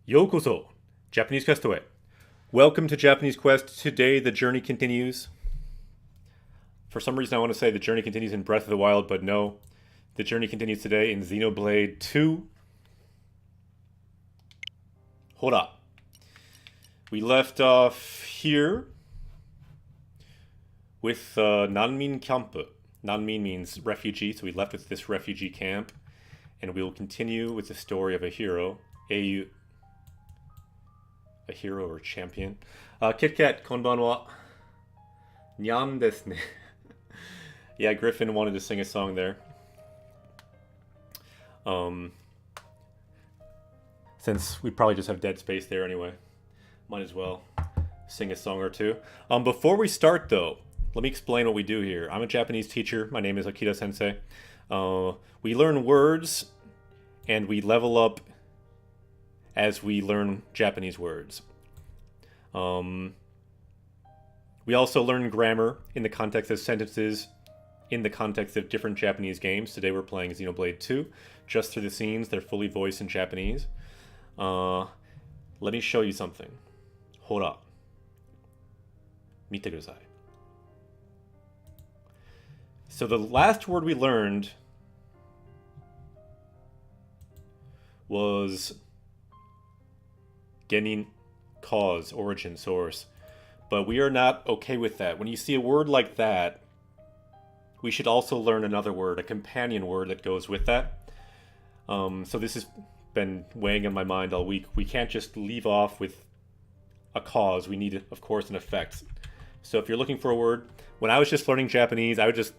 Yokoso, Japanese Quest away. Welcome to Japanese Quest. Today the journey continues. For some reason I want to say the journey continues in Breath of the Wild, but no. The journey continues today in Xenoblade 2. Hold up. We left off here with Nanmin Camp. Nanmin means refugee, so we left with this refugee camp. And we will continue with the story of a hero. A hero or champion. KitKat, konbanwa. Nyan desu ne. Yeah, Griffin wanted to sing a song there. Since we probably just have dead space there anyway. Might as well sing a song or two. Before we start though, let me explain what we do here. I'm a Japanese teacher. My name is Akira Sensei. We learn words and we level up as we learn Japanese words. We also learn grammar in the context of sentences, in the context of different Japanese games. Today we're playing Xenoblade 2. Just through the scenes, they're fully voiced in Japanese. Let me show you something. Hold up. Mite kudasai. So the last word we learned was genin, cause, origin, source. But we are not okay with that. When you see a word like that, we should also learn another word, a companion word that goes with that. So this has been weighing on my mind all week. We can't just leave off with a cause. We need, of course, an effect. So if you're looking for a word, when I was just learning Japanese, I would just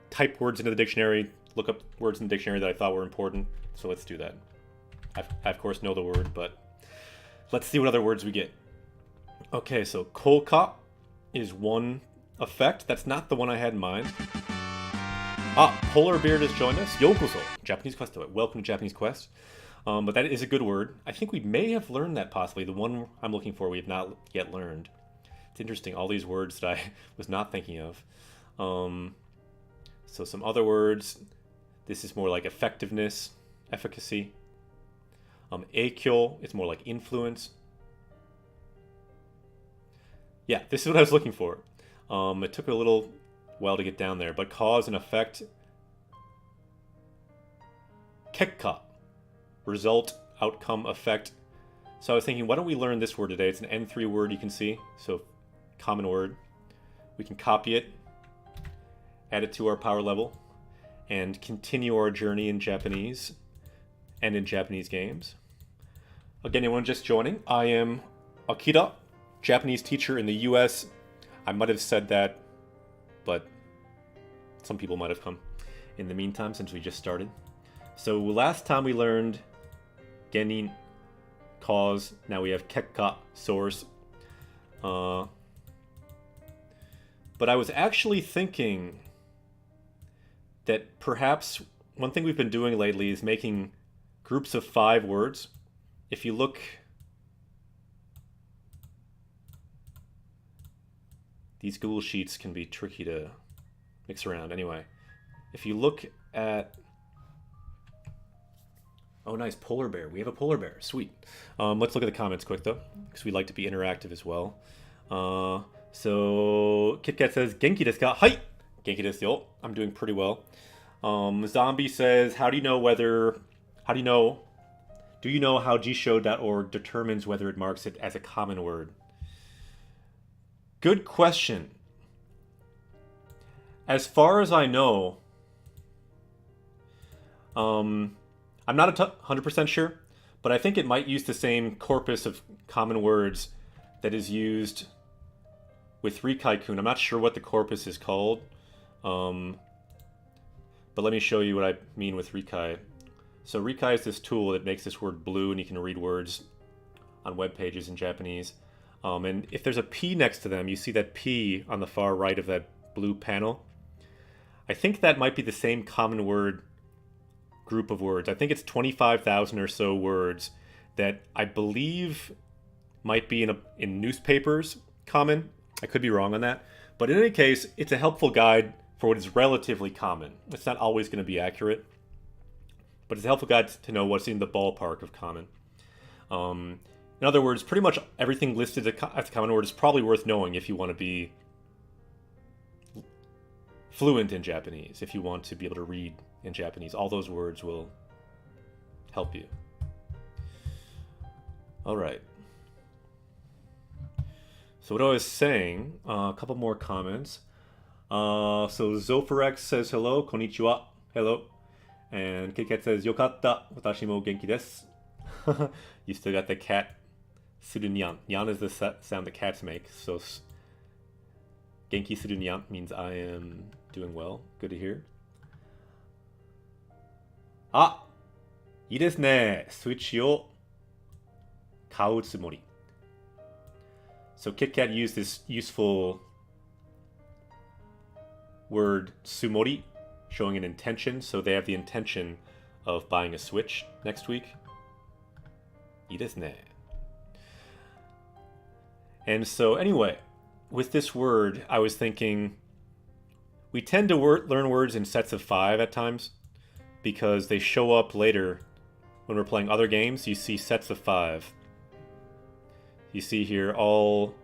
type words into the dictionary, look up words in the dictionary that I thought were important. So let's do that. I of course know the word, but let's see what other words we get. Okay, so koka is one effect. That's not the one I had in mind. Polar Beard has joined us. Yokoso, Japanese Quest. Welcome to Japanese Quest. But that is a good word. I think we may have learned that possibly. The one I'm looking for we have not yet learned. It's interesting, all these words that I was not thinking of. So some other words. This is more like effectiveness, efficacy. Eikyo, it's more like influence. Yeah, this is what I was looking for. It took a little while to get down there, but cause and effect. Kekka, result, outcome, effect. So I was thinking, why don't we learn this word today? It's an N3 word you can see, so common word. We can copy it, add it to our power level, and continue our journey in Japanese and in Japanese games. Again, anyone just joining, I am Akira, Japanese teacher in the US. I might have said that, but some people might have come in the meantime since we just started. So last time we learned genin, cause. Now we have kekka, source. But I was actually thinking that perhaps one thing we've been doing lately is making groups of 5 words. If you look, these Google Sheets can be tricky to mix around. Anyway, if you look at, oh nice, polar bear. We have a polar bear. Sweet. Let's look at the comments quick though, because we like to be interactive as well. So KitKat says, Genki desu ka? Hai! Genki desu yo. I'm doing pretty well. Zombie says, do you know how gshow.org determines whether it marks it as a common word? Good question. As far as I know, I'm not 100% sure, but I think it might use the same corpus of common words that is used with Rikai-kun. I'm not sure what the corpus is called, but let me show you what I mean with Rikai. So Rikai is this tool that makes this word blue, and you can read words on web pages in Japanese. And if there's a P next to them, you see that P on the far right of that blue panel. I think that might be the same common word group of words. I think it's 25,000 or so words that I believe might be in newspapers common. I could be wrong on that. But in any case, it's a helpful guide for what is relatively common. It's not always going to be accurate, but it's a helpful guide to know what's in the ballpark of common. In other words, pretty much everything listed as a common word is probably worth knowing if you want to be fluent in Japanese, if you want to be able to read in Japanese. All those words will help you. All right. So what I was saying, a couple more comments. So Zopharex says hello, konnichiwa, hello. And KitKat says, yokatta, watashi mo genki desu. You still got the cat suru nyan. Nyan is the sound that cats make. So genki suru nyan means I am doing well. Good to hear. Ah! いいですね。Switchを買うつもり. So KitKat used this useful word sumori, showing an intention. So they have the intention of buying a Switch next week. いいですね. And so anyway, with this word, I was thinking we tend to learn words in sets of 5 at times because they show up later when we're playing other games. You see sets of 5. You see here all...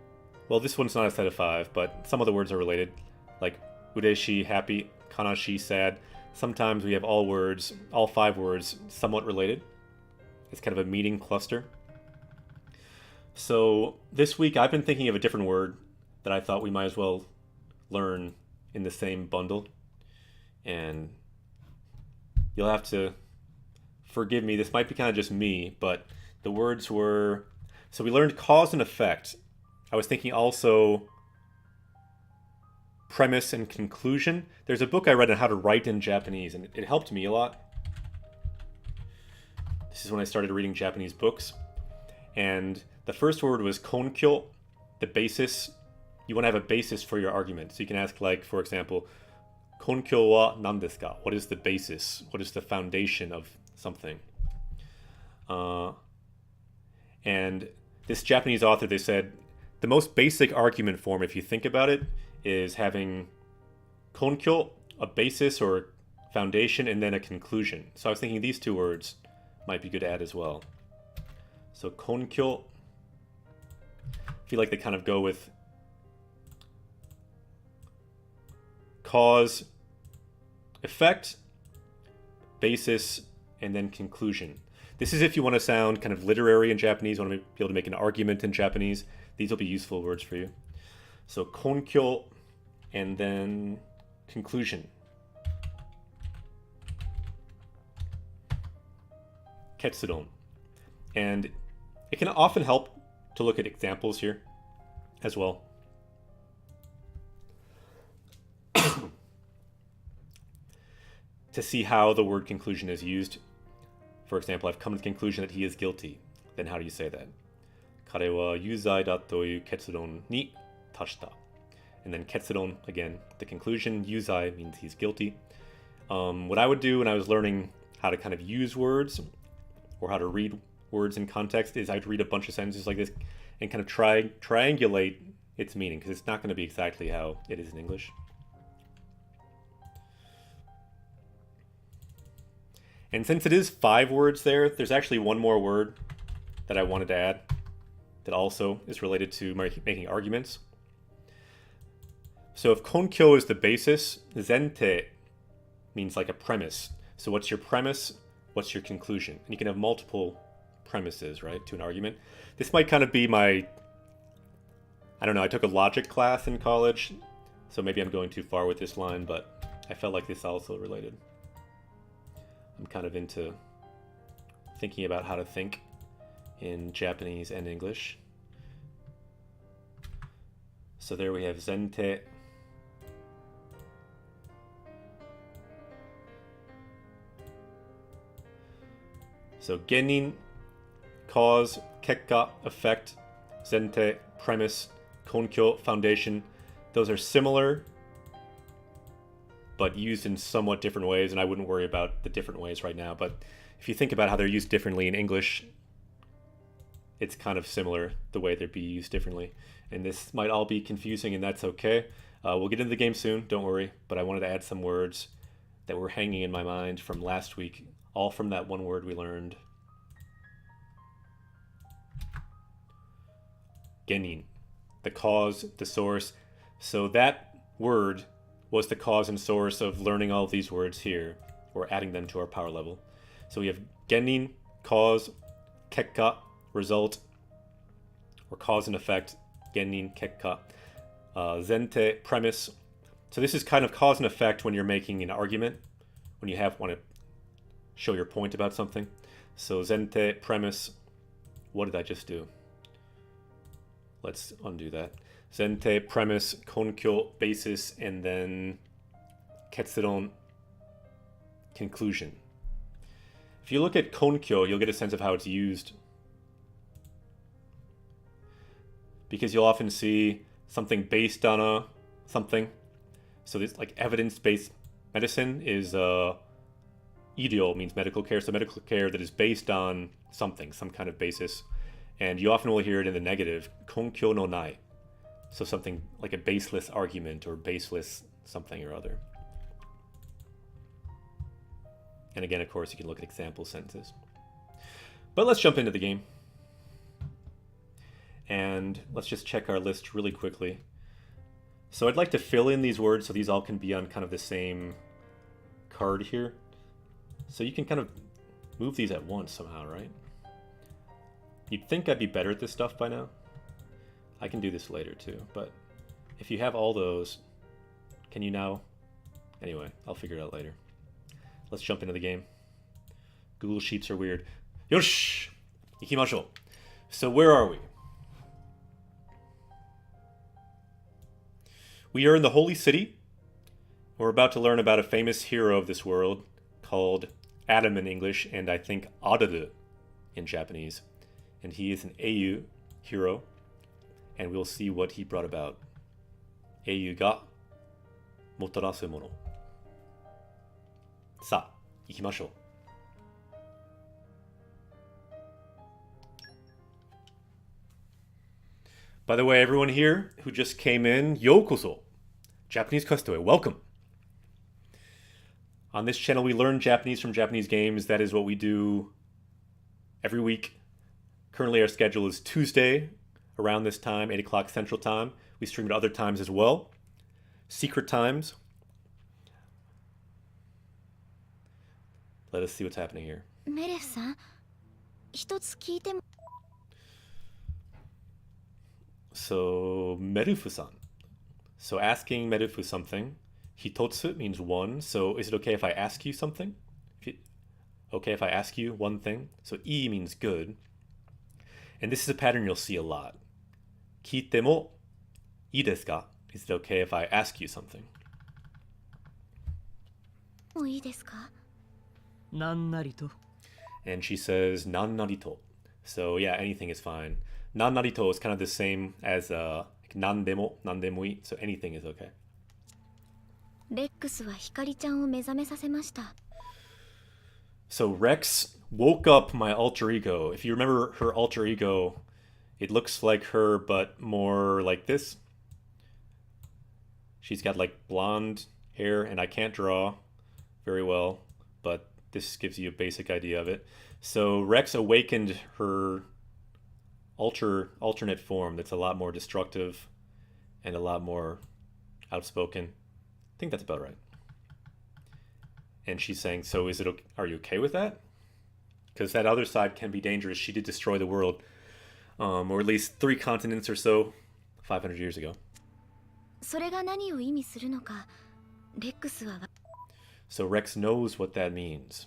Well, this one's not a set of 5, but some of the words are related. Like ureshi, happy, kanashi, sad. Sometimes we have all words, all 5 words, somewhat related. It's kind of a meeting cluster. So this week I've been thinking of a different word that I thought we might as well learn in the same bundle. And you'll have to forgive me. This might be kind of just me, but the words were... So we learned cause and effect. I was thinking also premise and conclusion. There's a book I read on how to write in Japanese, and it helped me a lot. This is when I started reading Japanese books. And the first word was konkyo, the basis. You want to have a basis for your argument. So you can ask, like, for example, konkyo wa nan desu ka? What is the basis? What is the foundation of something? And this Japanese author, they said, the most basic argument form, if you think about it, is having konkyo, a basis or foundation, and then a conclusion. So I was thinking these 2 words might be good to add as well. So konkyo, I feel like they kind of go with cause, effect, basis, and then conclusion. This is if you want to sound kind of literary in Japanese, want to be able to make an argument in Japanese. These will be useful words for you. So konkyo, and then conclusion. Ketsuron. And it can often help to look at examples here as well. To see how the word conclusion is used. For example, I've come to the conclusion that he is guilty. Then how do you say that? 彼は有罪だという結論に達した. And then ketsuron, again, the conclusion. Yuzai means he's guilty. What I would do when I was learning how to kind of use words or how to read words in context is I'd read a bunch of sentences like this and kind of triangulate its meaning, because it's not going to be exactly how it is in English. And since it is 5 words there, there's actually one more word that I wanted to add that also is related to making arguments. So if konkyo is the basis, zente means like a premise. So what's your premise? What's your conclusion? And you can have multiple premises, right, to an argument. This might kind of be my... I don't know, I took a logic class in college, so maybe I'm going too far with this line, but I felt like this also related. I'm kind of into thinking about how to think in Japanese and English. So there we have zente. So genin, cause, kekka, effect, zente, premise, konkyo, foundation. Those are similar, but used in somewhat different ways, and I wouldn't worry about the different ways right now. But if you think about how they're used differently in English, it's kind of similar the way they'd be used differently. And this might all be confusing, and that's okay. We'll get into the game soon, don't worry. But I wanted to add some words that were hanging in my mind from last week, all from that one word we learned genin, the cause, the source. So that word was the cause and source of learning all of these words here, or adding them to our power level. So we have genin, cause, kekka, result, or cause and effect, genin, kekka, zente, premise. So this is kind of cause and effect when you're making an argument, when you want to show your point about something. So zente, premise. What did I just do? Let's undo that. Zente, premise, konkyo, basis, and then ketsuron, conclusion. If you look at konkyo, you'll get a sense of how it's used. Because you'll often see something based on something. So this, like, evidence-based medicine is idio, means medical care. So medical care that is based on something, some kind of basis. And you often will hear it in the negative, konkyo no nai. So something like a baseless argument or baseless something or other. And again, of course, you can look at example sentences. But let's jump into the game. And let's just check our list really quickly. So I'd like to fill in these words so these all can be on kind of the same card here. So you can kind of move these at once somehow, right? You'd think I'd be better at this stuff by now. I can do this later too, but if you have all those, can you now? Anyway, I'll figure it out later. Let's jump into the game. Google Sheets are weird. Yosh! Ikimashou. So where are we? We are in the Holy City. We're about to learn about a famous hero of this world called Adam in English, and I think Adaru in Japanese. And he is an Eiyu hero, and we'll see what he brought about. Eiyu ga motarasu mono. Sa, ikimashou. By the way, everyone here who just came in, yokoso. Japanese Kustoe, welcome. On this channel, we learn Japanese from Japanese games. That is what we do every week. Currently, our schedule is Tuesday around this time, 8 o'clock Central Time. We stream at other times as well. Secret times. Let us see what's happening here. So, Merufu-san. So asking Merufu something. Hitotsu means one. So is it okay if I ask you something? Okay if I ask you one thing? So I means good. And this is a pattern you'll see a lot. Kiite mo ii desu ka? Is it okay if I ask you something? And she says nan narito. So yeah, anything is fine. Nan narito is kind of the same as nan demo ii. So anything is okay. So Rex woke up my alter ego. If you remember her alter ego, it looks like her, but more like this. She's got like blonde hair, and I can't draw very well, but this gives you a basic idea of it. So Rex awakened her alternate form that's a lot more destructive and a lot more outspoken. I think that's about right. And she's saying, so are you okay with that? Because that other side can be dangerous. She did destroy the world, or at least 3 continents or so, 500 years ago. So Rex knows what that means.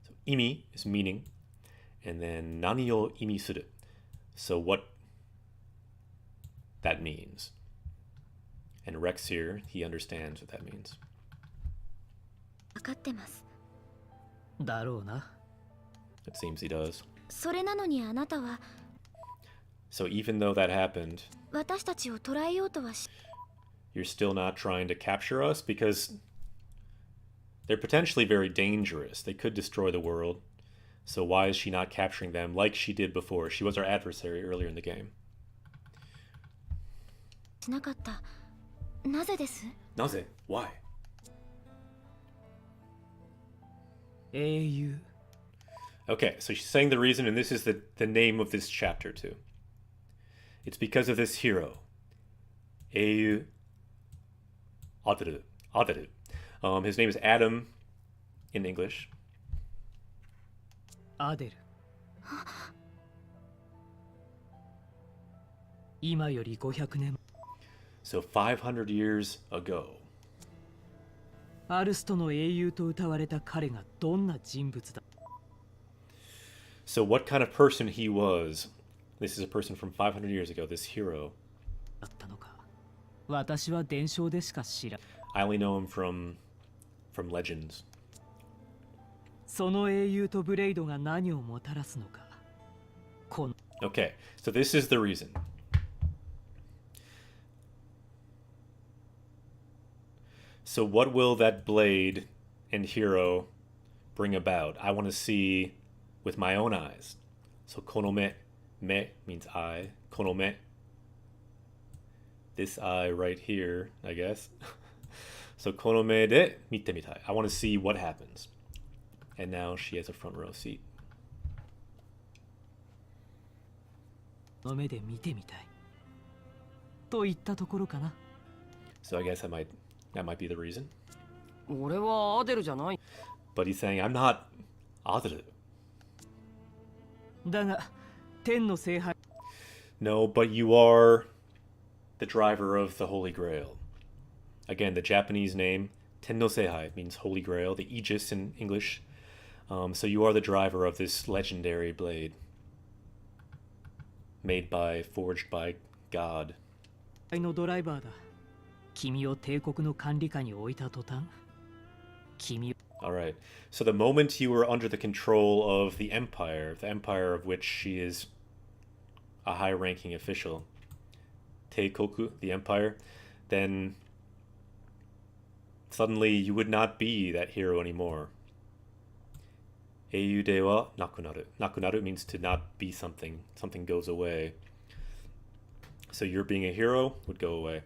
So imi is meaning, and then nani o imi suru. So what that means. And Rex here, he understands what that means. It seems he does. So even though that happened, you're still not trying to capture us because they're potentially very dangerous. They could destroy the world. So why is she not capturing them like she did before? She was our adversary earlier in the game. Naze? Why? Okay, so she's saying the reason, and this is the name of this chapter too. It's because of this hero, Eiyu Aderu. Aderu. His name is Adam in English. アデル。今より500年 So 500 years ago. アルストの英雄と謳われた彼がどんな人物だ So what kind of person he was? This is a person from 500 years ago, this hero. ったのか。私は伝承でしか知ら。I only know him from legends. その英雄とブレイドが何をもたらすのか。この Okay, so this is the reason. So what will that blade and hero bring about? I want to see with my own eyes. So konome, me means eye. Konome, this eye right here, I guess. So konome de mite mitai. I want to see what happens. And now she has a front row seat. の目で見てみたい。といったところかな。 So I guess that might be the reason. 俺はアデルじゃない。 But he's saying, I'm not Aderu. だが、天の聖杯 No, but you are the driver of the Holy Grail. Again, the Japanese name, Tenno Seihai, means Holy Grail, the Aegis in English. So you are the driver of this legendary blade. Forged by God. のドライバーだ。君を帝国の管理下に置いた途端、君 Alright, so the moment you were under the control of the Empire of which she is a high-ranking official, Teikoku, the Empire, then suddenly you would not be that hero anymore. Eiyu de wa nakunaru. Nakunaru means to not be something. Something goes away. So your being a hero would go away.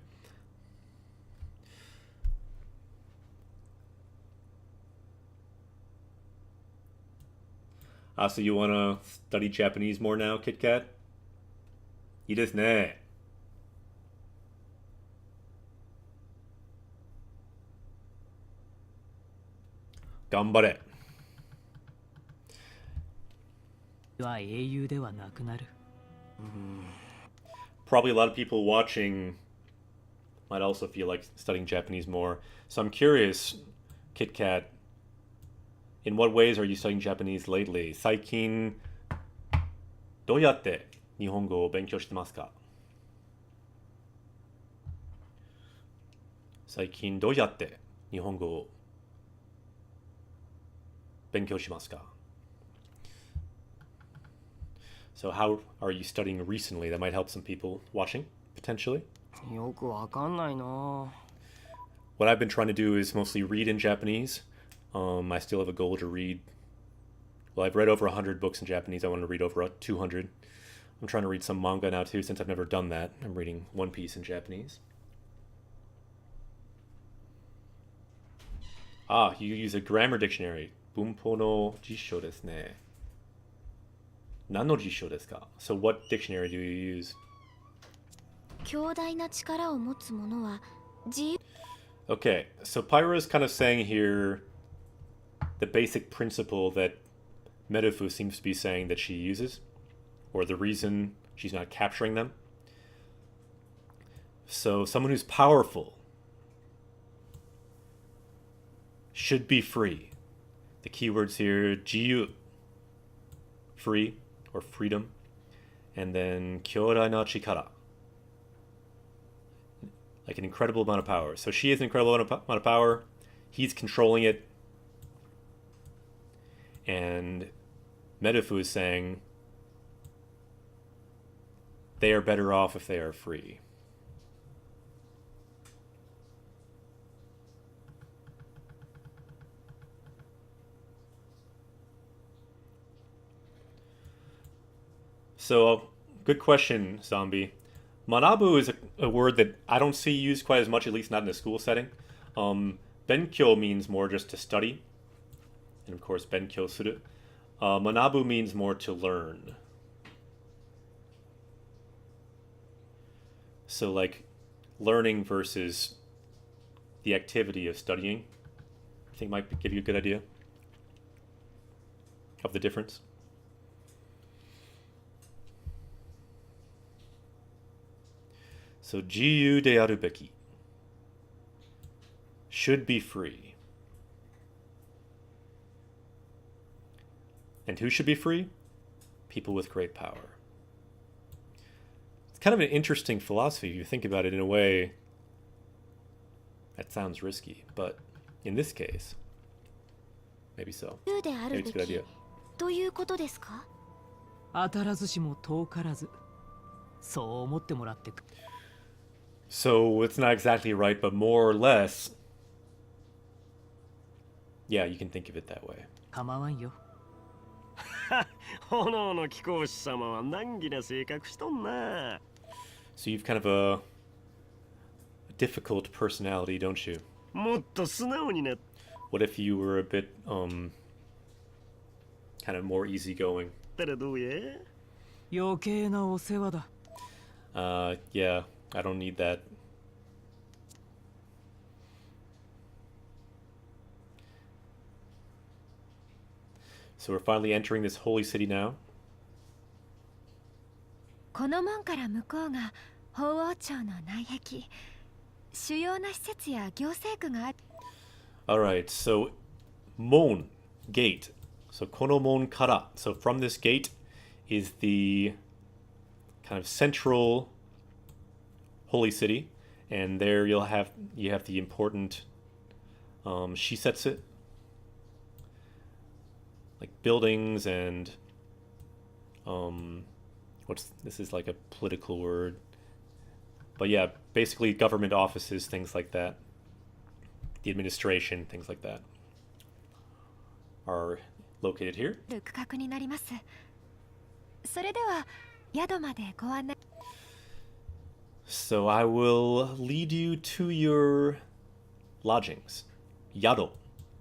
So you want to study Japanese more now, Kit Kat? いいですね。頑張れ。は英雄ではなくなる。Probably a lot of people watching might also feel like studying Japanese more. So I'm curious, Kit Kat, in what ways are you studying Japanese lately? 最近どうやって日本語を勉強してますか？最近どうやって日本語を勉強しますか？ So how are you studying recently? That might help some people watching, potentially. よくわかんないな。 What I've been trying to do is mostly read in Japanese. I still have a goal to read. Well, I've read over 100 books in Japanese. I want to read over 200. I'm trying to read some manga now too, since I've never done that. I'm reading One Piece in Japanese. Ah, you use a grammar dictionary. Bunpo no jisho desu ne. Nan no jisho desu ka? So what dictionary do you use? 強大な力を持つ者は自由 Okay, so Pyra is kind of saying here the basic principle that Merufu seems to be saying that she uses, or the reason she's not capturing them. So someone who's powerful should be free. The keywords here, jiyu, free or freedom, and then kyōdai no chikara, like an incredible amount of power. So she has an incredible amount of power. He's controlling it. And Merufu is saying they are better off if they are free. So, good question, Zombie. Manabu is a word that I don't see used quite as much, at least not in a school setting. Benkyo means more just to study. And of course, benkyo suru. Manabu means more to learn. So, like, learning versus the activity of studying, I think might give you a good idea of the difference. So, jiyu de arubeki. Should be free. And who should be free? People with great power. It's kind of an interesting philosophy if you think about it in a way that sounds risky, but in this case, maybe so. 自由である Maybe べ it's a good き idea. ということですか？当たらずしも遠からず、そう思ってもらってく。So it's not exactly right, but more or less, yeah, you can think of it that way. 構わんよ。炎の貴公子様は難儀な性格しとんな。So you've kind of a difficult personality, don't you? もっと素直にな。 What if you were a bit, kind of more easygoing? ったらどうや？余計なお世話だ。Yeah, I don't need that. So we're finally entering this holy city now. この門から向こうが法王朝の内壁。主要な施設や行政区がある。Alright, so mon, gate. So kono mon kara. So from this gate is the kind of central holy city. And there you have the important shisetsu. Like buildings and this is like a political word. But yeah, basically government offices, things like that. The administration, things like that, are located here. 区画になります。それでは宿までご案内。So I will lead you to your lodgings. Yado,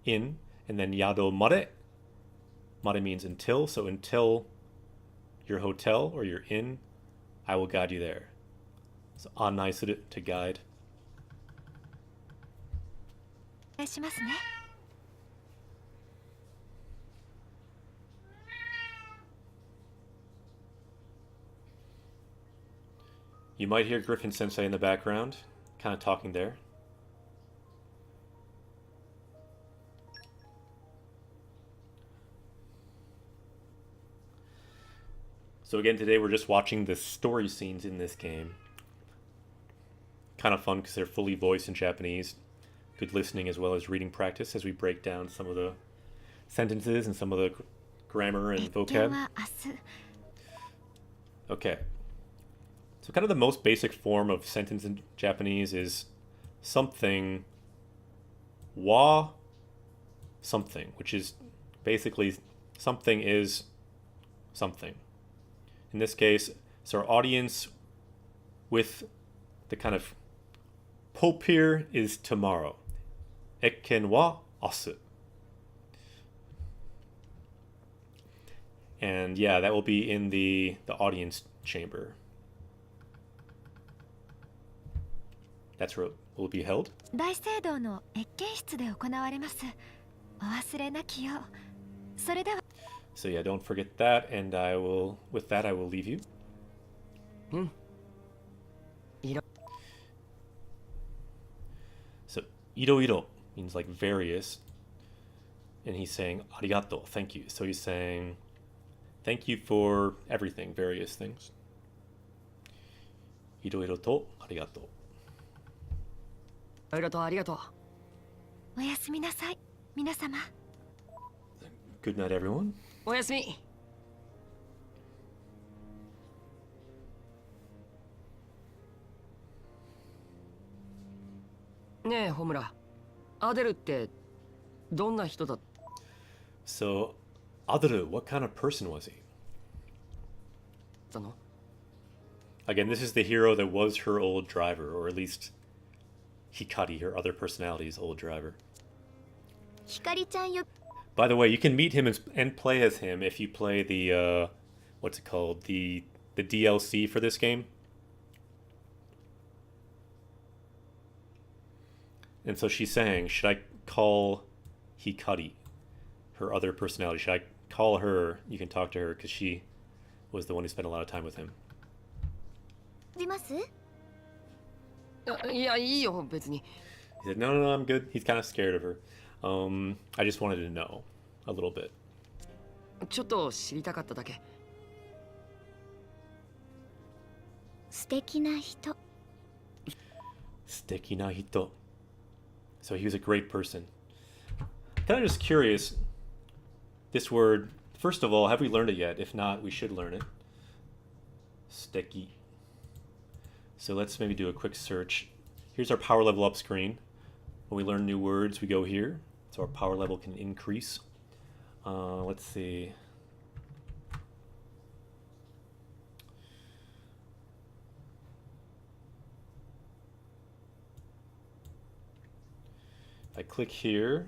inn, and then yado mare. Mare means until, so until your hotel or your inn, I will guide you there. So annai suru, to guide. お願いしますね。You might hear Griffin Sensei in the background, kind of talking there. So again, today we're just watching the story scenes in this game. Kind of fun because they're fully voiced in Japanese. Good listening as well as reading practice as we break down some of the sentences and some of the grammar and 謁見 vocab. は明日。 Okay. So kind of the most basic form of sentence in Japanese is something wa something, which is basically something is something. In this case, it's our audience with the kind of Pope here is tomorrow. Ekken wa asu. And yeah, that will be in the audience chamber. That's where it will be held. 大聖堂の謁見室で行われます。お忘れなきよう。それでは。 So yeah, don't forget that, and with that I will leave you. うん。 So iro means like various, and he's saying arigato, thank you. So he's saying thank you for everything, various things. Iro to arigato. ありがとうありがとう。おやすみなさい、皆様。 Good night, everyone. おやすみ。ねえ、ホムラ。アデルってどんな人だっ So Adru, what kind of person was he? たの？ Again, this is the hero that was her old driver, or at least Hikari, her other personality's old driver. ひかりちゃんよ。 By the way, you can meet him and play as him if you play the what's it called? The DLC for this game. And so she's saying, should I call Hikari, her other personality, should I call her? You can talk to her because she was the one who spent a lot of time with him. ります？いや、いいよ、別に。 He said, no, I'm good. He's kind of scared of her. I just wanted to know a little bit. ちょっと知りたかっただけ。素敵な人。Stekina hito. So he was a great person. Kind of just curious, this word, first of all, have we learned it yet? If not, we should learn it. Steki. So let's maybe do a quick search. Here's our power level up screen. When we learn new words, we go here. So our power level can increase. Let's see. If I click here,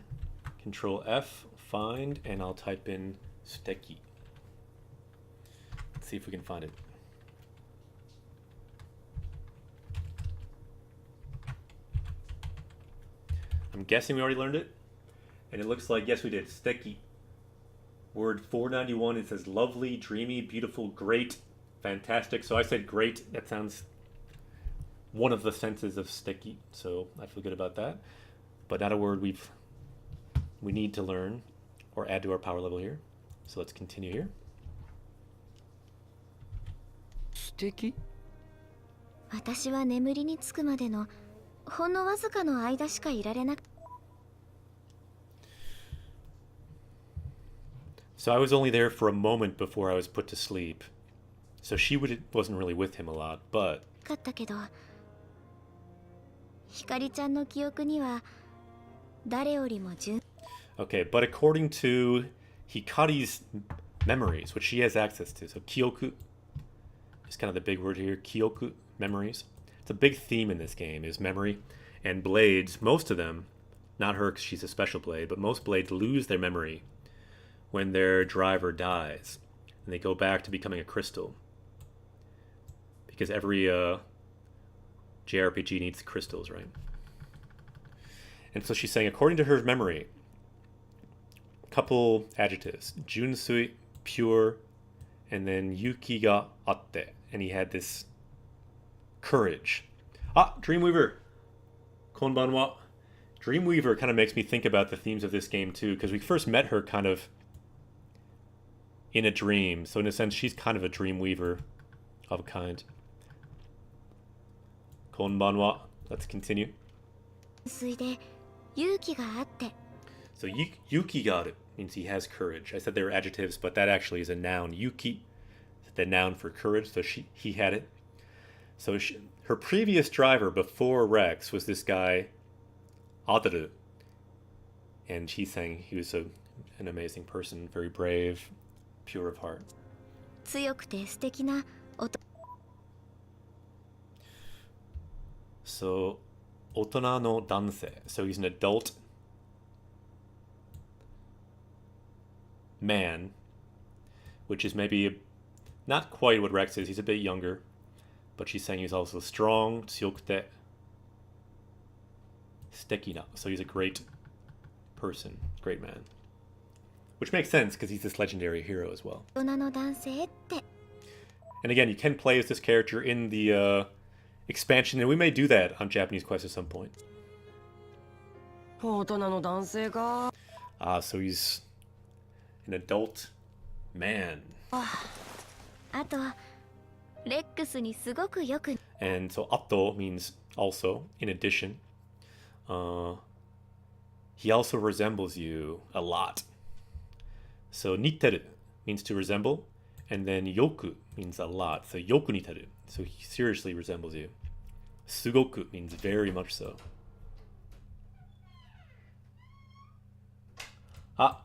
Control F, find, and I'll type in Steki. Let's see if we can find it. I'm guessing we already learned it. And it looks like, yes, we did. Steki. Word 491, it says lovely, dreamy, beautiful, great, fantastic. So I said great. That sounds one of the senses of steki. So I feel good about that. But not a word we need to learn or add to our power level here. So let's continue here. 素敵？私は眠りにつくまでのほんのわずかの間しかいられなく。 So I was only there for a moment before I was put to sleep. So she wasn't really with him a lot, but かったけど、ひかりちゃんの記憶には誰よりも純。 okay, but according to Hikari's memories, which she has access to, so kyoku is kind of the big word here, kyoku, memories. It's a big theme in this game, is memory. And blades, most of them, not her because she's a special blade, but most blades lose their memory when their driver dies. And they go back to becoming a crystal. Because every JRPG needs crystals, right? And so she's saying, according to her memory, a couple adjectives. Junsui, pure, and then yuki ga atte. And he had this courage. Ah, Dreamweaver! Konbanwa. Dreamweaver kind of makes me think about the themes of this game too, because we first met her kind of in a dream. So in a sense, she's kind of a Dreamweaver of a kind. Konbanwa. Let's continue. 水で勇気があって。 So yuki garu means he has courage. I said they were adjectives, but that actually is a noun. Yuki is the noun for courage, so he had it. So her previous driver before Rex was this guy, Adaru. And she's saying he was an amazing person, very brave, pure of heart. 強くて素敵な音。 So, 大人の男性. So he's an adult man, which is maybe not quite what Rex is. He's a bit younger, but she's saying he's also strong, 強くて 素敵な. So he's a great person, great man. Which makes sense because he's this legendary hero as well. 大人の男性って。 And again, you can play as this character in the expansion, and we may do that on Japanese Quest at some point. 大人の男性か。 So he's an adult man. あとレックスにすごくよく。 And so ato means also, in addition. He also resembles you a lot. So niteru means to resemble, and then yoku means a lot. So yoku niteru. So he seriously resembles you. Sugoku means very much so. Ah,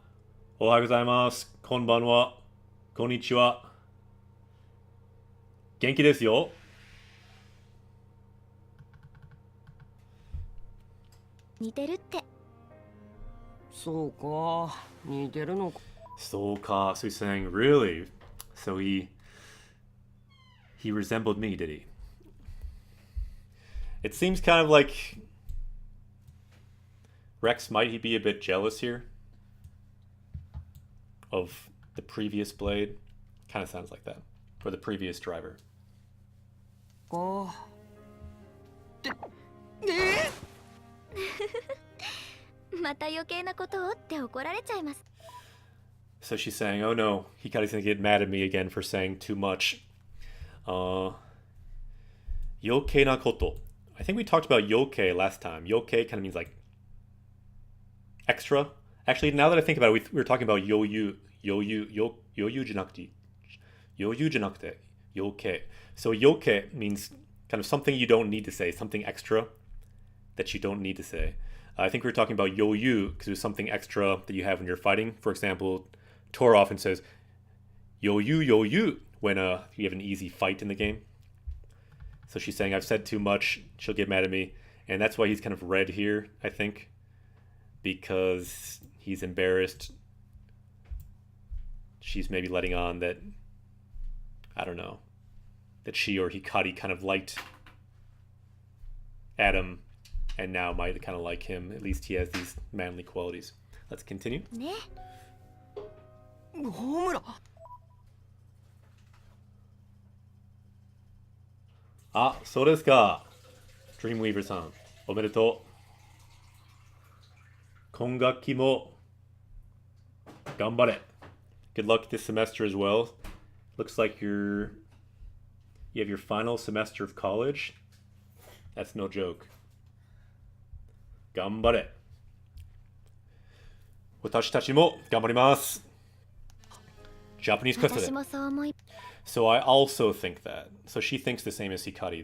ohayou gozaimasu. Konbanwa. Konnichiwa. Genki desu yo. 似てるって。そうか、似てるのか。 So he's saying, really? So he resembled me, did he? It seems kind of like Rex, might he be a bit jealous here of the previous blade? Kind of sounds like that. Or the previous driver. おーってまた余計なことをって怒られちゃいます。 So she's saying, oh no, Hikari's gonna get mad at me again for saying too much. Yoke na koto. I think we talked about yoke last time. Yoke kind of means like extra. Actually, now that I think about it, we were talking about yoyu janakute. Yoyu janakute. Yoke. So yoke means kind of something you don't need to say, something extra that you don't need to say. I think we were talking about yoyu because there's something extra that you have when you're fighting. For example, Tor often says yoyu when you have an easy fight in the game. So she's saying, I've said too much, she'll get mad at me. And that's why he's kind of red here, I think. Because he's embarrassed. She's maybe letting on that, I don't know, that she or Hikari kind of liked Adam and now might kind of like him. At least he has these manly qualities. Let's continue. ね。ホムラあ、そうですか。Dreamweaver さん、おめでとう。今学期も頑張れ。Good luck this semester as well. Looks like you have your final semester of college. That's no joke. 頑張れ。私たちも頑張ります。Japanese クエストで。私もそう思い。 So I also think that. So she thinks the same as Hikari,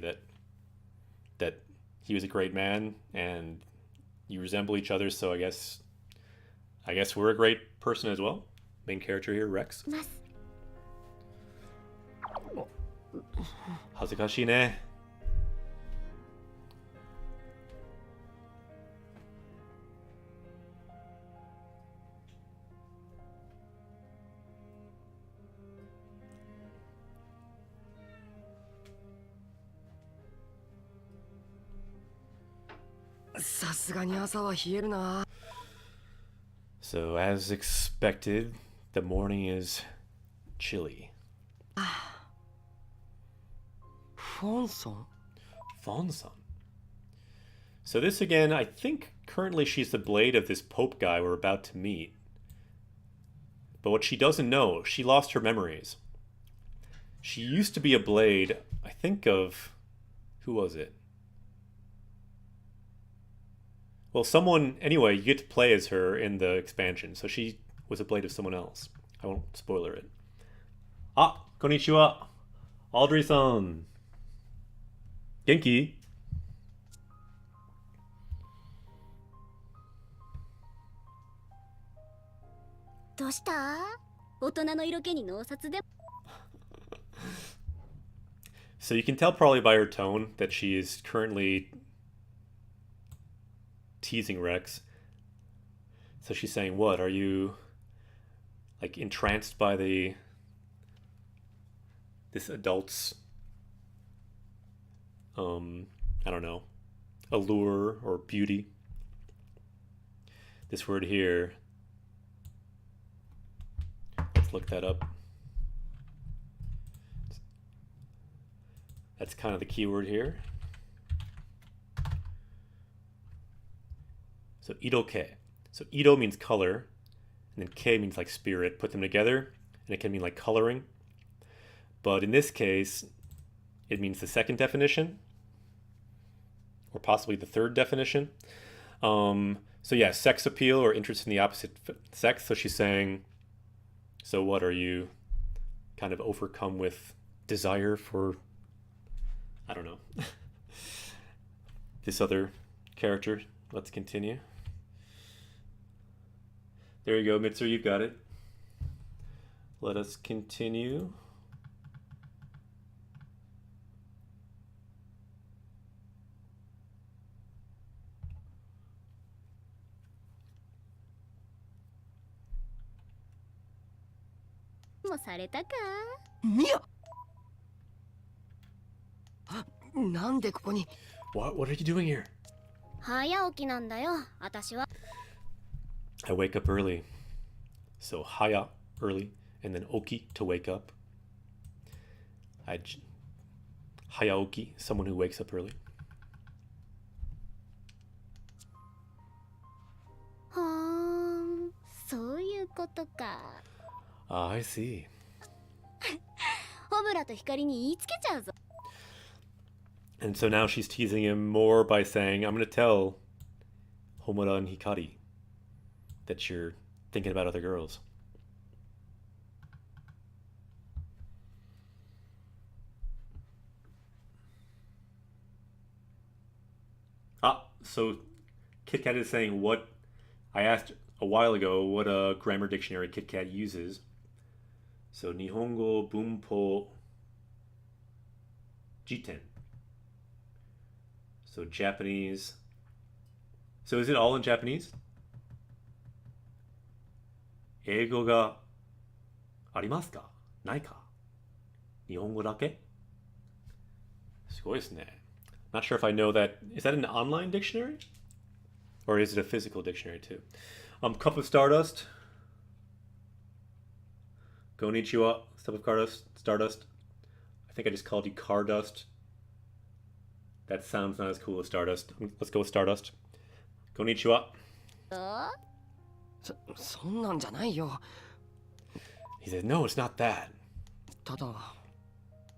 that he was a great man and you resemble each other. So I guess we're a great person as well. Main character here, Rex. ます。恥ずかしいね。さすがに朝は冷えるな。 So as expected, the morning is chilly. フォンソン Fonson. So this again, I think currently she's the blade of this Pope guy we're about to meet. But what she doesn't know, she lost her memories. She used to be a blade, I think of... Who was it? Well, someone... Anyway, you get to play as her in the expansion. So she was a blade of someone else. I won't spoiler it. Ah, konnichiwa. Audrey-san. Genki? どうした？大人の色気に脳殺で。 So you can tell probably by her tone that she is currently teasing Rex. So she's saying, what, are you like entranced by this adult's I don't know, allure or beauty? This word here, let's look that up. That's kind of the key word here. So ido-ke. So ido means color, and then ke means like spirit. Put them together, and it can mean like coloring. But in this case, it means the second definition, or possibly the third definition. So yeah, sex appeal or interest in the opposite sex. So she's saying, so what, are you kind of overcome with desire for, I don't know, this other character? Let's continue. There you go, Mitsu, you got it. Let us continue. Mia! なんでここに What are you doing here? 早起きなんだよ、私は。I wake up early. So haya, early, and then oki, to wake up. Hayaoki, someone who wakes up early. ほーん、そういうことか。 Ah, I see. ホムラと光に言いつけちゃうぞ。 And so now she's teasing him more by saying, I'm going to tell Homura and Hikari that you're thinking about other girls. So Kit Kat is saying what I asked a while ago what a grammar dictionary Kit Kat uses. So Nihongo Bunpo Jiten. So Japanese. So is it all in Japanese? 英語がありますか？ないか？日本語だけ？すごいですね。Not sure if I know that. Is that an online dictionary? Or is it a physical dictionary too? Cup of Stardust. Konnichiwa, Cup of Stardust. I think I just called you Cardust. That sounds not as cool as Stardust. Let's go with Stardust. Konnichiwa. そんなんじゃないよ。 He says, no, it's not that. ただ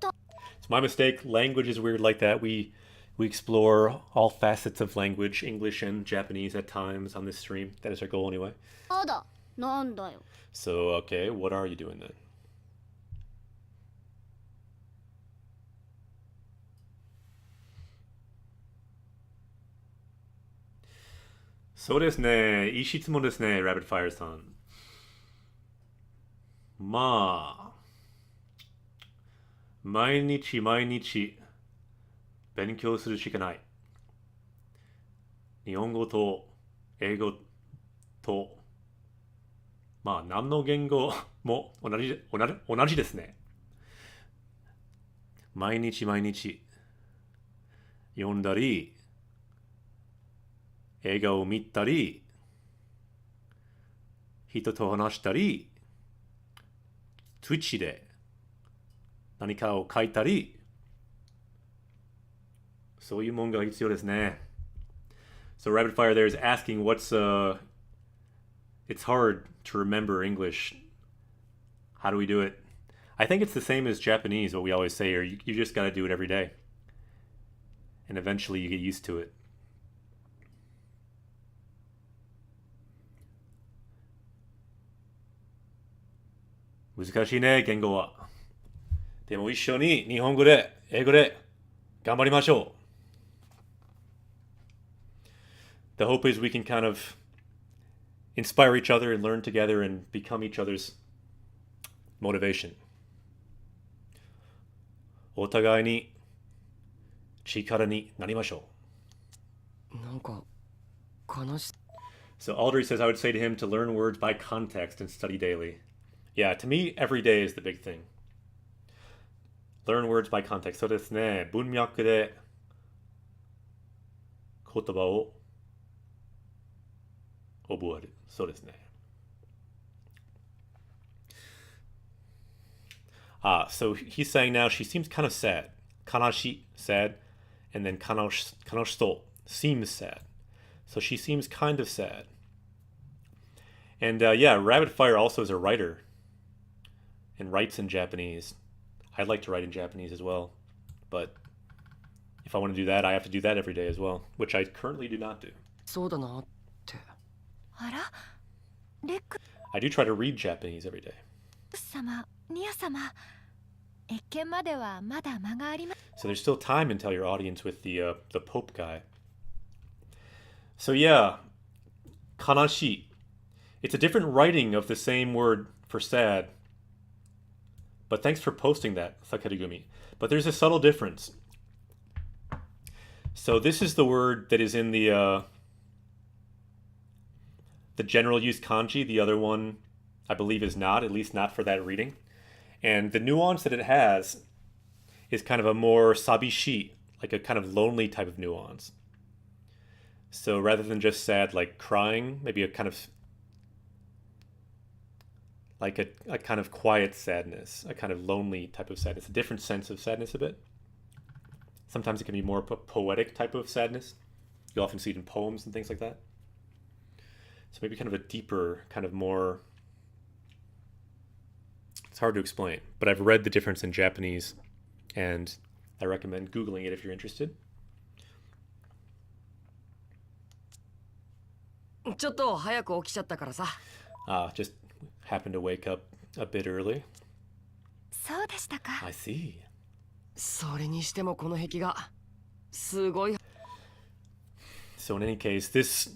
It's my mistake. Language is weird like that. We explore all facets of language, English and Japanese at times on this stream. That is our goal anyway. ただ、なんだよ。 So, okay, what are you doing then? So ですね、いい質問ですね、Rapid Fire さん。まあ、毎日毎日勉強するしかない。日本語と英語と、まあ何の言語も同じですね。毎日毎日読んだり、映画を見たり、人と話したり、Twitch で何かを書いたり、そういうものが必要ですね。So Rapid Fire there is asking what's it's hard to remember English. How do we do it? I think it's the same as Japanese, what we always say, or you just gotta do it every day. And eventually you get used to it.難しいね、言語は。でも一緒に日本語で、英語で頑張りましょう。The hope is we can kind of inspire each other and learn together and become each other's motivation. お互いに力になりましょう。なんか悲し So Aldry says I would say to him to learn words by context and study daily. Yeah, to me, every day is the big thing. Learn words by context. そうですね。文脈で言葉を覚える。そうですね。So he's saying now she seems kind of sad. Kanashi, sad. And then kanoshito, seems sad. So she seems kind of sad. And yeah, Rabbit Fire also is a writer and writes in Japanese. I'd like to write in Japanese as well. But if I want to do that, I have to do that every day as well, which I currently do not do. そうだなって。あらレック I do try to read Japanese every day. 様ニア様謁見まではまだ間があります So there's still time until your audience with the Pope guy. So yeah, kanashi. It's a different writing of the same word for sad. But thanks for posting that, Sakurigumi. But there's a subtle difference. So this is the word that is in the general use kanji. The other one, I believe, is not, at least not for that reading. And the nuance that it has is kind of a more sabishi, like a kind of lonely type of nuance. So rather than just sad, like crying, maybe a kind of like a kind of quiet sadness, a kind of lonely type of sadness, a different sense of sadness a bit. Sometimes it can be more poetic type of sadness. You often see it in poems and things like that. So maybe kind of a deeper, kind of more... It's hard to explain, but I've read the difference in Japanese, and I recommend Googling it if you're interested. ちょっと早く起きちゃったからさ。Just happened to wake up a bit early. そうでしたか。 I see. それにしてもこの壁画すごい。 So in any case, this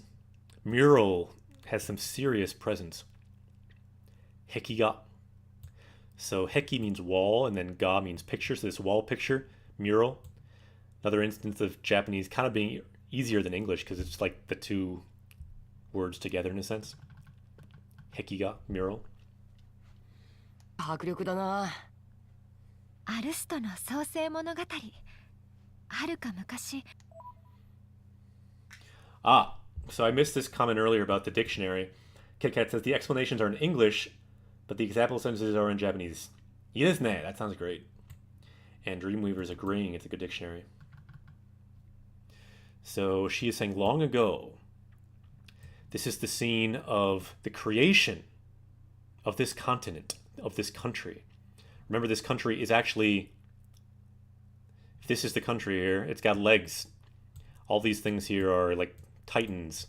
mural has some serious presence. Hekiga. So heki means wall, and then ga means picture. So this wall picture, mural. Another instance of Japanese kind of being easier than English because it's like the two words together in a sense. Hekiga, mural. 迫力だな。アルストの創世物語。はるか昔。So I missed this comment earlier about the dictionary. KitKat says the explanations are in English, but the example sentences are in Japanese. Yes, ne, that sounds great. And Dreamweaver's agreeing it's a good dictionary. So she is saying long ago, this is the scene of the creation of this continent, of this country. Remember, this country is actually, if this is the country here, it's got legs. All these things here are like titans.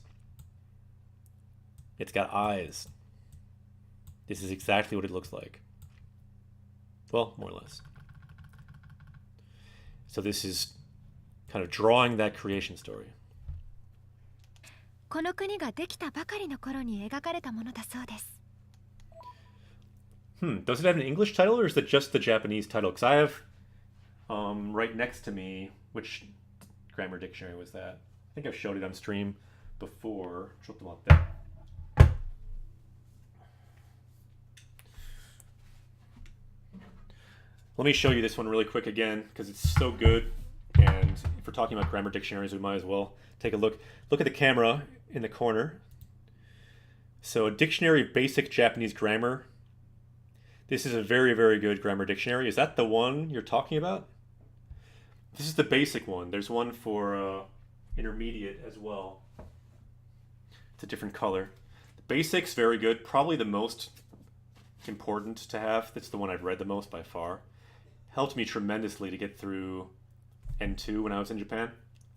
It's got eyes. This is exactly what it looks like. Well, more or less. So this is kind of drawing that creation story. この国ができたばかりの頃に描かれたものだそうです。 Does it have an English title, or is it just the Japanese title? Because I have right next to me, which grammar dictionary was that? I think I've showed it on stream before. Let me show you this one really quick again, because it's so good. And if we're talking about grammar dictionaries, we might as well take a look. Look at the camera in the corner. So a dictionary of basic Japanese grammar. This is a very, very good grammar dictionary. Is that the one you're talking about? This is the basic one. There's one for intermediate as well. It's a different color. The basic's very good. Probably the most important to have. That's the one I've read the most by far. Helped me tremendously to get through N2 when I was in Japan.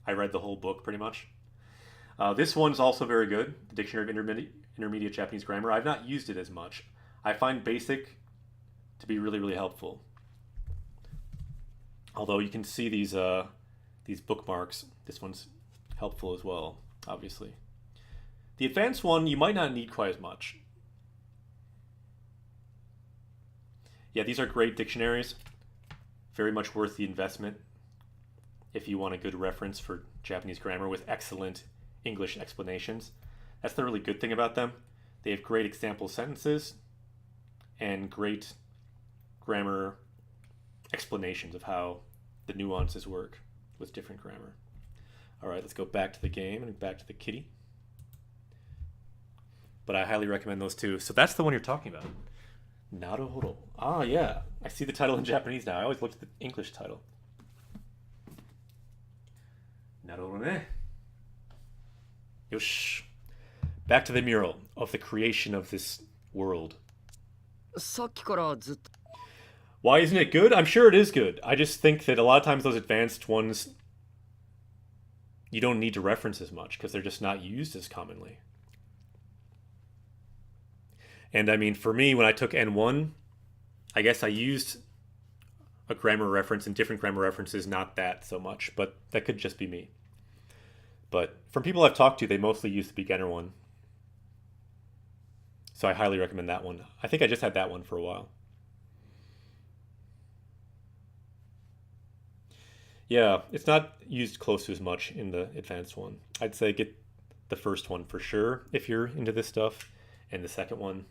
I read the whole book pretty much. This one's also very good. The Dictionary of Intermediate Japanese Grammar. I've not used it as much. I find basic to be really, really helpful. Although you can see these bookmarks. This one's helpful as well, obviously. The advanced one, you might not need quite as much. Yeah, these are great dictionaries. Very much worth the investment if you want a good reference for Japanese grammar with excellent English explanations. That's the really good thing about them. They have great example sentences and great grammar explanations of how the nuances work with different grammar. All right, let's go back to the game and back to the kitty. But I highly recommend those two. So that's the one you're talking about. Naruhodo. Ah, yeah. I see the title in Japanese now. I always looked at the English title. Naruhodo ne. Yosh. Back to the mural of the creation of this world. さっきからずっと Why isn't it good? I'm sure it is good. I just think that a lot of times those advanced ones, you don't need to reference as much because they're just not used as commonly. And I mean, for me, when I took N1, I guess I used a grammar reference and different grammar references, not that so much, but that could just be me. But from people I've talked to, they mostly use the beginner one. So I highly recommend that one. I think I just had that one for a while. Yeah, it's not used close to as much in the advanced one. I'd say get the first one for sure if you're into this stuff, and the second one.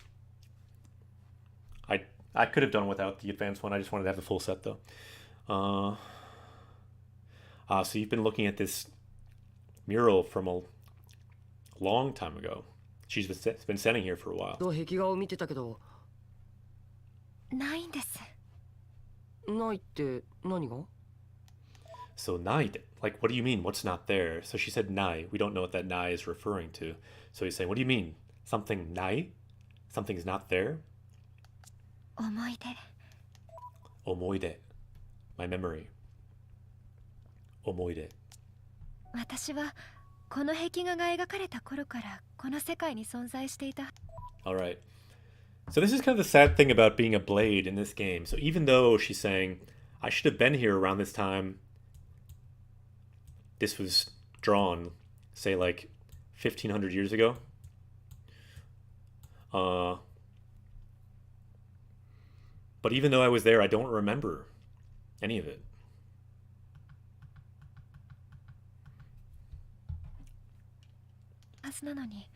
I could have done without the advanced one. I just wanted to have the full set though. So you've been looking at this mural from a long time ago. She's been standing here for a while. 壁画を見てたけどないんです。ないって何が？ So nai, like, what do you mean? What's not there? So she said nai. We don't know what that nai is referring to. So he's saying, what do you mean? Something nai? Something's not there? 思い出。Omoide. My memory. Omoide. 私はこの壁画が描かれた頃からこの世界に存在していた。 Alright. So this is kind of the sad thing about being a blade in this game. So even though she's saying, I should have been here around this time, this was drawn, say like 1500 years ago. But even though I was there, I don't remember any of it. はずなのに、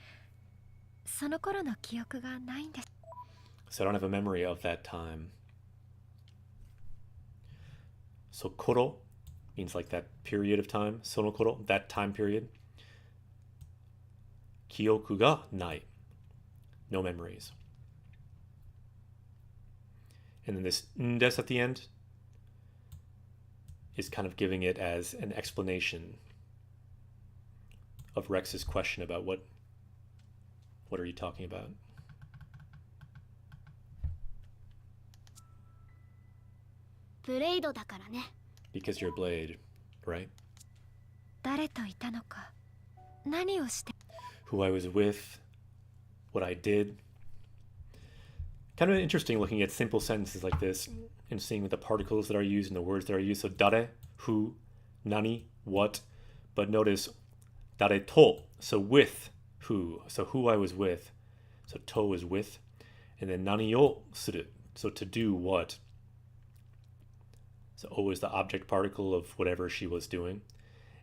その頃の記憶がないんです。 So I don't have a memory of that time. So koro means like that period of time. Sono koro, that time period. Kyoku ga nai. No memories. And then this ndes at the end is kind of giving it as an explanation of Rex's question about what are you talking about? ブレイドだからね。 Because you're a blade, right? 誰といたのか、何をして。 Who I was with, what I did. Kind of interesting looking at simple sentences like this and seeing the particles that are used and the words that are used. So dare, who, nani, what. But notice dare to, so with who. So who I was with. So to is with. And then nani o suru, so to do what. So o is the object particle of whatever she was doing.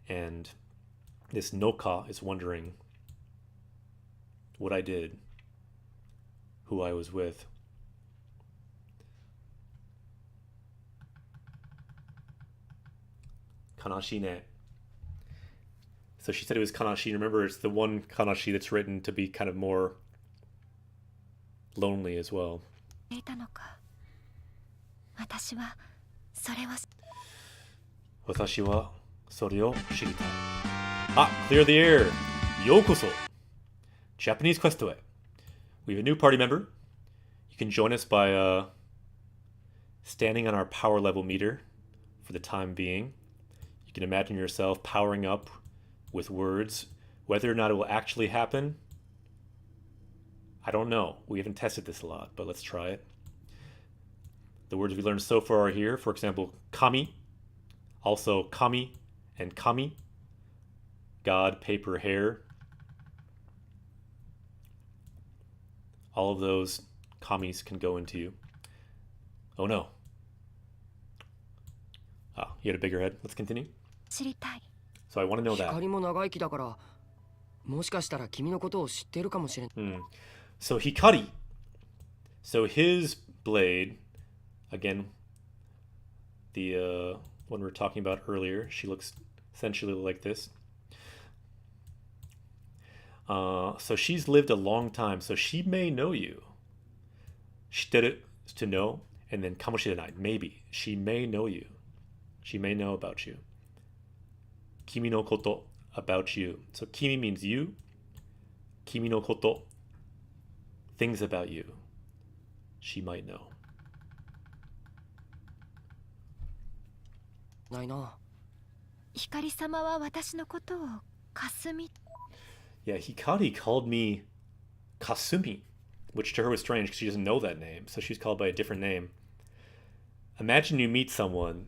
And this noka is wondering what I did, who I was with. Kanashine. So she said it was kanashi. Remember, it's the one kanashi that's written to be kind of more lonely as well. いたのか。私はそれを。 Watashi wa sore o shiritai. Ah, clear the air. Yokoso. Japanese Quest Away. We have a new party member. You can join us by standing on our power level meter for the time being. You can imagine yourself powering up with words. Whether or not it will actually happen, I don't know. We haven't tested this a lot, but let's try it. The words we learned so far are here. For example, kami, also kami and kami. God, paper, hair. All of those kamis can go into you. Oh no. Ah, you had a bigger head. Let's continue. 知りたい。 So I want to know that. 光も長生きだから、もしかしたら君のことを知っているかもしれない。So Hikari. So his blade, again, the one we were talking about earlier, she looks essentially like this. So she's lived a long time, so she may know you. Shiteru is to know, and then kamoshirenai, maybe. She may know you. She may know about you. Kimi no koto, about you. So kimi means you. Kimi no koto, things about you. She might know. ないな。光様は私のことを霞。 Yeah, Hikari called me Kasumi, which to her was strange because she doesn't know that name, so she's called by a different name. Imagine you meet someone,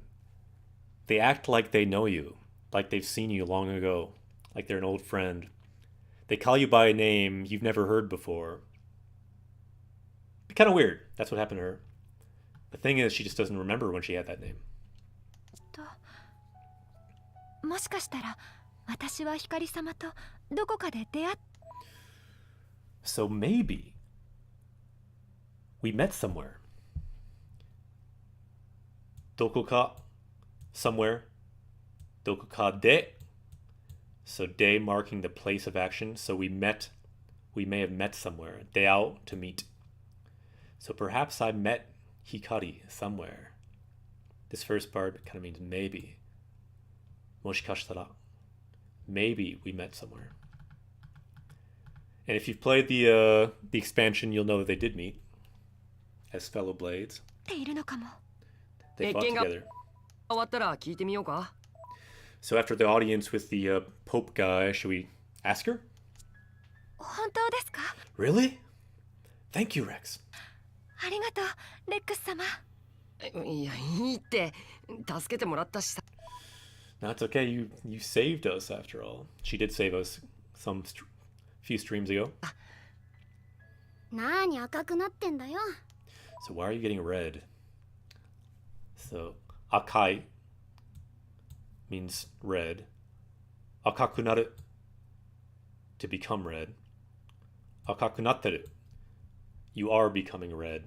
they act like they know you, like they've seen you long ago, like they're an old friend. They call you by a name you've never heard before. Be kind of weird. That's what happened to her. The thing is, she just doesn't remember when she had that name. もしかしたら私は光様とどこかで出会っ。 So maybe we met somewhere. Dokoka, somewhere. Dokoka de. So de marking the place of action. So we may have met somewhere. Deao, to meet. So perhaps I met hikari somewhere. This first part kind of means maybe. Moshikashitara. Maybe we met somewhere. And if you've played the expansion, you'll know that they did meet as fellow blades. ているのかも。 They fought together. 終わったら聞いてみようか。 So after the audience with the Pope guy, should we ask her? 本当ですか？ Really? Thank you, Rex. ありがとう、レックス様。いや、いいって。助けてもらったしさ。 No, it's okay. You saved us after all. She did save us few streams ago. なーに赤くなってんだよ。 So why are you getting red? So akai means red. Akakunaru to become red. Akakunateru. You are becoming red.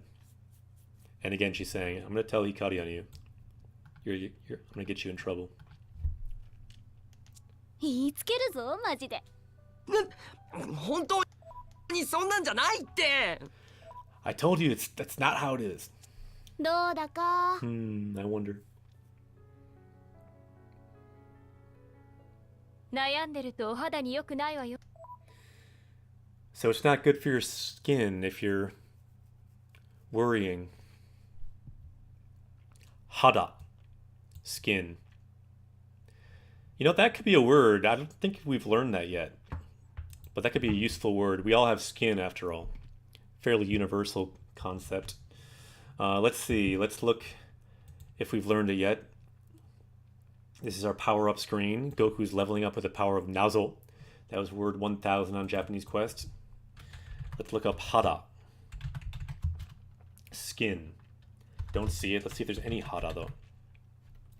And again, she's saying, I'm going to tell Hikari on you. I'm going to get you in trouble. 言いつけるぞ、マジで。本当にそんなんじゃないって。 I told you that's not how it is. どうだか。I wonder. 悩んでるとお肌に良くないわよ。 So it's not good for your skin if you're worrying. Hada. Skin. You know, that could be a word. I don't think we've learned that yet. But that could be a useful word. We all have skin, after all. Fairly universal concept. Let's see. Let's look if we've learned it yet. This is our power-up screen. Goku's leveling up with the power of Nazo. That was word 1000 on Japanese Quest. Let's look up Hada. Skin. Don't see it. Let's see if there's any Hada, though.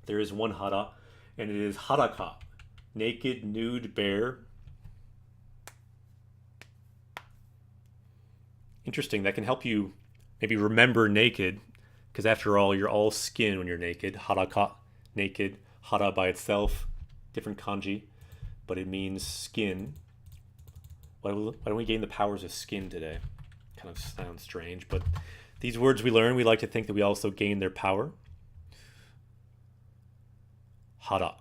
There is one Hada, and it is Haraka. Naked, nude, bare. Interesting. That can help you maybe remember naked, because after all, you're all skin when you're naked. Haraka, naked. Hara by itself, different kanji, but it means skin. Why don't we gain the powers of skin today? Kind of sounds strange, but these words we learn, we like to think that we also gain their power. Hara,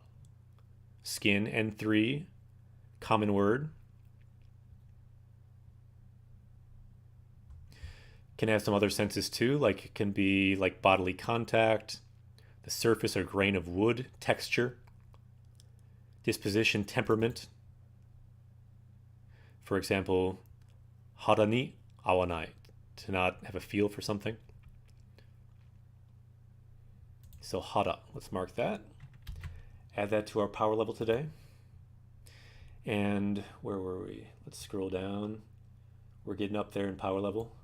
skin, and 3, common word. Can have some other senses too, like it can be like bodily contact, the surface or grain of wood, texture, disposition, temperament. For example, hara ni awanai, to not have a feel for something. So hara, let's mark that. Add that to our power level today. And where were we? Let's scroll down. We're getting up there in power level.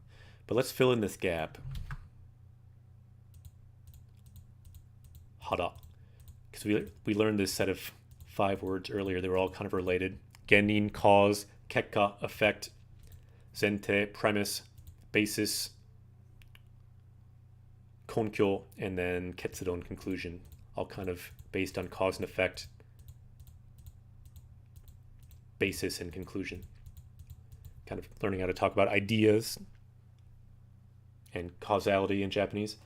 But let's fill in this gap. Hara. Because we learned this set of 5 words earlier. They were all kind of related. Genin, cause. Kekka, effect. Zente, premise. Basis. Konkyo. And then Ketsudon, conclusion. All kind of based on cause and effect. Basis and conclusion. Kind of learning how to talk about ideas and causality in Japanese.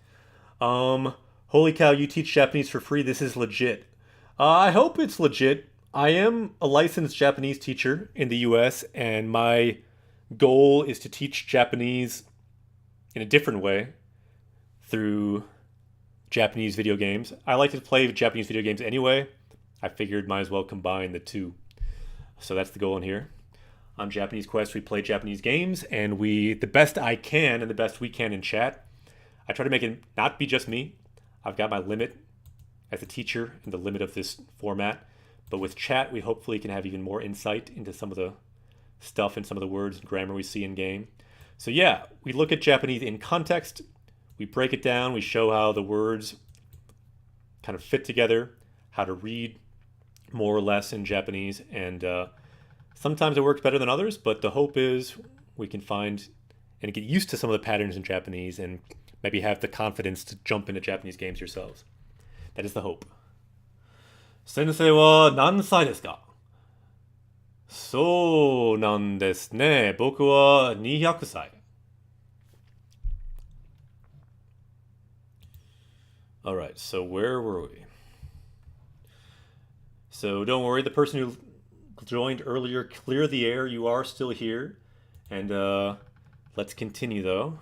Holy cow, you teach Japanese for free. This is legit. I hope it's legit. I am a licensed Japanese teacher in the US, and my goal is to teach Japanese in a different way through Japanese video games. I like to play Japanese video games anyway. I figured might as well combine the two. So that's the goal in here. On Japanese Quest, we play Japanese games, and the best I can and the best we can in chat, I try to make it not be just me. I've got my limit as a teacher and the limit of this format. But with chat, we hopefully can have even more insight into some of the stuff and some of the words and grammar we see in game. So yeah, we look at Japanese in context. We break it down. We show how the words kind of fit together, how to read more or less in Japanese. And sometimes it works better than others, but the hope is we can find and get used to some of the patterns in Japanese and maybe have the confidence to jump into Japanese games yourselves. That is the hope. Sensei wa nan sai desu ka? そうなんですね。僕は200歳。Alright, so where were we? So don't worry, the person who joined earlier, clear the air, you are still here. And let's continue though.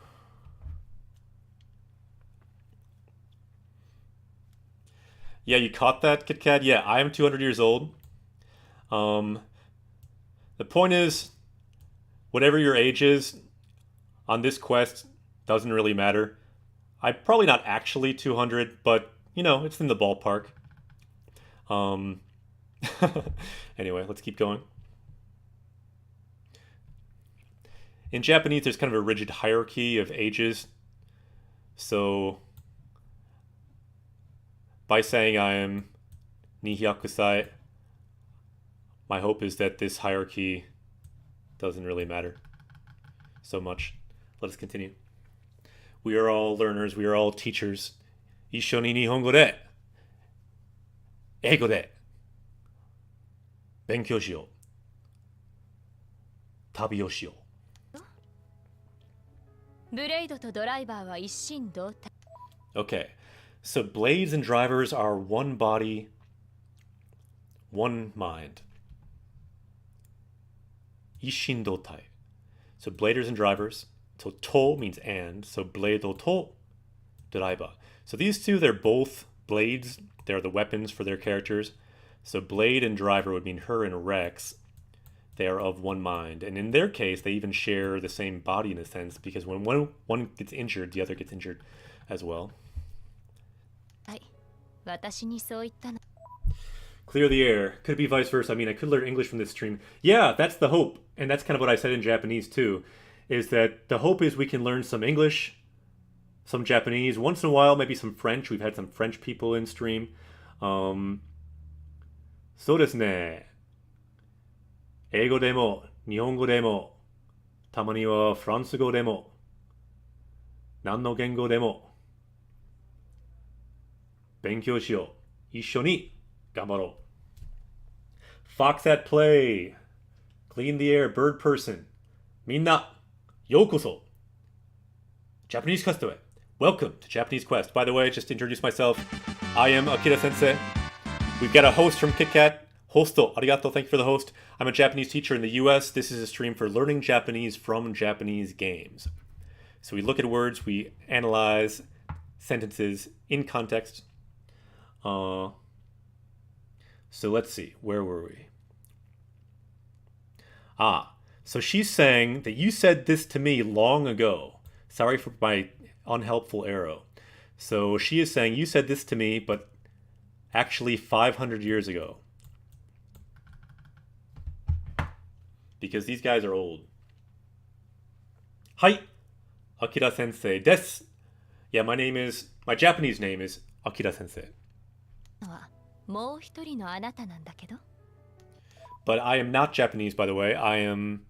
Yeah, you caught that, KitKat? Yeah, I am 200 years old. The point is, whatever your age is on this quest doesn't really matter. I'm probably not actually 200, but you know, it's in the ballpark. Anyway, let's keep going. In Japanese, there's kind of a rigid hierarchy of ages. So, by saying I am Nihyakusai, my hope is that this hierarchy doesn't really matter so much. Let us continue. We are all learners, we are all teachers. 一緒に日本語で、英語で、勉強しよう。旅をしよう。ブレイドとドライバーは一心同体。Okay, so blades and drivers are one body, one mind. 一心同体. So bladers and drivers. So to means and. So blade to driver. So these two, they're both blades. They're the weapons for their characters. So blade and driver would mean her and Rex. They are of one mind. And in their case, they even share the same body in a sense, because when one gets injured, the other gets injured as well. Clear the air. Could be vice versa. I mean, I could learn English from this stream. Yeah, that's the hope. And that's kind of what I said in Japanese too, is that the hope is we can learn some English, some Japanese, once in a while, maybe some French. We've had some French people in stream. そうですね。英語でも、日本語でも、たまにはフランス語でも、何の言語でも、勉強しよう。一緒に頑張ろう。Fox at play. Clean the air, bird person. みんな、ようこそ。Japanese Questへ。Welcome to Japanese Quest. By the way, just to introduce myself, I am Akira Sensei. We've got a host from KitKat. Hosto, arigato, thank you for the host. I'm a Japanese teacher in the US. This is a stream for learning Japanese from Japanese games. So we look at words, we analyze sentences in context. So let's see, where were we? So she's saying that you said this to me long ago. Sorry for my unhelpful arrow. So she is saying you said this to me, but actually 500 years ago. Because these guys are old. Hi, Akira Sensei desu. Yeah, my Japanese name is Akira Sensei. But I am not Japanese, by the way. I am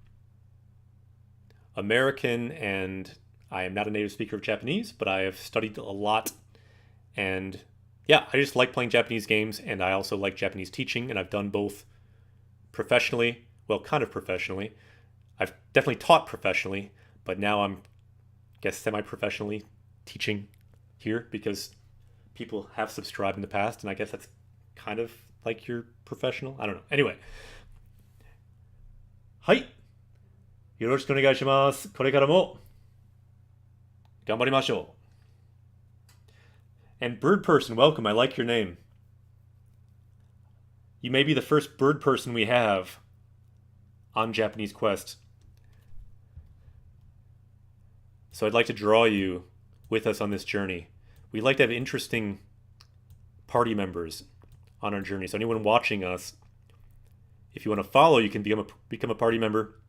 American, and I am not a native speaker of Japanese, but I have studied a lot. And yeah, I just like playing Japanese games, and I also like Japanese teaching, and I've done both professionally. Well, kind of professionally. I've definitely taught professionally, but now I'm, semi-professionally teaching here because people have subscribed in the past, and I guess that's kind of like you're professional. I don't know. Anyway. はい。よろしくお願いします。これからも頑張りましょう. And bird person, welcome. I like your name. You may be the first bird person we have on Japanese Quest. So I'd like to draw you with us on this journey. We'd like to have interesting party members on our journey. So anyone watching us, if you want to follow, you can become a party member.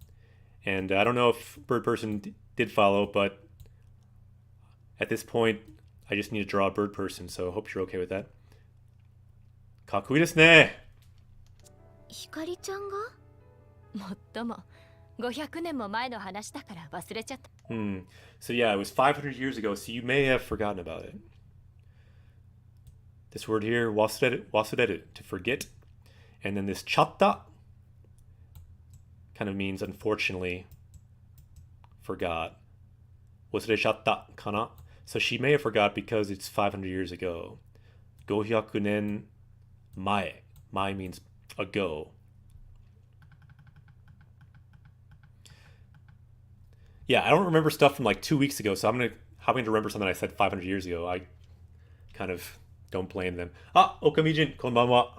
And I don't know if Bird Person did follow, but at this point, I just need to draw a bird person, so I hope you're okay with that. かっこいいですね。ひかりちゃんが？もっとも500年も前の話だから忘れちゃった。So yeah, it was 500 years ago, so you may have forgotten about it. This word here, wasureru, to forget. And then this chatta kind of means, unfortunately, forgot. Wasurechatta kana. So she may have forgot because it's 500 years ago. 500年前. Mai means ago. Yeah, I don't remember stuff from like 2 weeks ago, so I'm having to remember something I said 500 years ago. I kind of don't blame them. Ah, Okamijin, konbanwa.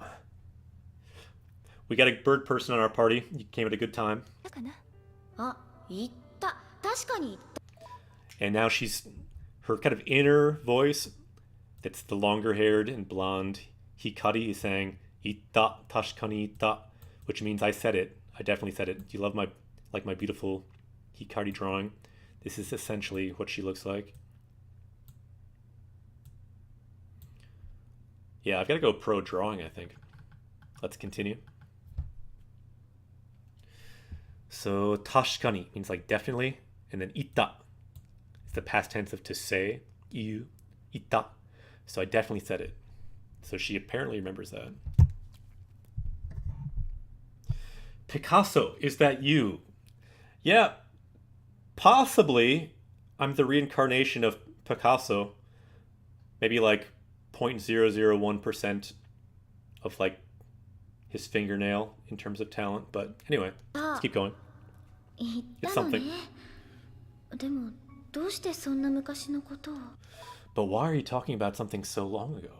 We got a bird person on our party. You came at a good time. かなあ、言った。確かに。 And now she's her kind of inner voice that's the longer haired and blonde Hikari is saying Itta tashikani itta, which means I said it. I definitely said it. Do you love my beautiful Hikari drawing? This is essentially what she looks like. Yeah, I've got to go pro drawing, I think. Let's continue. So tashikani means like definitely, and then itta is the past tense of to say. You itta. So I definitely said it. So she apparently remembers that. Picasso, is that you? Yeah, possibly. I'm the reincarnation of Picasso. Maybe like 0.001% of like his fingernail in terms of talent. But anyway, let's keep going. 言っ It's たの something. ね。でもどうしてそんな昔のことを。 But why are you talking about something so long ago?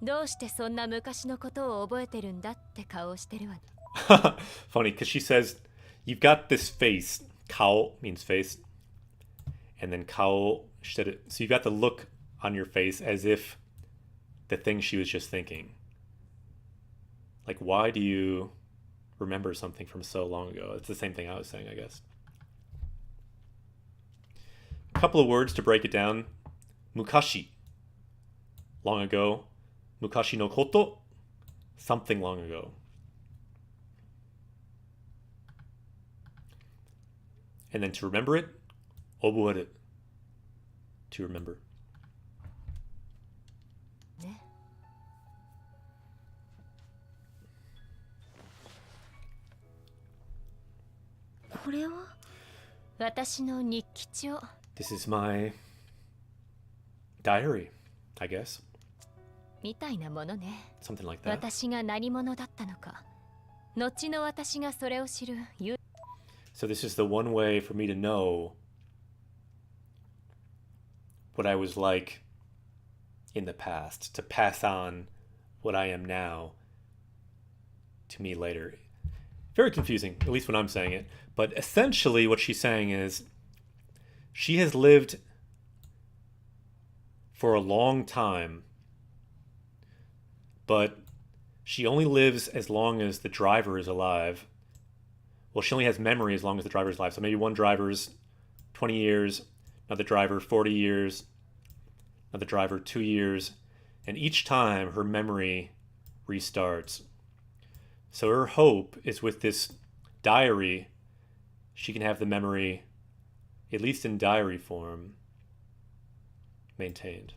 どうしてそんな昔のことを覚えてるんだって顔をしてるわね。 Funny, because she says, you've got this face. Kao means face. And then kao, so you've got the look on your face as if the thing she was just thinking. Like, why do you remember something from so long ago? It's the same thing I was saying, I guess. A couple of words to break it down. Mukashi, long ago. Mukashi no koto, something long ago. And then to remember it, obueru, to remember. ね。これは私の日記帳。 This is my diary, I guess. みたいなものね。 Something like that. 私が何者だったのか。後の私がそれを知る。So this is the one way for me to know what I was like in the past, to pass on what I am now to me later. Very confusing, at least when I'm saying it. But essentially what she's saying is she has lived for a long time, but she only lives as long as the driver is alive. Well, she only has memory as long as the driver is alive. So maybe one driver's 20 years, another driver 40 years, another driver 2 years, and each time her memory restarts. So her hope is with this diary, she can have the memory, at least in diary form, maintained.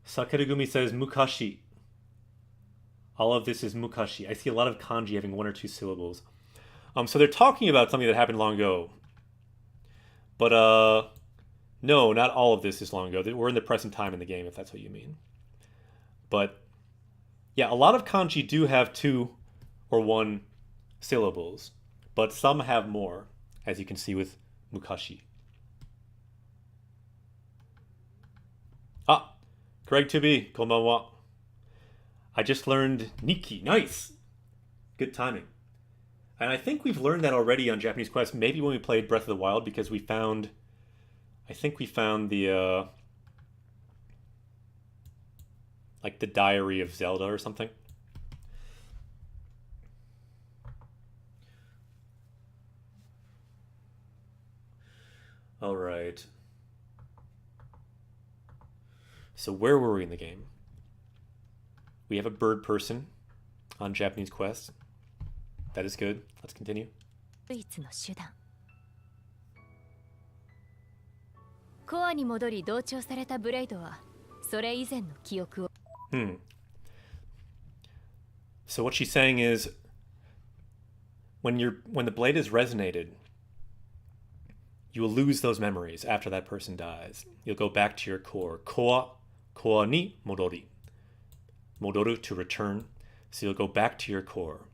Sakerugumi says mukashi. All of this is mukashi. I see a lot of kanji having 1 or 2 syllables. So they're talking about something that happened long ago. But no, not all of this is long ago. We're in the present time in the game, if that's what you mean. But yeah, a lot of kanji do have 2 or 1 syllables, but some have more, as you can see with mukashi. Ah, Craig 2B, konbanwa. I just learned Nikki. Nice. Good timing. And I think we've learned that already on Japanese Quest, maybe when we played Breath of the Wild, because we found... I think we found the... like the Diary of Zelda or something. Alright. So where were we in the game? We have a bird person on Japanese Quest. That is good. Let's continue. 唯一の手段。コアに戻り同調されたブレイドはそれ以前の記憶を。So what she's saying is when the blade is resonated, you will lose those memories after that person dies. You'll go back to your core. Koa ni modori. Modoru, to return. So you'll go back to your core.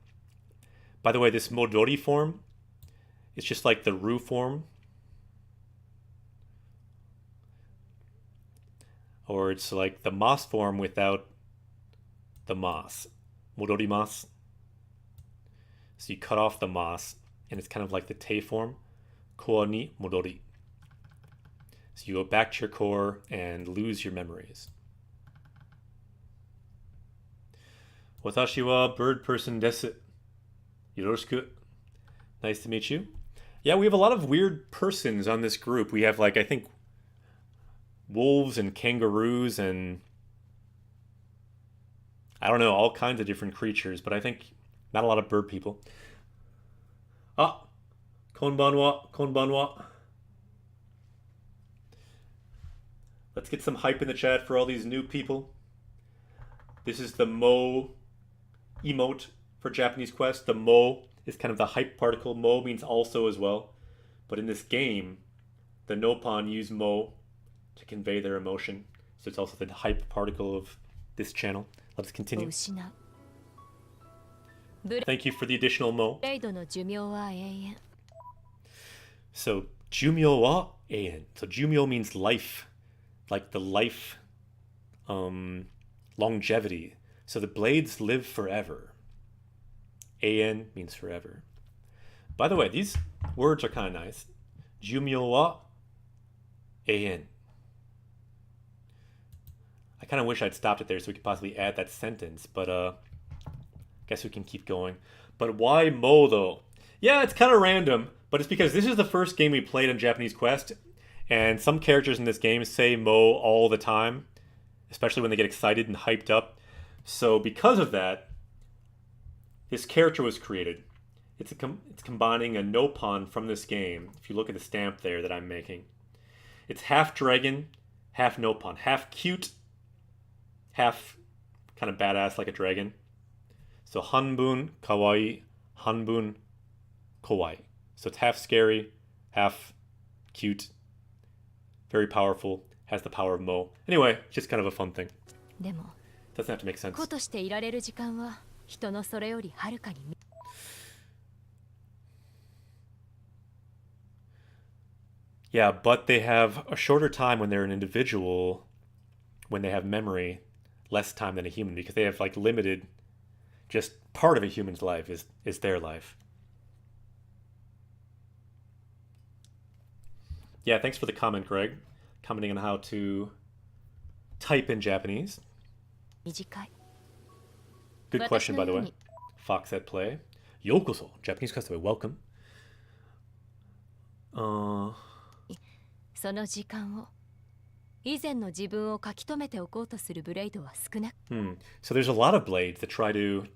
By the way, this modori form is just like the ru form. Or it's like the mas form without the mas. Modorimasu. So you cut off the mas, and it's kind of like the te form. Koa ni modori. So you go back to your core and lose your memories. Watashi wa bird person desu. Yoroshiku. Nice to meet you. Yeah, we have a lot of weird persons on this group. We have, like, I think, wolves and kangaroos and I don't know, all kinds of different creatures, but I think not a lot of bird people. Ah, konbanwa, konbanwa. Let's get some hype in the chat for all these new people. This is the mo emote for Japanese Quest. The mo is kind of the hype particle. Mo means also as well. But in this game, the Nopon use mo to convey their emotion. So it's also the hype particle of this channel. Let's continue. Thank you for the additional mo. So, jumyo wa eien. So, jumyo means life. Like the life, longevity. So the blades live forever. Eien means forever. By the way, these words are kind of nice. Jumyo wa eien. I kind of wish I'd stopped it there so we could possibly add that sentence, but guess we can keep going. But why mo though? Yeah, it's kind of random, but it's because this is the first game we played on Japanese Quest, and some characters in this game say mo all the time, especially when they get excited and hyped up. So because of that, this character was created. It's combining a Nopon from this game. If you look at the stamp there that I'm making, it's half dragon, half Nopon, half cute, half kind of badass like a dragon. So hanbun kawaii, hanbun kawaii. So it's half scary, half cute, very powerful, has the power of mo. Anyway, just kind of a fun thing. Doesn't have to make sense. Yeah, but they have a shorter time when they're an individual, when they have memory, less time than a human, because they have like limited, just part of a human's life is their life. Yeah, thanks for the comment, Greg. Commenting on how to type in Japanese. Good question, by the way. Fox at Play. Yokoso. Japanese customer, welcome. So there's a lot of blades that try to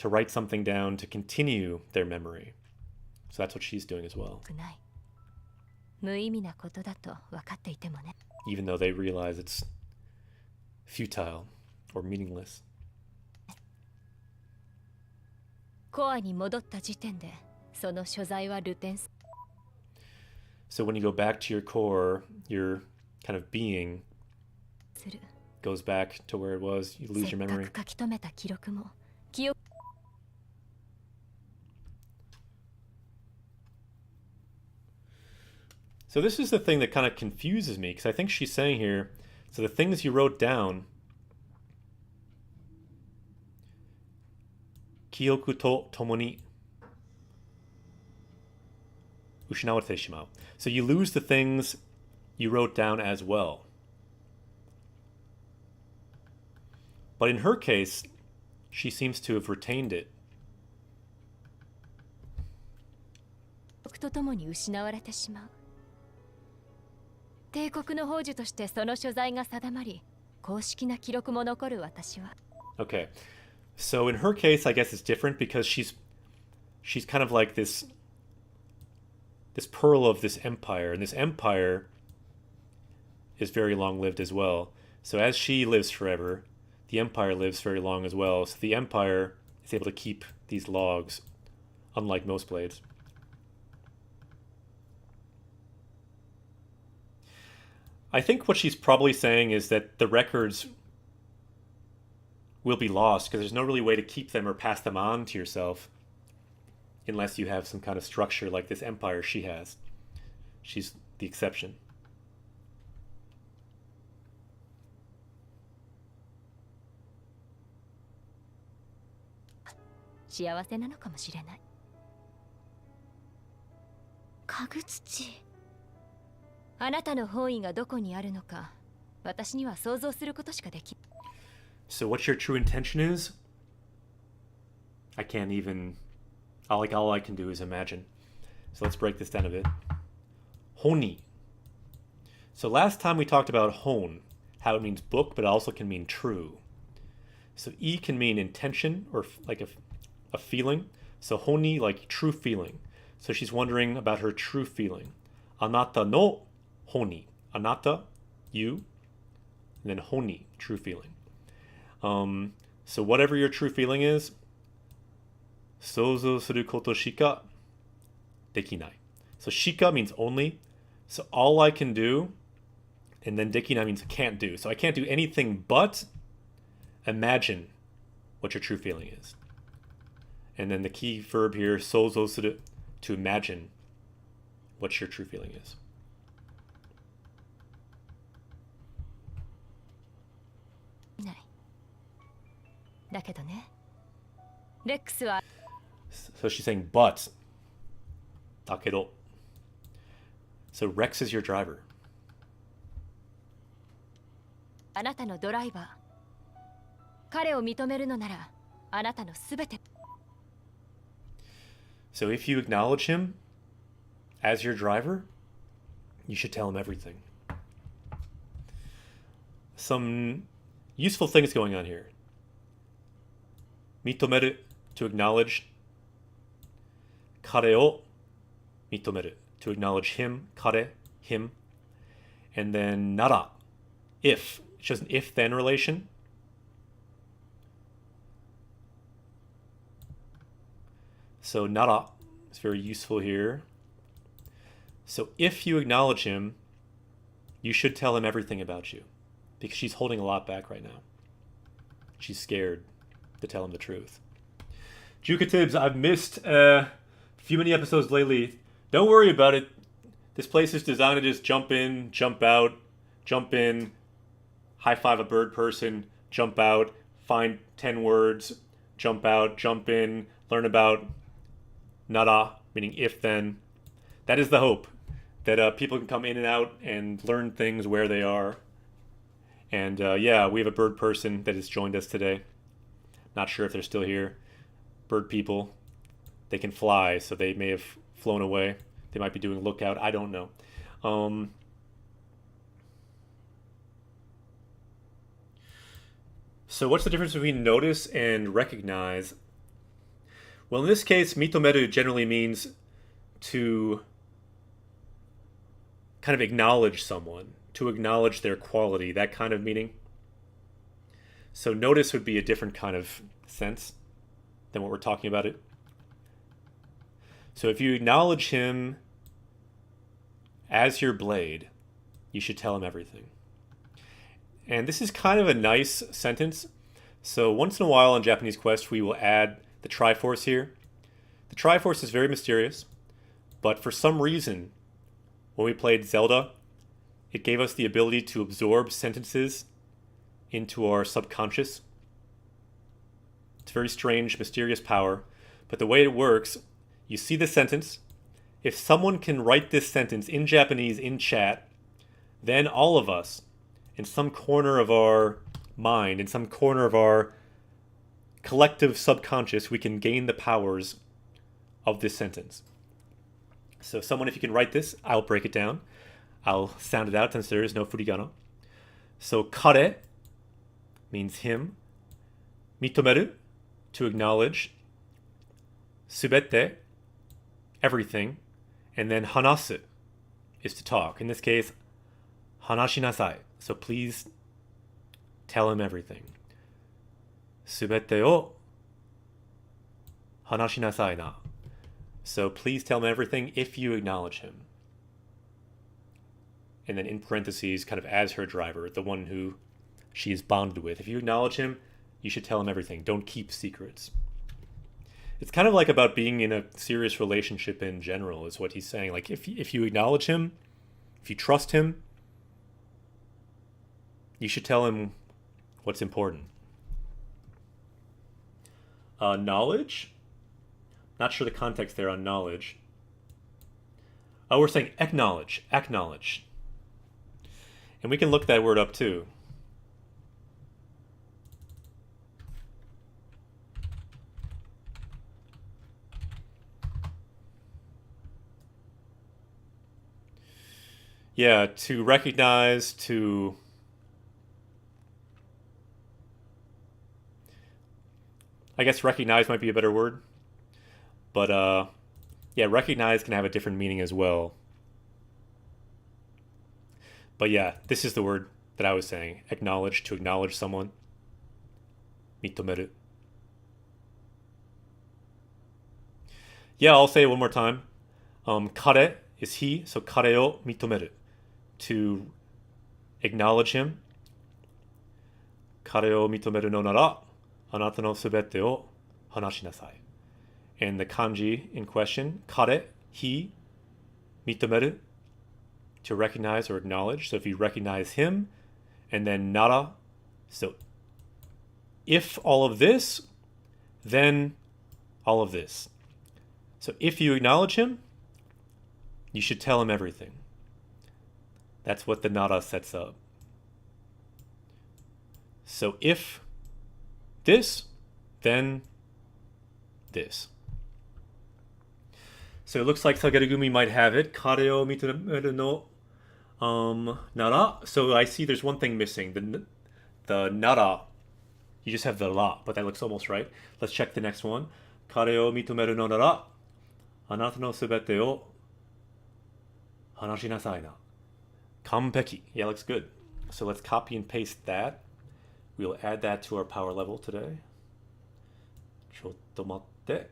write something down to continue their memory. So that's what she's doing as well. Even though they realize it's futile or meaningless. So when you go back to your core, your kind of being goes back to where it was. You lose your memory. So this is the thing that kind of confuses me, because I think she's saying here, so the things you wrote down, Kyoku to tomo ni ushinawate shimau. So you lose the things you wrote down as well. But in her case, she seems to have retained it. Okay, so in her case, I guess it's different because she's kind of like this pearl of this empire, and this empire is very long-lived as well. So as she lives forever, the empire lives very long as well. So the empire is able to keep these logs, unlike most blades. I think what she's probably saying is that the records will be lost because there's no really way to keep them or pass them on to yourself unless you have some kind of structure like this empire she has. She's the exception. "家具土。あなたの本意がどこにあるのか、私には想像することしかでき。So what your true intention is? I can't even... all I can do is imagine. So let's break this down a bit. Honi. So last time we talked about hon, how it means book, but it also can mean true. So I can mean intention or like a feeling. So honi, like true feeling. So she's wondering about her true feeling. Anata no honi. Anata, you. And then honi, true feeling. So whatever your true feeling is, souzou suru koto shika dekinai. So shika means only. So all I can do, and then dekinai means can't do. So I can't do anything but imagine what your true feeling is. And then the key verb here, souzou suru, to imagine what your true feeling is. So she's saying, but. Dakedo. So Rex is your driver. あなたのドライバー。彼を認めるのなら、あなたのすべて。So if you acknowledge him as your driver, you should tell him everything. Some useful things going on here. Mitomeru, to acknowledge. Kare o mitomeru, to acknowledge him. Kare, him. And then nara, if. It's just an if-then relation. So nara is very useful here. So if you acknowledge him, you should tell him everything about you. Because she's holding a lot back right now. She's scared to tell him the truth. Jukatibs, I've missed a few many episodes lately. Don't worry about it. This place is designed to just jump in, jump out, jump in, high five a bird person, jump out, find 10 words, jump out, jump in, learn about nara, meaning if then. That is the hope. That people can come in and out and learn things where they are. And yeah, we have a bird person that has joined us today. Not sure if they're still here. Bird people. They can fly, so they may have flown away. They might be doing lookout. I don't know. So what's the difference between notice and recognize? Well, in this case, mitomeru generally means to kind of acknowledge someone, to acknowledge their quality, that kind of meaning. So notice would be a different kind of sense than what we're talking about it. So if you acknowledge him as your blade, you should tell him everything. And this is kind of a nice sentence. So once in a while on Japanese Quest, we will add the Triforce here. The Triforce is very mysterious, but for some reason, when we played Zelda, it gave us the ability to absorb sentences into our subconscious. It's a very strange, mysterious power, but the way it works, you see the sentence. If someone can write this sentence in Japanese in chat, then all of us, in some corner of our mind, in some corner of our collective subconscious, we can gain the powers of this sentence. So someone, if you can write this, I'll break it down. I'll sound it out since there is no furigana. So kare means him. Mitomeru, to acknowledge. Subete, everything. And then hanasu is to talk. In this case, hanashinasai. So please tell him everything. Subete o hanashinasai na. So please tell him everything if you acknowledge him. and then in parentheses, kind of as her driver, the one who she is bonded with. If you acknowledge him, you should tell him everything. Don't keep secrets. It's kind of like about being in a serious relationship in general, is what he's saying. Like, if you acknowledge him, if you trust him, you should tell him what's important. Knowledge? Not sure the context there on knowledge. Oh, we're saying acknowledge. Acknowledge. And we can look that word up too. Yeah, to recognize, to... I guess recognize might be a better word. But, yeah, recognize can have a different meaning as well. But yeah, this is the word that I was saying. Acknowledge, to acknowledge someone. Mitomeru. Yeah, I'll say it one more time. Kare is he, so kare o mitomeru. To acknowledge him. Kare o mitomeru no nara, anata no subete o hanashinasai. And the kanji in question, kare, he, mitomeru, to recognize or acknowledge. So if you recognize him, and then nara, so if all of this, then all of this. So if you acknowledge him, you should tell him everything. That's what the nara sets up. So if this, then this. So it looks like Sagerugumi might have it. Kare o mitomeru no nara. So I see there's one thing missing. The nara, you just have the la, but that looks almost right. Let's check the next one. Kare o mitomeru no nara, anata no subete o hanashinasai na. Kanpeki. Yeah, looks good. So let's copy and paste that. We'll add that to our power level today. Chotto matte.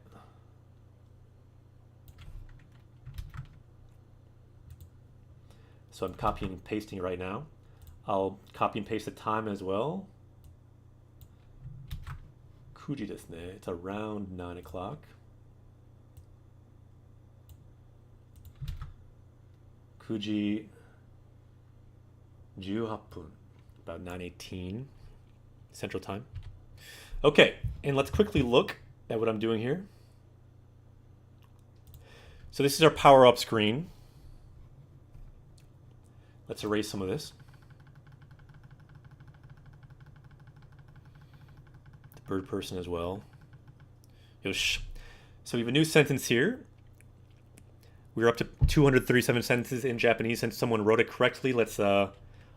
So I'm copying and pasting right now. I'll copy and paste the time as well. Kuji desu ne. It's around 9 o'clock. Kuji 18 分, about 9:18 Central Time. Okay, and let's quickly look at what I'm doing here. So this is our power-up screen. Let's erase some of this. The bird person as well. Yosh. So we have a new sentence here. We're up to 237 sentences in Japanese. Since someone wrote it correctly, let's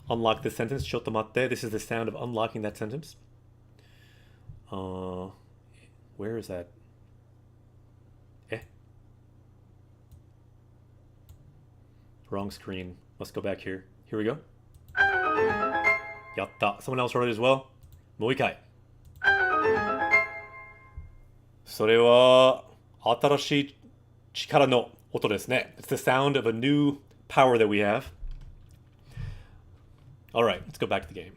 unlock this sentence. Chotto matte. This is the sound of unlocking that sentence. Where is that? Wrong screen. Let's go back here. Here we go. Yatta. Someone else wrote it as well. もう一回。それは新しい力の音ですね. It's the sound of a new power that we have. All right, let's go back to the game.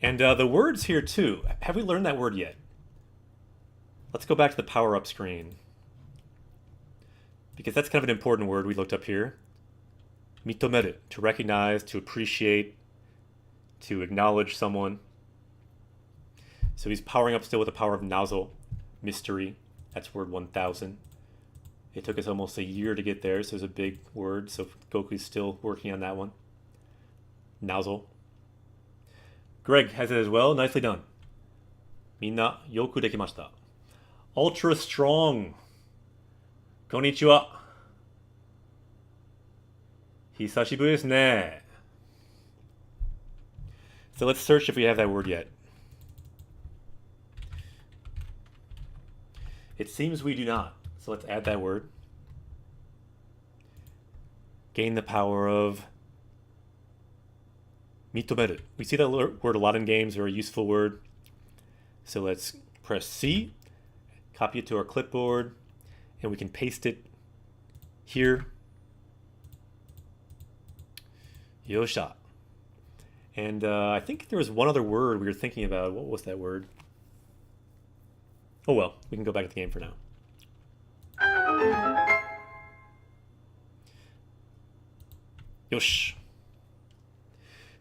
And the words here too. Have we learned that word yet? Let's go back to the power-up screen. Because that's kind of an important word we looked up here. Mitomeru, to recognize, to appreciate, to acknowledge someone. So he's powering up still with the power of nazo, mystery. That's word 1000. It took us almost a year to get there, so it's a big word. So Goku's still working on that one. Nazo. Greg has it as well. Nicely done. Minna, yoku dekimashita. Ultra strong. Konnichiwa. Hisashiburi desu ne. So let's search if we have that word yet. It seems we do not. So let's add that word. Gain the power of mitomeru. We see that word a lot in games, or a useful word. So let's press C, copy it to our clipboard, and we can paste it here Yosha. And I think there was one other word we were thinking about. What was that word? Oh well, we can go back to the game for now. Yosh.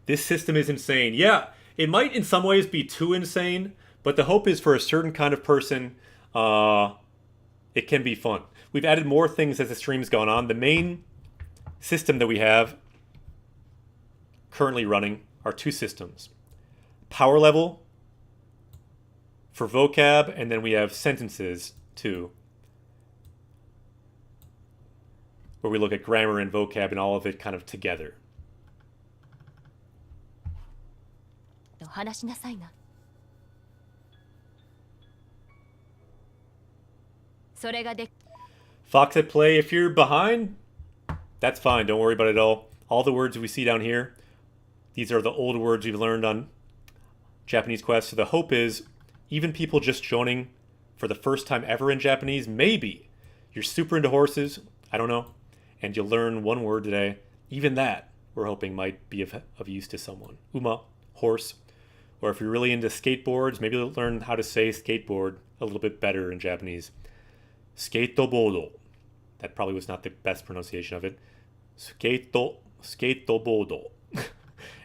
This system is insane. Yeah, it might in some ways be too insane, but the hope is for a certain kind of person, it can be fun. We've added more things as the stream's gone on. The main system that we have currently running are two systems. Power level for vocab, and then we have sentences too, where we look at grammar and vocab and all of it kind of together. 話しなさいな。それがで Fox at play, if you're behind, that's fine. Don't worry about it at all. All the words we see down here, these are the old words we've learned on Japanese Quest. So the hope is, even people just joining for the first time ever in Japanese, maybe you're super into horses, I don't know, and you'll learn one word today. Even that, we're hoping, might be of use to someone. Uma, horse. Or if you're really into skateboards, maybe you'll learn how to say skateboard a little bit better in Japanese. Skateboardo. That probably was not the best pronunciation of it. Skateboardo.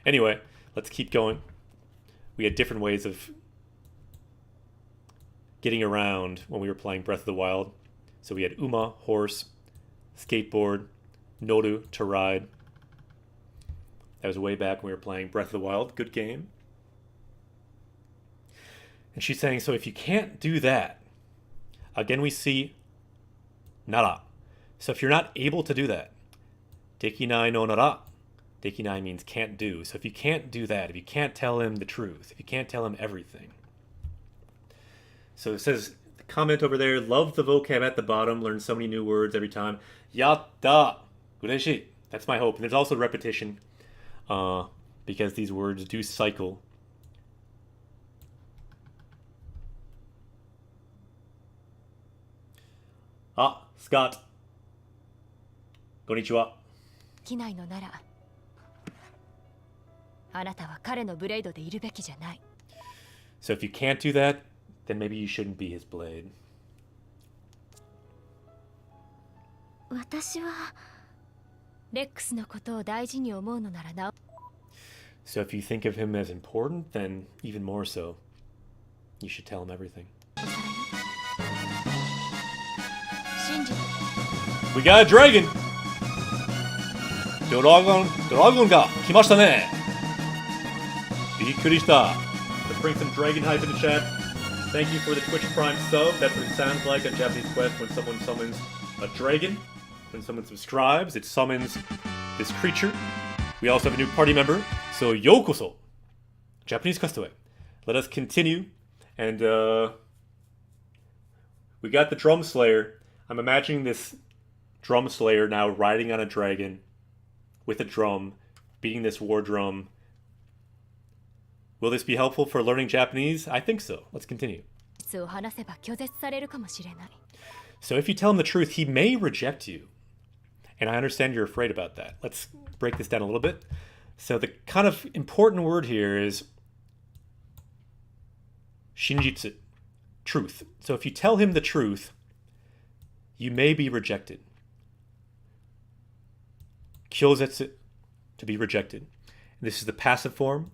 Anyway, let's keep going. We had different ways of getting around when we were playing Breath of the Wild. So we had Uma, horse, skateboard, Noru, to ride. That was way back when we were playing Breath of the Wild. Good game. And she's saying, so if you can't do that, again we see nara. So if you're not able to do that, dekinai no nara. Dekinai means can't do. So if you can't do that, if you can't tell him the truth, if you can't tell him everything. So it says, the comment over there, love the vocab at the bottom, learn so many new words every time. Yatta! Ureshi! That's my hope. And there's also repetition, because these words do cycle. Ah, Scott. Konnichiwa. きないのならあなたは彼のブレイドでいるべきじゃない。 So if you can't do that, then maybe you shouldn't be his blade. 私はレックスのことを大事に思うのならなお So if you think of him as important, then even more so, you should tell him everything. 信じて We got a dragon! Dragonが来ましたね! びっくりした. Let's bring some dragon hype in the chat. Thank you for the Twitch Prime sub. That's what it sounds like on Japanese Quest when someone summons a dragon. When someone subscribes, it summons this creature. We also have a new party member. So, yokoso! Japanese Quest away. Let us continue. And, we got the Drum Slayer. I'm imagining this Drum Slayer now riding on a dragon with a drum, beating this war drum. Will this be helpful for learning Japanese? I think so. Let's continue. 実を話せば拒絶されるかもしれない。 So if you tell him the truth, he may reject you. And I understand you're afraid about that. Let's break this down a little bit. So the kind of important word here is shinjitsu, truth. So if you tell him the truth, you may be rejected. Kyozetsu, to be rejected. And this is the passive form.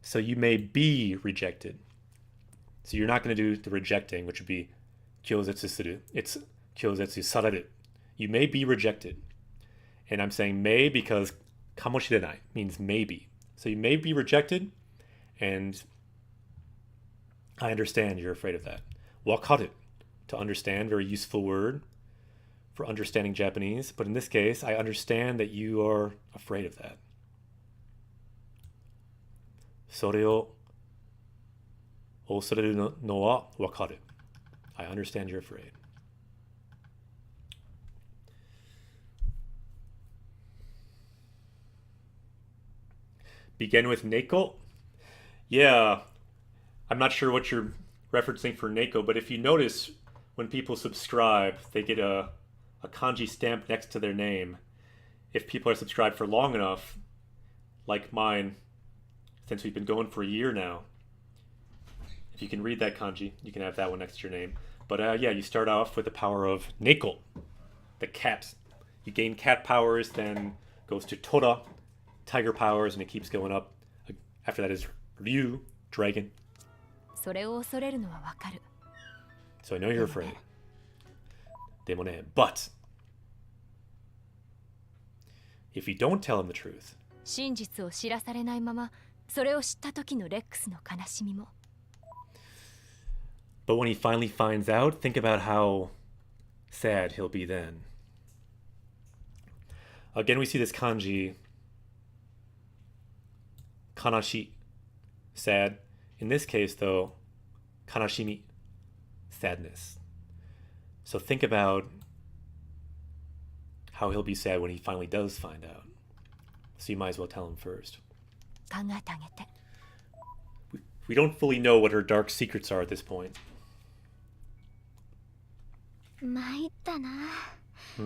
So you may be rejected. So you're not going to do the rejecting, which would be kyozetsu suru. It's kyozetsu sararu. You may be rejected. And I'm saying may because kamoshirenai means maybe. So you may be rejected, and I understand you're afraid of that. Wakaru, to understand, very useful word for understanding Japanese. But in this case, I understand that you are afraid of that. それを恐れるのはわかる. I understand you're afraid. Begin with Neko? Yeah, I'm not sure what you're referencing for Neko, but if you notice, when people subscribe, they get a kanji stamp next to their name. if people are subscribed for long enough, like mine, since we've been going for a year now, if you can read that kanji, you can have that one next to your name. But yeah, you start off with the power of Neko, the cat. You gain cat powers, then goes to Tora, tiger powers, and it keeps going up. After that is Ryu, dragon. それを恐れるのはわかる。 So I know you're afraid. Demone. But if you don't tell him the truth, 真実を知らされないまま、それを知った時のレックスの悲しみも。 but when he finally finds out, think about how sad he'll be then. Again, we see this kanji, kanashi, sad. In this case, though, kanashimi, sadness. So think about how he'll be sad when he finally does find out. So you might as well tell him first. 考えてあげて。 We don't fully know what her dark secrets are at this point. 参ったな。 I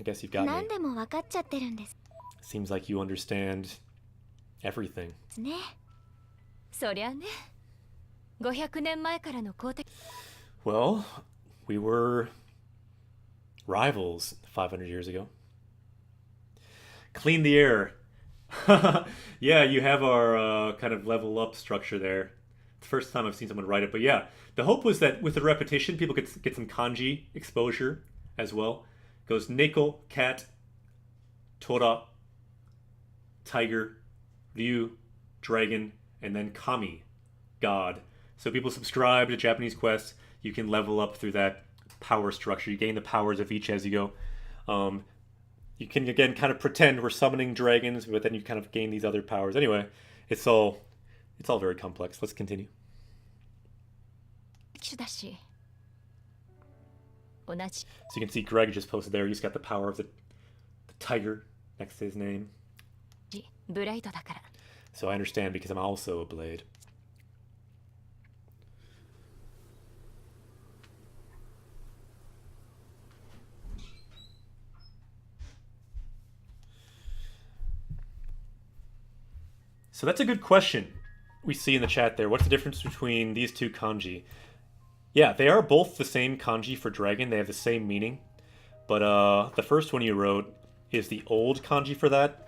guess you've got 何 me. でも分かっちゃってるんです Seems like you understand everything. ね。そりゃね。500年前からの公的。 Well, we were rivals 500 years ago. Clean the air. Yeah, you have our kind of level up structure there. It's the first time I've seen someone write it, but yeah, the hope was that with the repetition, people could get some kanji exposure as well. It goes Neko, cat, Tora, tiger, Ryu, dragon, and then Kami, god. So people subscribe to Japanese Quest, you can level up through that power structure. You gain the powers of each as you go. You can again kind of pretend we're summoning dragons, but then you kind of gain these other powers. Anyway, it's all very complex. Let's continue. だし。同じ。 So you can see Greg just posted there. He's got the power of the tiger next to his name. ブレイドだから。 So I understand because I'm also a blade. So that's a good question we see in the chat there. What's the difference between these two kanji? Yeah, they are both the same kanji for dragon. They have the same meaning. But the first one you wrote is the old kanji for that.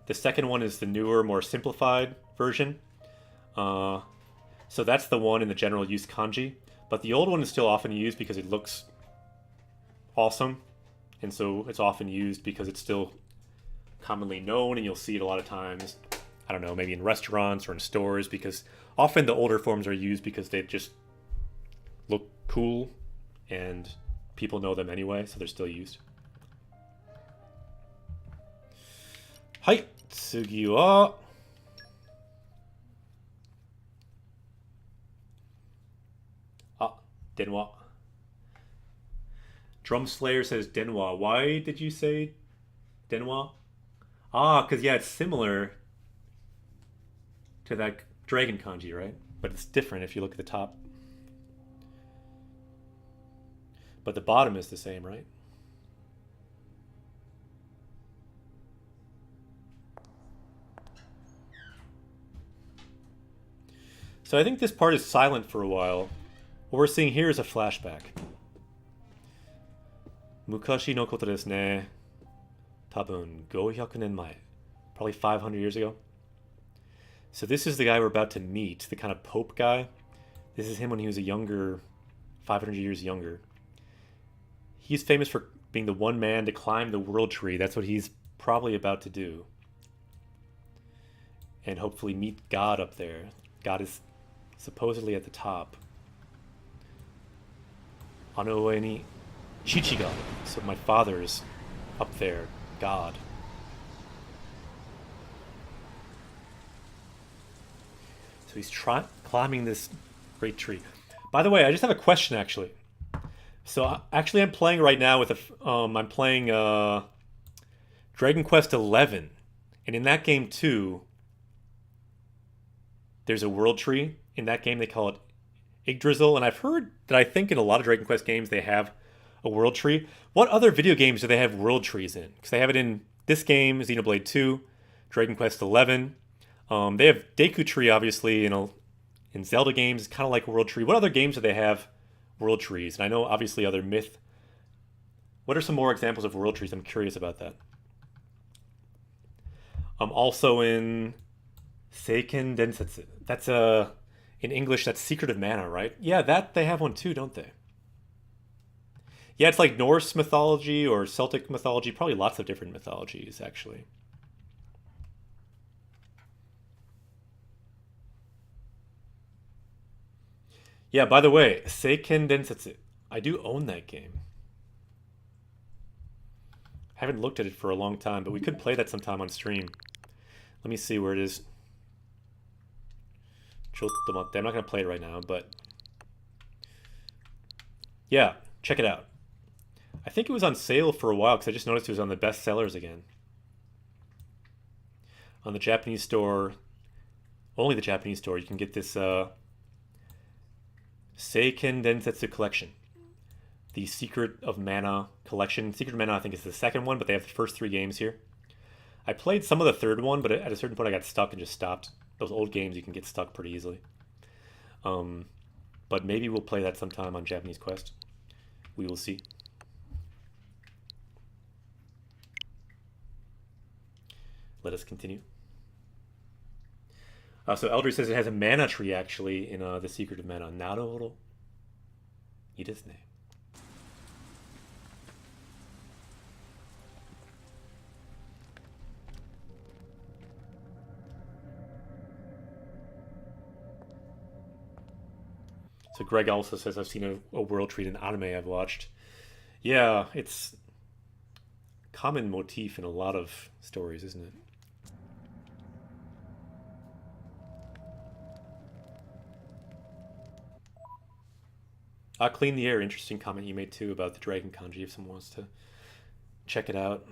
The second one is the newer, more simplified version. So that's the one in the general use kanji. But the old one is still often used because it looks awesome. And so it's often used because it's still commonly known, and you'll see it a lot of times. I don't know, maybe in restaurants or in stores, because often the older forms are used because they just look cool and people know them anyway, so they're still used. はい、次は電話. Drum Slayer says Denwa. Why did you say Denwa? Because yeah, it's similar to that dragon kanji, right? But it's different if you look at the top. But the bottom is the same, right? So I think this part is silent for a while. What we're seeing here is a flashback. Mukashi no koto desu ne. Tabun 500 nen mae. Probably 500 years ago. So this is the guy we're about to meet, the kind of Pope guy. This is him when he was a younger, 500 years younger. He's famous for being the one man to climb the world tree. That's what he's probably about to do. And hopefully meet God up there. God is supposedly at the top. Ano ue ni Chichiga. So my father's up there, God. So he's climbing this great tree. By the way, I just have a question actually. So actually, I'm playing right now with I'm playing Dragon Quest XI, and in that game too, there's a world tree. In that game, they call it Yggdrasil, and I've heard that I think in a lot of Dragon Quest games they have a world tree. What other video games do they have world trees in? Because they have it in this game, Xenoblade 2, Dragon Quest 11. They have Deku Tree, obviously, in Zelda games. It's kind of like World Tree. What other games do they have World Trees? And I know, obviously, other Myth. What are some more examples of World Trees? I'm curious about that. Also in Seiken Densetsu. That's in English, that's Secret of Mana, right? Yeah, that they have one too, don't they? Yeah, it's like Norse mythology or Celtic mythology. Probably lots of different mythologies, actually. Yeah, by the way, Seiken Densetsu. I do own that game. Haven't looked at it for a long time, but we could play that sometime on stream. Let me see where it is. I'm not going to play it right now, but yeah, check it out. I think it was on sale for a while because I just noticed it was on the best sellers again. On the Japanese store, only the Japanese store, you can get this Seiken Densetsu collection. The Secret of Mana collection. Secret of Mana, I think, is the second one, but they have the first 3 games here. I played some of the third one, but at a certain point I got stuck and just stopped. Those old games, you can get stuck pretty easily. But maybe we'll play that sometime on Japanese Quest. We will see. Let us continue. So Eldry says it has a mana tree, actually, in The Secret of Mana. Naruhodo. Ii desu ne. So Greg also says, I've seen a world tree in anime I've watched. Yeah, it's a common motif in a lot of stories, isn't it? Clean the Air, interesting comment you made too about the dragon kanji if someone wants to check it out.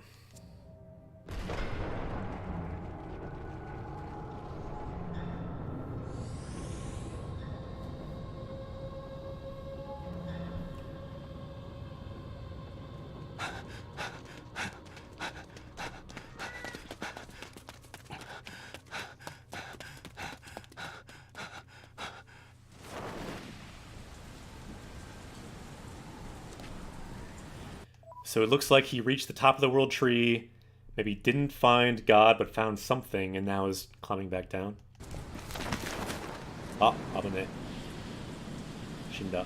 So it looks like he reached the top of the world tree, maybe didn't find God, but found something, and now is climbing back down. Ah, abune. Shinda.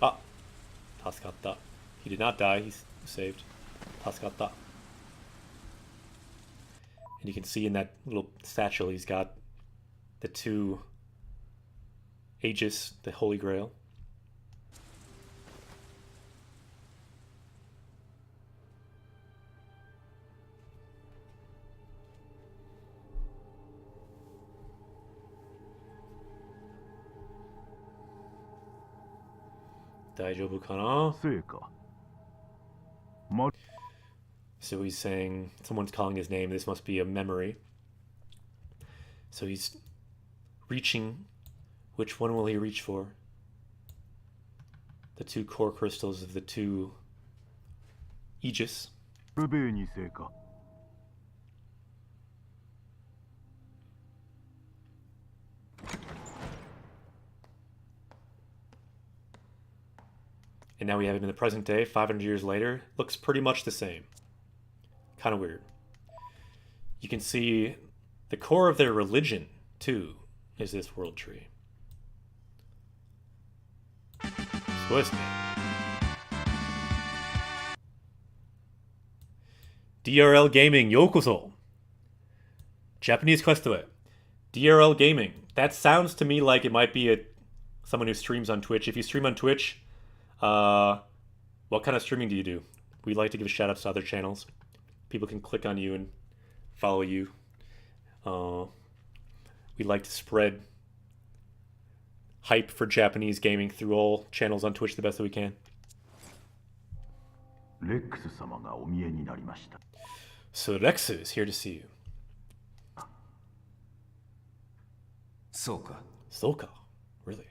Ah, tasukatta. He did not die, he's saved. Tasukatta. And you can see in that little satchel he's got the 2 Aegis, the Holy Grail. Daijoubu kana? So he's saying, someone's calling his name, this must be a memory. So he's reaching. Which one will he reach for? The 2 core crystals of the 2 Aegis. And now we have it in the present day, 500 years later. Looks pretty much the same. Kind of weird. You can see the core of their religion, too, is this world tree. DRL Gaming, yokoso. Japanese Quest. DRL Gaming. That sounds to me like it might be someone who streams on Twitch. If you stream on Twitch, what kind of streaming do you do? We like to give shout outs to other channels. People can click on you and follow you. We like to spread hype for Japanese gaming through all channels on Twitch the best that we can. So Rex is here to see you. Soka? Really?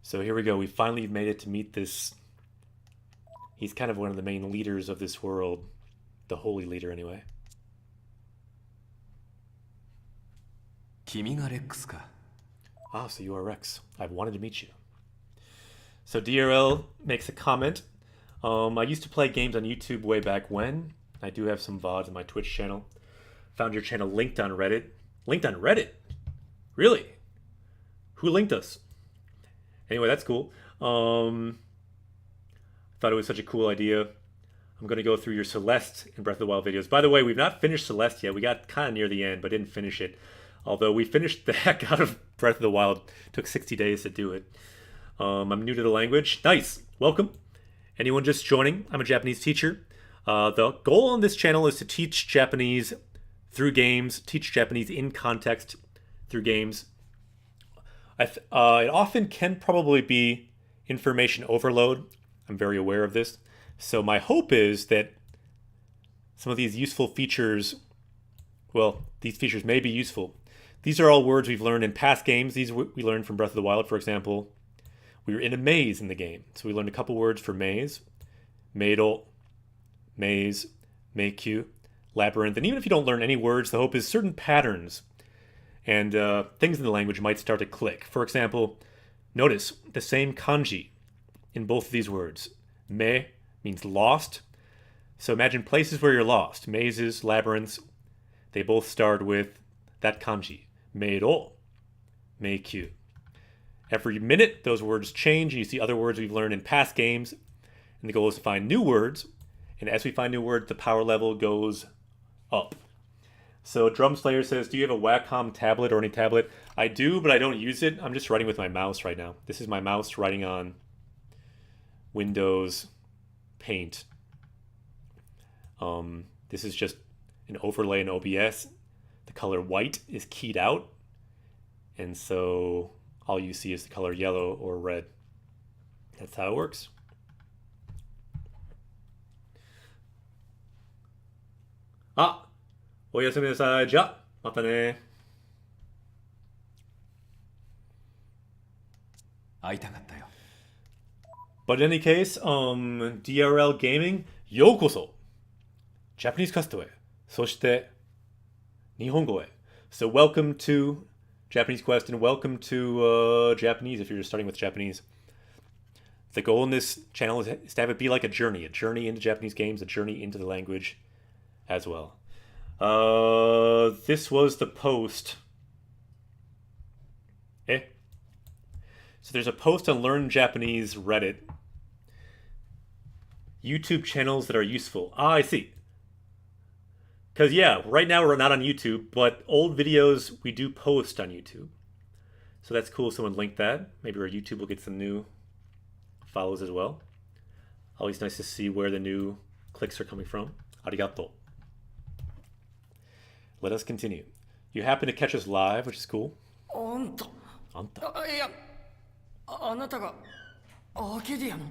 So here we go. We finally made it to meet this. He's kind of one of the main leaders of this world. The holy leader, anyway. 君がレックスか。 Ah, so you are Rex. I've wanted to meet you. So DRL makes a comment. I used to play games on YouTube way back when. I do have some VODs on my Twitch channel. Found your channel linked on Reddit. Linked on Reddit? Really? Who linked us? Anyway, that's cool. Thought it was such a cool idea. I'm going to go through your Celeste and Breath of the Wild videos. By the way, we've not finished Celeste yet. We got kind of near the end, but didn't finish it. Although we finished the heck out of Breath of the Wild. Took 60 days to do it. I'm new to the language. Nice. Welcome. Anyone just joining? I'm a Japanese teacher. The goal on this channel is to teach Japanese through games, teach Japanese in context through games. It often can probably be information overload. I'm very aware of this. So my hope is that some of these useful features, well, these features may be useful. These are all words we've learned in past games. These we learned from Breath of the Wild, for example. We were in a maze in the game. So we learned a couple words for maze. Meidol, maze, meikyu, labyrinth. And even if you don't learn any words, the hope is certain patterns and things in the language might start to click. For example, notice the same kanji in both of these words. Me means lost. So imagine places where you're lost. Mazes, labyrinths, they both start with that kanji. Meidol, meikyu. Every minute, those words change, and you see other words we've learned in past games. And the goal is to find new words. And as we find new words, the power level goes up. So Drumslayer says, do you have a Wacom tablet or any tablet? I do, but I don't use it. I'm just writing with my mouse right now. This is my mouse writing on Windows Paint. This is just an overlay in OBS. The color white is keyed out. And so all you see is the color yellow or red. That's how it works. Ah, おやすみなさい。じゃあ、またね。会いたかったよ。 But in any case, DRL Gaming, ようこそ Japanese カストへ。そして、日本語へ。So welcome to Japanese Quest and welcome to Japanese if you're just starting with Japanese. The goal in this channel is to have it be like a journey into Japanese games, a journey into the language as well. This was the post. So there's a post on Learn Japanese Reddit. YouTube channels that are useful. Ah, I see. Because, yeah, right now we're not on YouTube, but old videos we do post on YouTube. So that's cool. Someone linked that. Maybe our YouTube will get some new follows as well. Always nice to see where the new clicks are coming from. Arigato. Let us continue. You happen to catch us live, which is cool. あんた。あんた。いや、あなたがアーケディアの。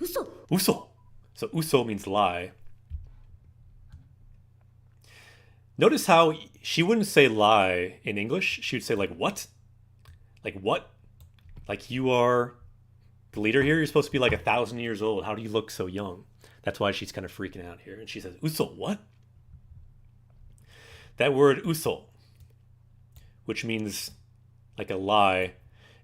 嘘。 Uso. So uso means lie. Notice how she wouldn't say lie in English. She would say like what? Like what? Like you are the leader here? You're supposed to be like 1,000 years old. How do you look so young? That's why she's kind of freaking out here. And she says, uso, what? That word uso, which means like a lie,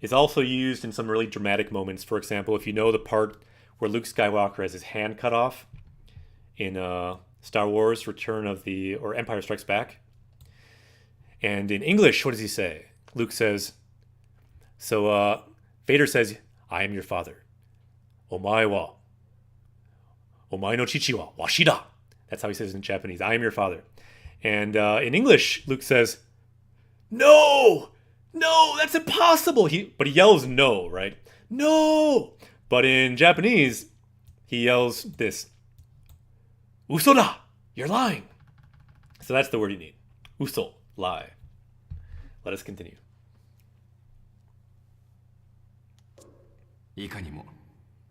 is also used in some really dramatic moments. For example, if you know the part where Luke Skywalker has his hand cut off in Star Wars or Empire Strikes Back. And in English, what does he say? Luke says, so Vader says, I am your father. Omae no chichi wa washi da. That's how he says it in Japanese. I am your father. And in English, Luke says, no, that's impossible. But he yells no, right? No. But in Japanese, he yells this. Uso da! You're lying. So that's the word you need. Uso, lie. Let us continue. いかにも、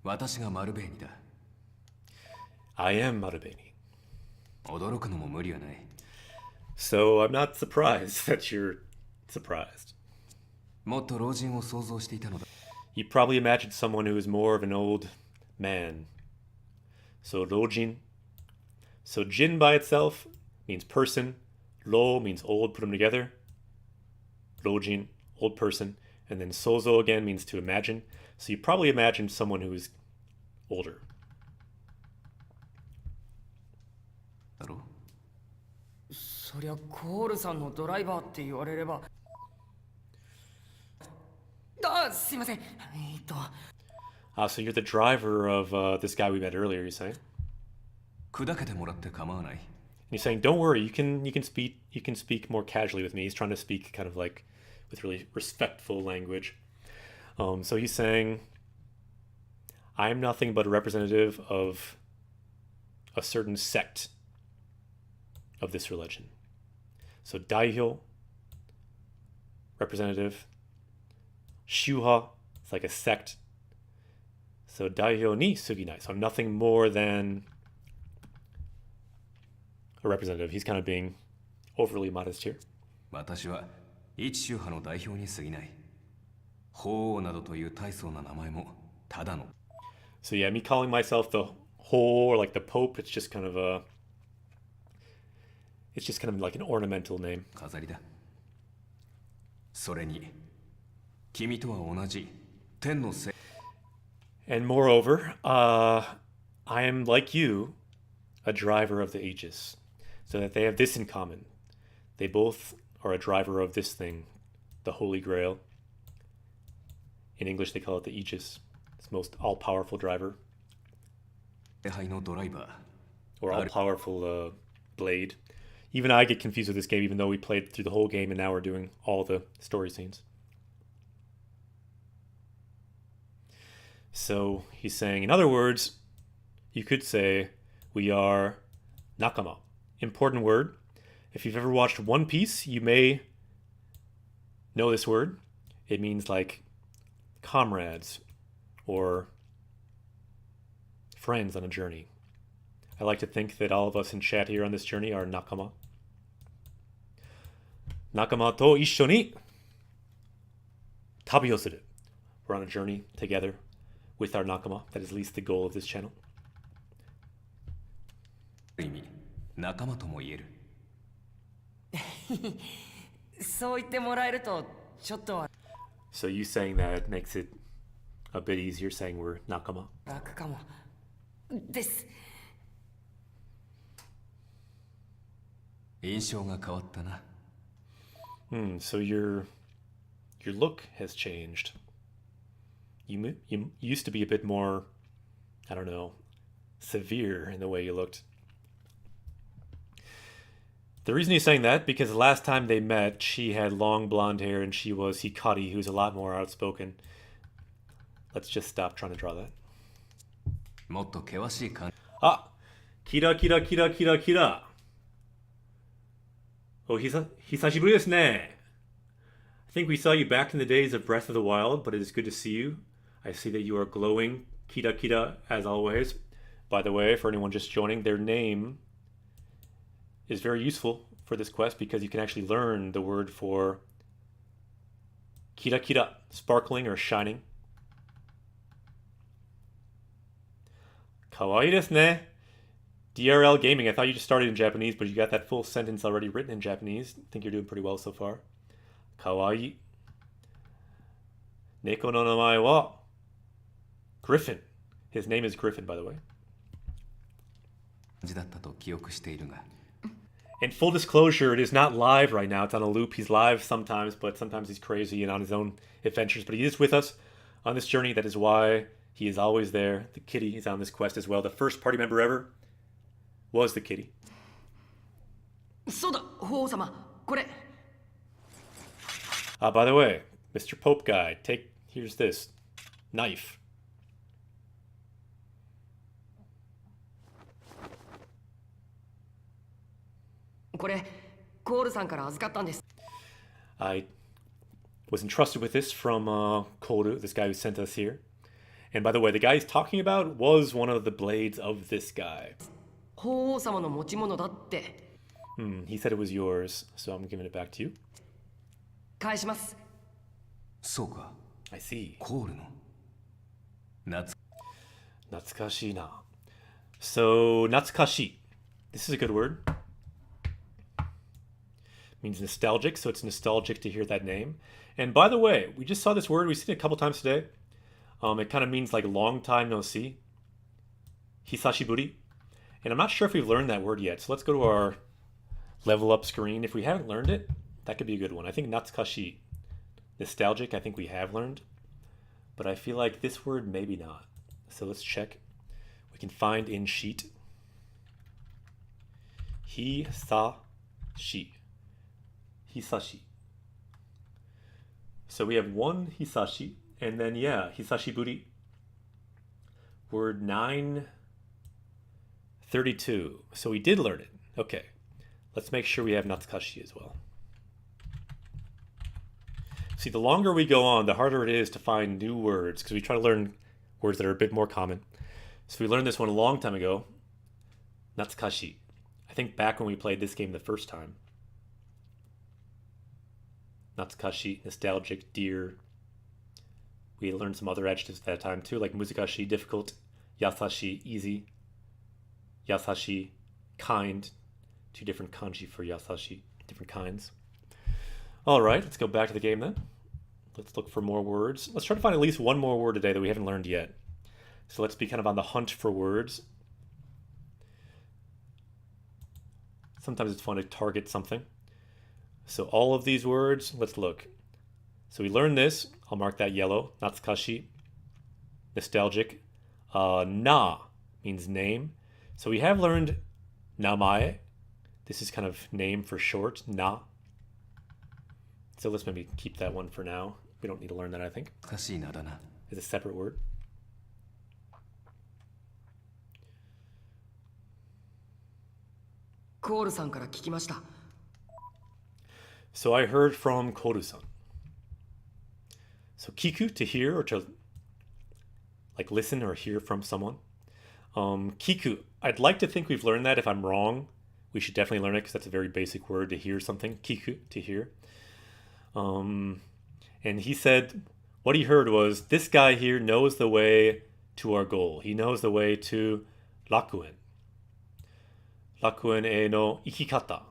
私がマルベーニだ。 I am Marubeni. 驚くのも無理はない。 So I'm not surprised that you're surprised. もっと老人を想像していたのだ。You probably imagined someone who is more of an old man. So rojin. So jin by itself means person. Ro means old, put them together. Rojin, old person. And then sozo again means to imagine. So you probably imagined someone who is older. だろそりゃコールさんのドライバーって言われれば。すいません。So you're the driver of this guy we met earlier, you're saying? 砕けてもらって構わない。 And he's saying, don't worry, you can speak more casually with me. He's trying to speak kind of like with really respectful language. So he's saying, I am nothing but a representative of a certain sect of this religion. So daihyo, representative. Shuha, it's like a sect. So daihyo ni suginai. So I'm nothing more than a representative. He's kind of being overly modest here. 私は一宗派の代表に過ぎない。法王などという大層な名前もただの。So yeah, me calling myself the Ho or like the Pope, it's just kind of like an ornamental name. 飾りだ。それに君とは同じ天のせ。 And moreover, I am like you, a driver of the aegis. So that they have this in common. They both are a driver of this thing, the Holy Grail. In English, they call it the aegis. It's most all-powerful driver. 礼拝のドライバー。 Or all-powerful blade. Even I get confused with this game, even though we played through the whole game and now we're doing all the story scenes. So he's saying, in other words, you could say we are nakama. Important word. If you've ever watched One Piece, you may know this word. It means like comrades or friends on a journey. I like to think that all of us in chat here on this journey are nakama. Nakama to issho ni tabi o suru. We're on a journey together with our nakama. That is at least the goal of this channel. 意味仲間とも言える。そう言ってもらえるとちょっとは So you saying that makes it a bit easier saying we're nakama. 楽かもです。印象が変わったな。So your look has changed. You used to be a bit more, I don't know, severe in the way you looked. The reason he's saying that, because the last time they met, she had long blonde hair and she was Hikari, who's a lot more outspoken. Let's just stop trying to draw that. もっと険しい感じ。 Ah! Kira, kira, kira, kira, kira. Oh, hisashiburi desu ne. I think we saw you back in the days of Breath of the Wild, but it is good to see you. I see that you are glowing, kira, kira, as always. By the way, for anyone just joining, their name is very useful for this quest because you can actually learn the word for kira kira, sparkling or shining. Kawaii desu ne. DRL Gaming, I thought you just started in Japanese, but you got that full sentence already written in Japanese. I think you're doing pretty well so far. Kawaii. Neko no namae wa Griffin. His name is Griffin, by the way. だったと記憶しているが。 In full disclosure, it is not live right now. It's on a loop. He's live sometimes, but sometimes he's crazy and on his own adventures. But he is with us on this journey. That is why he is always there. The kitty is on this quest as well. The first party member ever was the kitty. そうだ、法王様、これ。 By the way, Mr. Pope guy, here's this knife. これ、コールさんから預かったんです。 I was entrusted with this from Koru, this guy who sent us here. And by the way, the guy he's talking about was one of the blades of this guy. 法王様の持ち物だって。He said it was yours, so I'm giving it back to you. 返します。そうか。I see. コールの。夏 Natsukashi na. So, natsukashi. This is a good word. Means nostalgic, so it's nostalgic to hear that name. And by the way, we just saw this word. We've seen it a couple times today. It kind of means like long time no see. Hisashiburi. And I'm not sure if we've learned that word yet. So let's go to our level up screen. If we haven't learned it, that could be a good one. I think natsukashi, nostalgic, I think we have learned. But I feel like this word, maybe not. So let's check. We can find in sheet. Hisashi. Hisashi. So we have one hisashi, and then yeah, hisashiburi. Word 932. So we did learn it. Okay. Let's make sure we have natsukashi as well. See, the longer we go on, the harder it is to find new words, because we try to learn words that are a bit more common. So we learned this one a long time ago. Natsukashi. I think back when we played this game the first time. Natsukashi, nostalgic, dear. We learned some other adjectives at that time too, like muzukashi, difficult, yasashi, easy, yasashi, kind. Two different kanji for yasashi, different kinds. All right, let's go back to the game then. Let's look for more words. Let's try to find at least one more word today that we haven't learned yet. So let's be kind of on the hunt for words. Sometimes it's fun to target something. So all of these words, let's look. So we learned this. I'll mark that yellow. Natsukashi, nostalgic. Na means name. So we have learned namae. This is kind of name for short. Na. So let's maybe keep that one for now. We don't need to learn that, I think. 難しい名だな It's a separate word. Cole さんから聞きました。 So I heard from Koru-san. So kiku, to hear or to like listen or hear from someone. Kiku, I'd like to think we've learned that. If I'm wrong, we should definitely learn it because that's a very basic word, to hear something. Kiku, to hear. And he said what he heard was, this guy here knows the way to our goal. He knows the way to Rakuen. Rakuen e no ikikata.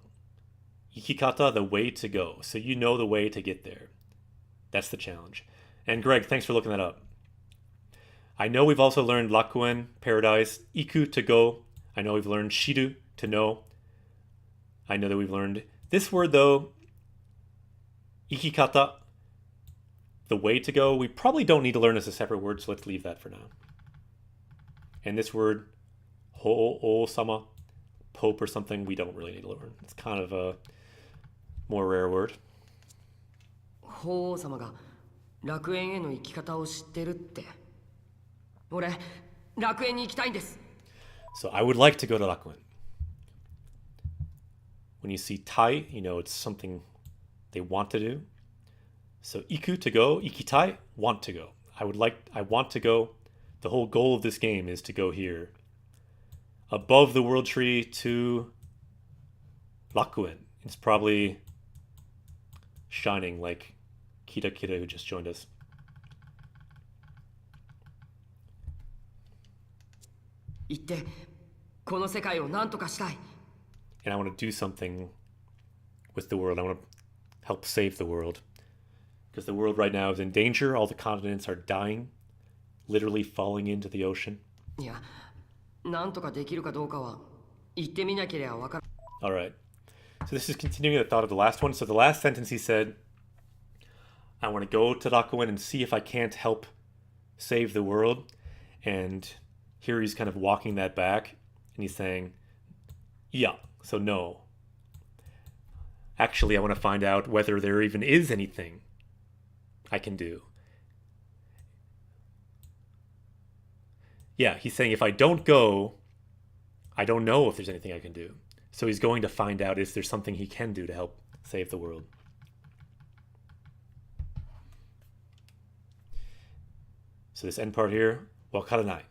Ikikata, the way to go. So you know the way to get there. That's the challenge. And Greg, thanks for looking that up. I know we've also learned Rakuen, paradise, Iku, to go. I know we've learned Shiru, to know. I know that we've learned this word though, Ikikata, the way to go. We probably don't need to learn as a separate word, so let's leave that for now. And this word, Ho-o-sama, Pope or something, we don't really need to learn. It's kind of a more rare word. 法皇様が楽園への行き方を知ってるって。俺、楽園に行きたいんです。 So I would like to go to Rakuen. When you see tai, you know it's something they want to do. So iku, to go, ikitai, want to go. I want to go. The whole goal of this game is to go here. Above the world tree to Rakuen. It's probably shining like Kita Kita who just joined us. 行ってこの世界を何とかしたい。 And I want to do something with the world. I want to help save the world. Because the world right now is in danger. All the continents are dying. Literally falling into the ocean. いや、何とかできるかどうかは行ってみなければわからん。 Alright. So this is continuing the thought of the last one. So the last sentence he said, I want to go to Rakuen and see if I can't help save the world. And here he's kind of walking that back. And he's saying, yeah, so no. Actually, I want to find out whether there even is anything I can do. Yeah, he's saying if I don't go, I don't know if there's anything I can do. So he's going to find out if there's something he can do to help save the world. So this end part here, wakaranai.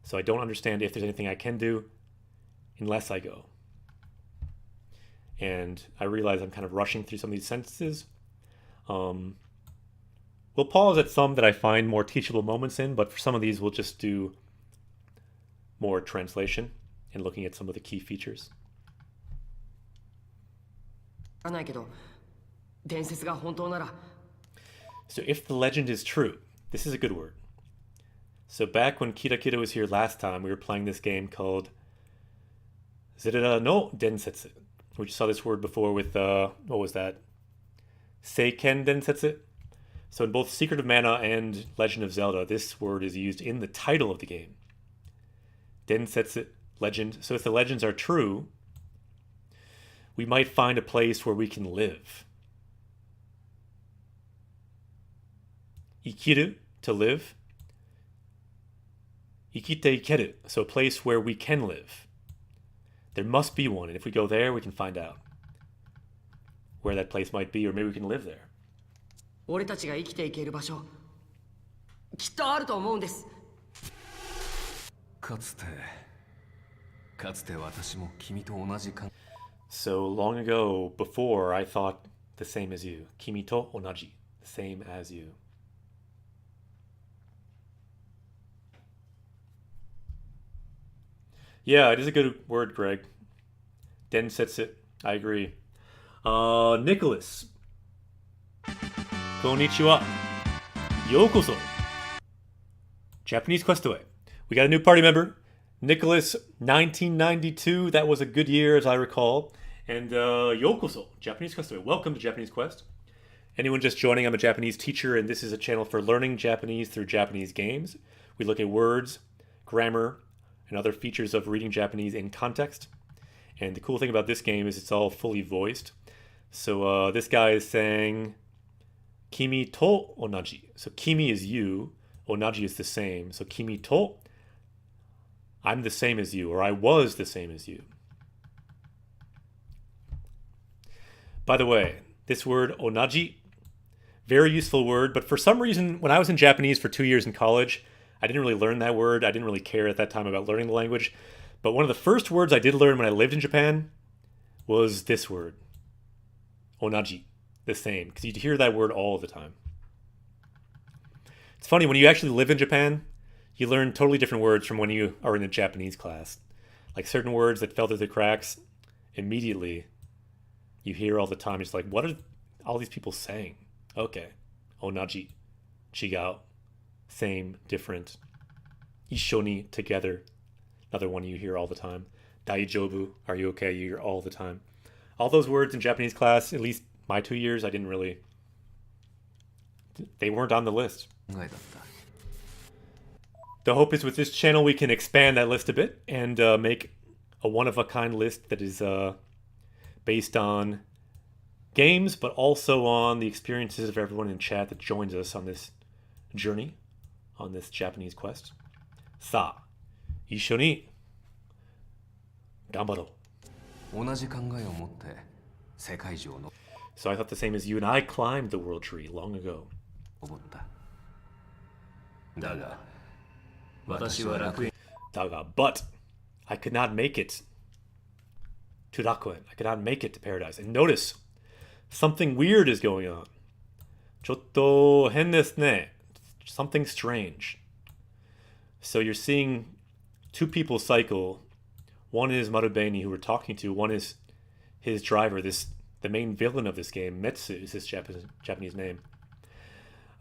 So I don't understand if there's anything I can do unless I go. And I realize I'm kind of rushing through some of these sentences. We'll pause at some that I find more teachable moments in, but for some of these we'll just do more translation and looking at some of the key features. ないけど、伝説が本当なら。 So if the legend is true, this is a good word. So back when Kira Kira was here last time, we were playing this game called Zerera no Densetsu. We just saw this word before with, what was that? Seiken Densetsu. So in both Secret of Mana and Legend of Zelda, this word is used in the title of the game. Densetsu, legend. So if the legends are true, we might find a place where we can live. Ikiru, to live. Ikite ikeru, so a place where we can live. There must be one, and if we go there, we can find out where that place might be, or maybe we can live there. 俺たちが生きていける場所、きっとあると思うんです。かつて私も君と同じ感 So long ago, before, I thought the same as you. Kimi to onaji, the same as you. Yeah, it is a good word, Greg. Densetsu, I agree. Nicholas. Konnichiwa. Yokoso. Japanese Quest Away. We got a new party member. Nicholas, 1992. That was a good year, as I recall. And Yokoso, Japanese Quest Away. Welcome to Japanese Quest. Anyone just joining, I'm a Japanese teacher, and this is a channel for learning Japanese through Japanese games. We look at words, grammar, and other features of reading Japanese in context. And the cool thing about this game is it's all fully voiced. So this guy is saying, Kimi to onaji. So kimi is you, onaji is the same. So kimi to, I'm the same as you, or I was the same as you. By the way, this word onaji, very useful word, but for some reason, when I was in Japanese for 2 years in college, I didn't really learn that word. I didn't really care at that time about learning the language. But one of the first words I did learn when I lived in Japan was this word. Onaji. The same. Because you'd hear that word all the time. It's funny, when you actually live in Japan, you learn totally different words from when you are in a Japanese class. Like certain words that fell through the cracks, immediately you hear all the time. It's like, what are all these people saying? Okay. Onaji. Chigao. Same, different. Ishoni, together. Another one you hear all the time. Daijobu, are you okay? You hear all the time. All those words in Japanese class, at least my 2 years, I didn't really... They weren't on the list. えだった。 The hope is with this channel we can expand that list a bit and make a one-of-a-kind list that is based on games, but also on the experiences of everyone in chat that joins us on this journey, on this Japanese quest. Sa, ishou ni ganbarou. 同じ考えを持って世界中を So I thought the same as you, and I climbed the world tree long ago. 登った。だが、私は楽園 Daga, but I could not make it to Rakuen. I could not make it to paradise. And notice, something weird is going on. Chotto hen desu ne. Something strange. So you're seeing two people cycle. One is Marubeni, who we're talking to. One is his driver, the main villain of this game. Metsu is his Japanese name.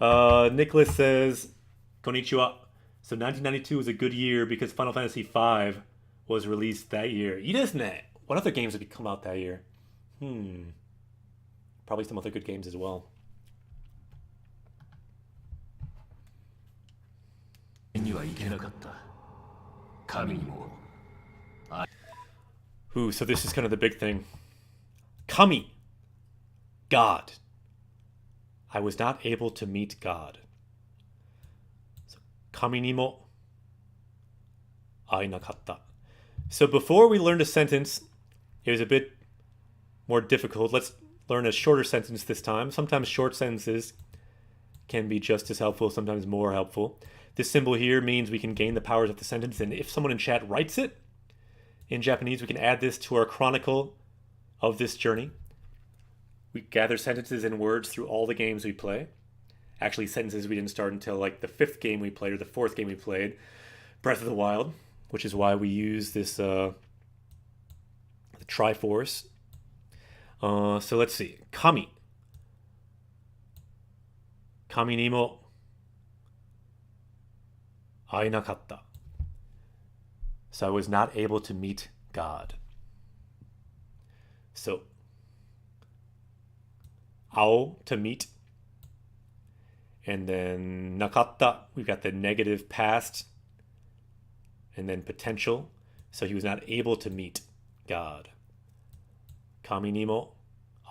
Nicholas says, Konnichiwa. So 1992 was a good year because Final Fantasy V was released that year. Ii desu ne. What other games have come out that year? Probably some other good games as well. には行けなかった。神にも。Ooh, so this is kind of the big thing. Kami. God. I was not able to meet God. So, Kami ni mo ainakatta. So before we learned a sentence, it was a bit more difficult. Let's learn a shorter sentence this time. Sometimes short sentences can be just as helpful, sometimes more helpful. This symbol here means we can gain the powers of the sentence, and if someone in chat writes it in Japanese, we can add this to our chronicle of this journey. We gather sentences and words through all the games we play, Actually, sentences we didn't start until like the 5th game we played, or the 4th game we played, Breath of the Wild, which is why we use this the Triforce. So let's see. Kami. Kami ni mo aenakatta. So I was not able to meet God. So, ao, to meet. And then nakatta, we've got the negative past. And then potential. So he was not able to meet God. Kami ni mo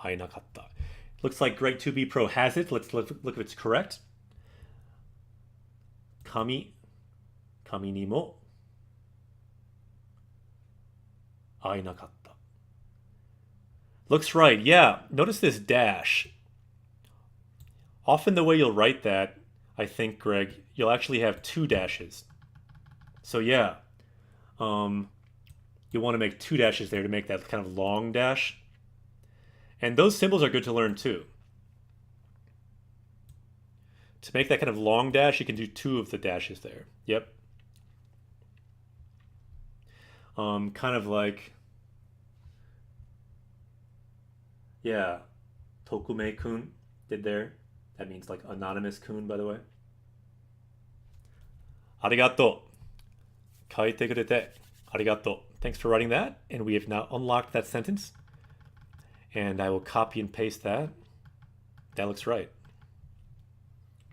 aenakatta. Looks like Greg 2B Pro has it. Let's look if it's correct. Kami ni mo aenakatta. Looks right. Yeah. Notice this dash. Often the way you'll write that, I think, Greg, you'll actually have 2 dashes. So yeah, you want to make 2 dashes there to make that kind of long dash. And those symbols are good to learn too. To make that kind of long dash, you can do 2 of the dashes there. Yep. Kind of like, yeah, Tokume-kun did there. That means like anonymous kun, by the way. Arigato. Kaite kurete. Arigato. Thanks for writing that. And we have now unlocked that sentence. And I will copy and paste that. That looks right.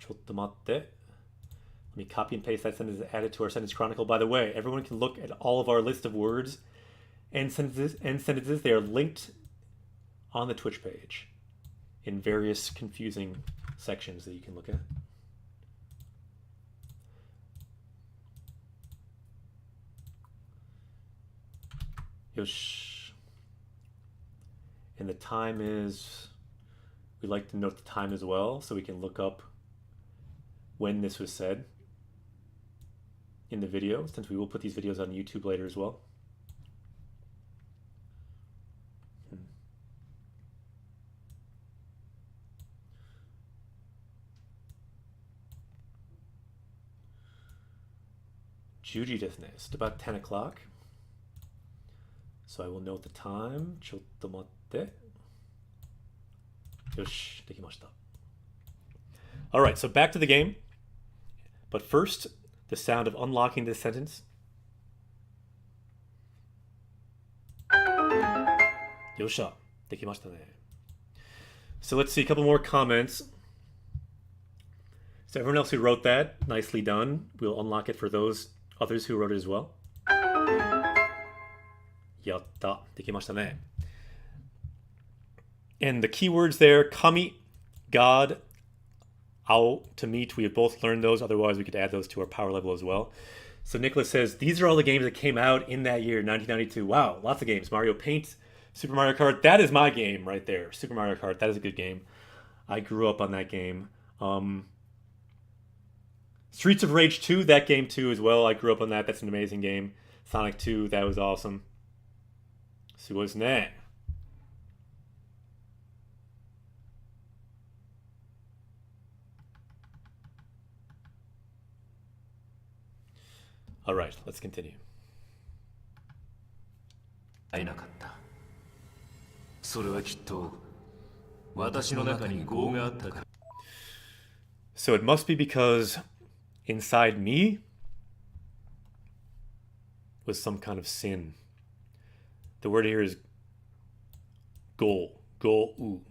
Chotto matte. Let me copy and paste that sentence and add it to our sentence chronicle. By the way, everyone can look at all of our list of words and sentences. They are linked on the Twitch page in various confusing sections that you can look at. Yosh. And the time is, we like to note the time as well, so we can look up when this was said in the video, since we will put these videos on YouTube later as well. Juji desu ne. It's about 10 o'clock. So I will note the time. Chotto matte. Yosh, dekimashita. Alright, so back to the game. But first, the sound of unlocking this sentence. Yosha, dekimashita ne. So let's see a couple more comments. So everyone else who wrote that, nicely done. We'll unlock it for those others who wrote it as well. Yatta, dekimashita ne. And the keywords there, kami, God, ao, to meet, we have both learned those. Otherwise, we could add those to our power level as well. So Nicholas says, these are all the games that came out in that year, 1992. Wow, lots of games. Mario Paint, Super Mario Kart. That is my game right there. Super Mario Kart, that is a good game. I grew up on that game. Streets of Rage 2, that game too as well. I grew up on that. That's an amazing game. Sonic 2, that was awesome. Sugoi desu ne. All right, let's continue. 会えなかった。それはきっと私の中に業があったから。 So it must be because inside me was some kind of sin. The word here is goal. Goal.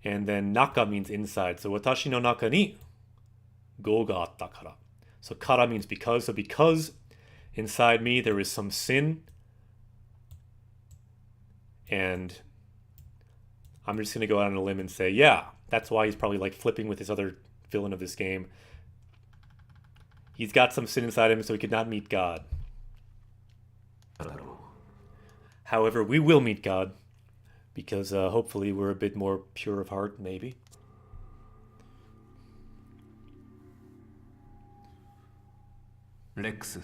And then naka means inside. So watashi no naka ni go ga atta kara. So kara means because. So because inside me there is some sin. And I'm just going to go out on a limb and say, yeah, that's why he's probably like flipping with this other villain of this game. He's got some sin inside him, so he could not meet God. However, we will meet God, because hopefully we're a bit more pure of heart, maybe. Rex,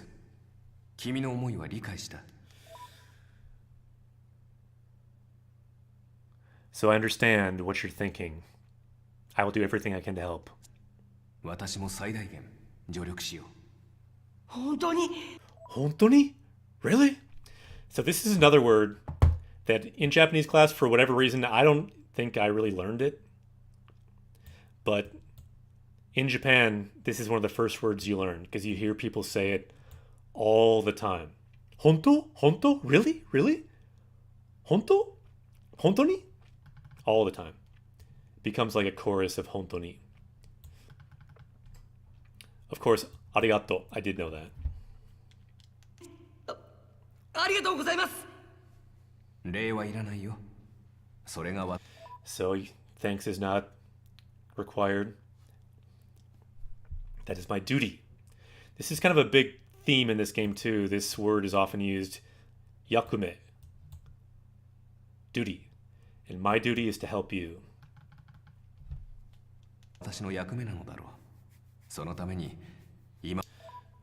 君の思いは理解した。 So I understand what you're thinking. I will do everything I can to help. 私も最大限助力しよう。本当に？ Hontoni? Really? So this is another word that in Japanese class, for whatever reason, I don't think I really learned it. But in Japan, this is one of the first words you learn because you hear people say it all the time. Honto? Honto? Really? Really? Honto? Hontoni? All the time. Becomes like a chorus of hontoni. Of course, arigato. I did know that. ありがとうございます。礼はいらないよ。それがわ So thanks is not required. That is my duty. This is kind of a big theme in this game too. This word is often used, yakume, duty. And my duty is to help you. 私の役目なのだろう。そのために今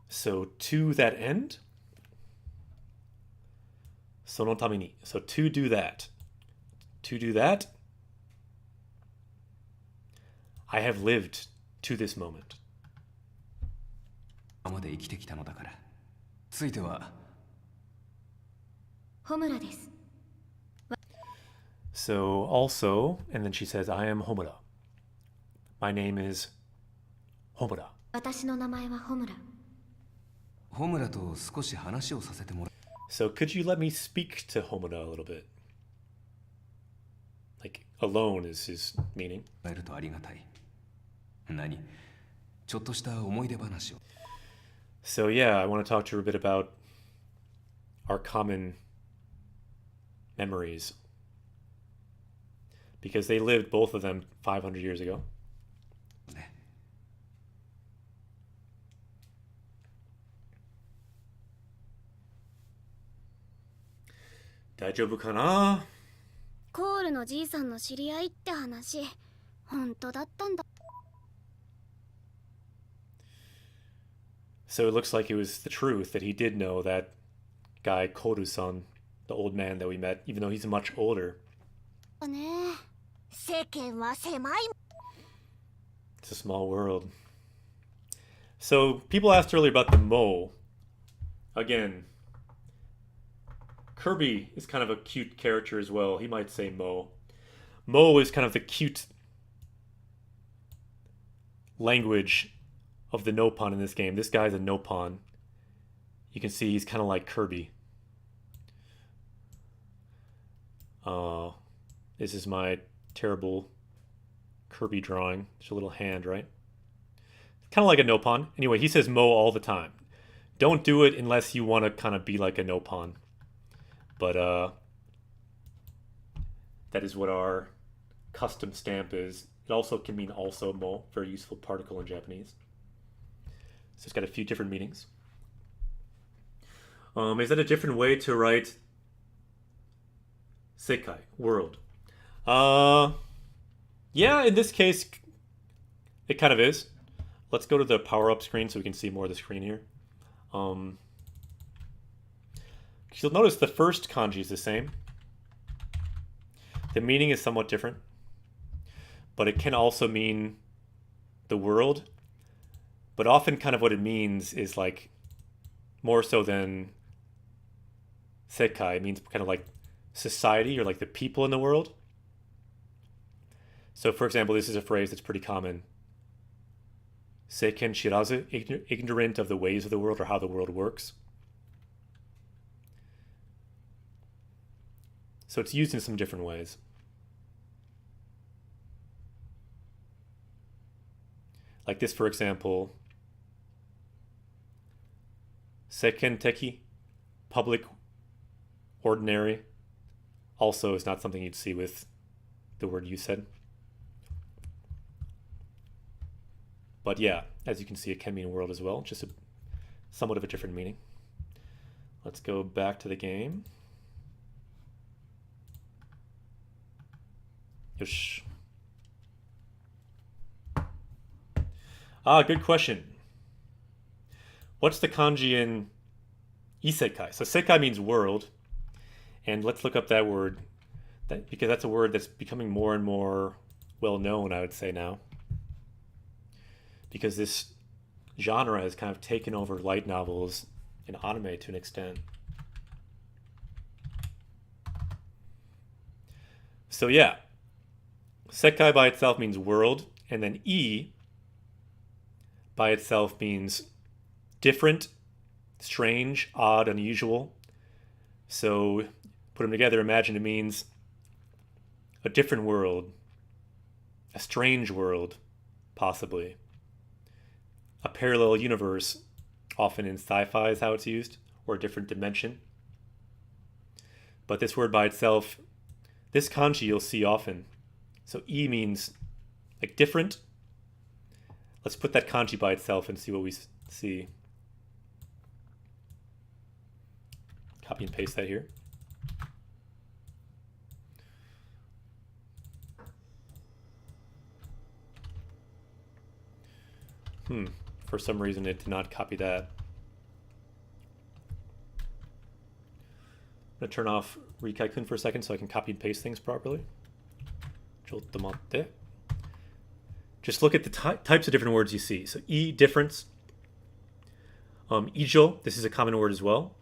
So to that end, sonotamini. So to do that. To do that, I have lived to this moment. まで生きてきたのだから。ついてはホムラです。 So also, and then she says, I am Homura. My name is Homura. 私の名前はホムラ。ホムラと少し話をさせてもら So could you let me speak to Homura a little bit? Like, alone is his meaning. えるとありがたい。何ちょっとした思い出話を。So yeah, I want to talk to her a bit about our common memories. Because they lived, both of them, 500 years ago. ね Daijoubu kana? コールのじいさんの知り合いって話、本当だったんだ。 So it looks like it was the truth that he did know that guy Koru-san, the old man that we met, even though he's much older. ね、世間は狭い。 It's a small world. So people asked earlier about the Mo. Again, Kirby is kind of a cute character as well. He might say Mo. Mo is kind of the cute language of the Nopon in this game. This guy's a Nopon. You can see he's kind of like Kirby. This is my terrible Kirby drawing. It's a little hand, right? Kind of like a Nopon. Anyway, he says Mo all the time. Don't do it unless you want to kind of be like a Nopon. But that is what our custom stamp is. It also can mean also Mo, very useful particle in Japanese. So it's got a few different meanings. Is that a different way to write Sekai, world? Yeah, in this case, it kind of is. Let's go to the power-up screen so we can see more of the screen here. You'll notice the first kanji is the same. The meaning is somewhat different. But it can also mean the world. But often kind of what it means is like more so than sekai. It means kind of like society or like the people in the world. So for example, this is a phrase that's pretty common. Seiken shirazu, ignorant of the ways of the world or how the world works. So it's used in some different ways. Like this, for example, seiken teki, public, ordinary, also is not something you'd see with the word you said. But yeah, as you can see, it can mean world as well, just somewhat of a different meaning. Let's go back to the game. Yosh. Good question. What's the kanji in isekai? So sekai means world. And let's look up that word, because that's a word that's becoming more and more well known, I would say now, because this genre has kind of taken over light novels and anime to an extent. So yeah, Sekai by itself means world, and then E by itself means different, strange, odd, unusual. So put them together, imagine it means a different world, a strange world, possibly. A parallel universe, often in sci-fi is how it's used, or a different dimension. But this word by itself, this kanji you'll see often. So E means like different. Let's put that kanji by itself and see what we see. Copy and paste that here. For some reason it did not copy that. I'm going to turn off Rikaikun for a second so I can copy and paste things properly. Just look at the types of different words you see. So E, difference. Ijo, this is a common word as well.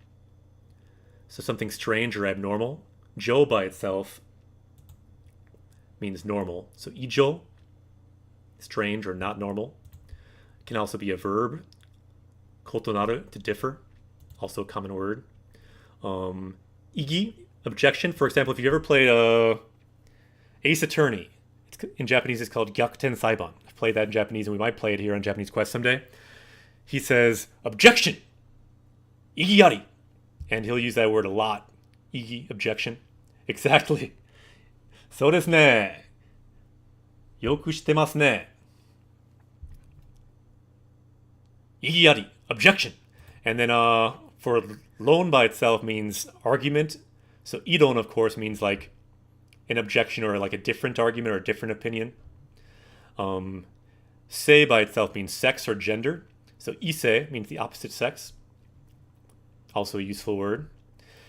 So something strange or abnormal. Jo by itself means normal. So ijo, strange or not normal. It can also be a verb. Kotonaru, to differ, also a common word. Igi, objection. For example, if you've ever played Ace Attorney, in Japanese it's called Gyakuten Saiban. I've played that in Japanese and we might play it here on Japanese Quest someday. He says, objection! Igi yari! And he'll use that word a lot. Igi, objection. Exactly. そうですね。よく知ってますね。Igi yari, objection. And then for loan by itself means argument. So idon, of course, means like an objection or like a different argument or a different opinion. Sei by itself means sex or gender. So ise means the opposite sex. Also a useful word.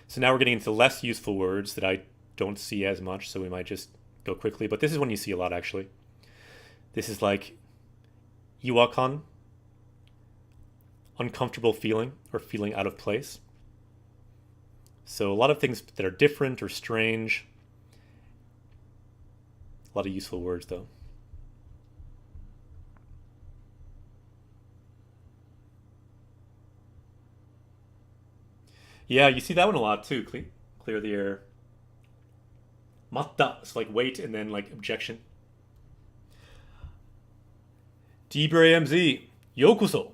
So now we're getting into less useful words that I don't see as much, so we might just go quickly. But this is one you see a lot, actually. This is like iwakan, uncomfortable feeling or feeling out of place. So a lot of things that are different or strange. A lot of useful words, though. Yeah, you see that one a lot too. Clear the air. Matta. It's like wait and then like objection. DBRAMZ. Yokoso.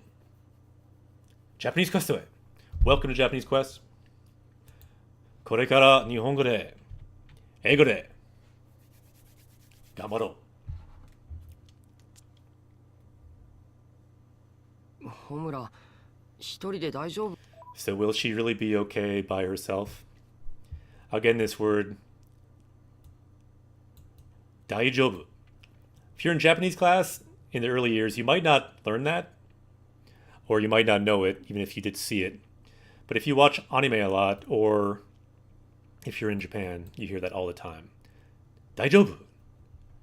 Japanese Quest へ. Welcome to Japanese Quest. これから日本語で英語で頑張ろう。ホムラ、一人で大丈夫? So will she really be okay by herself? Again, this word, 大丈夫. If you're in Japanese class in the early years, you might not learn that, or you might not know it, even if you did see it. But if you watch anime a lot, or if you're in Japan, you hear that all the time. 大丈夫?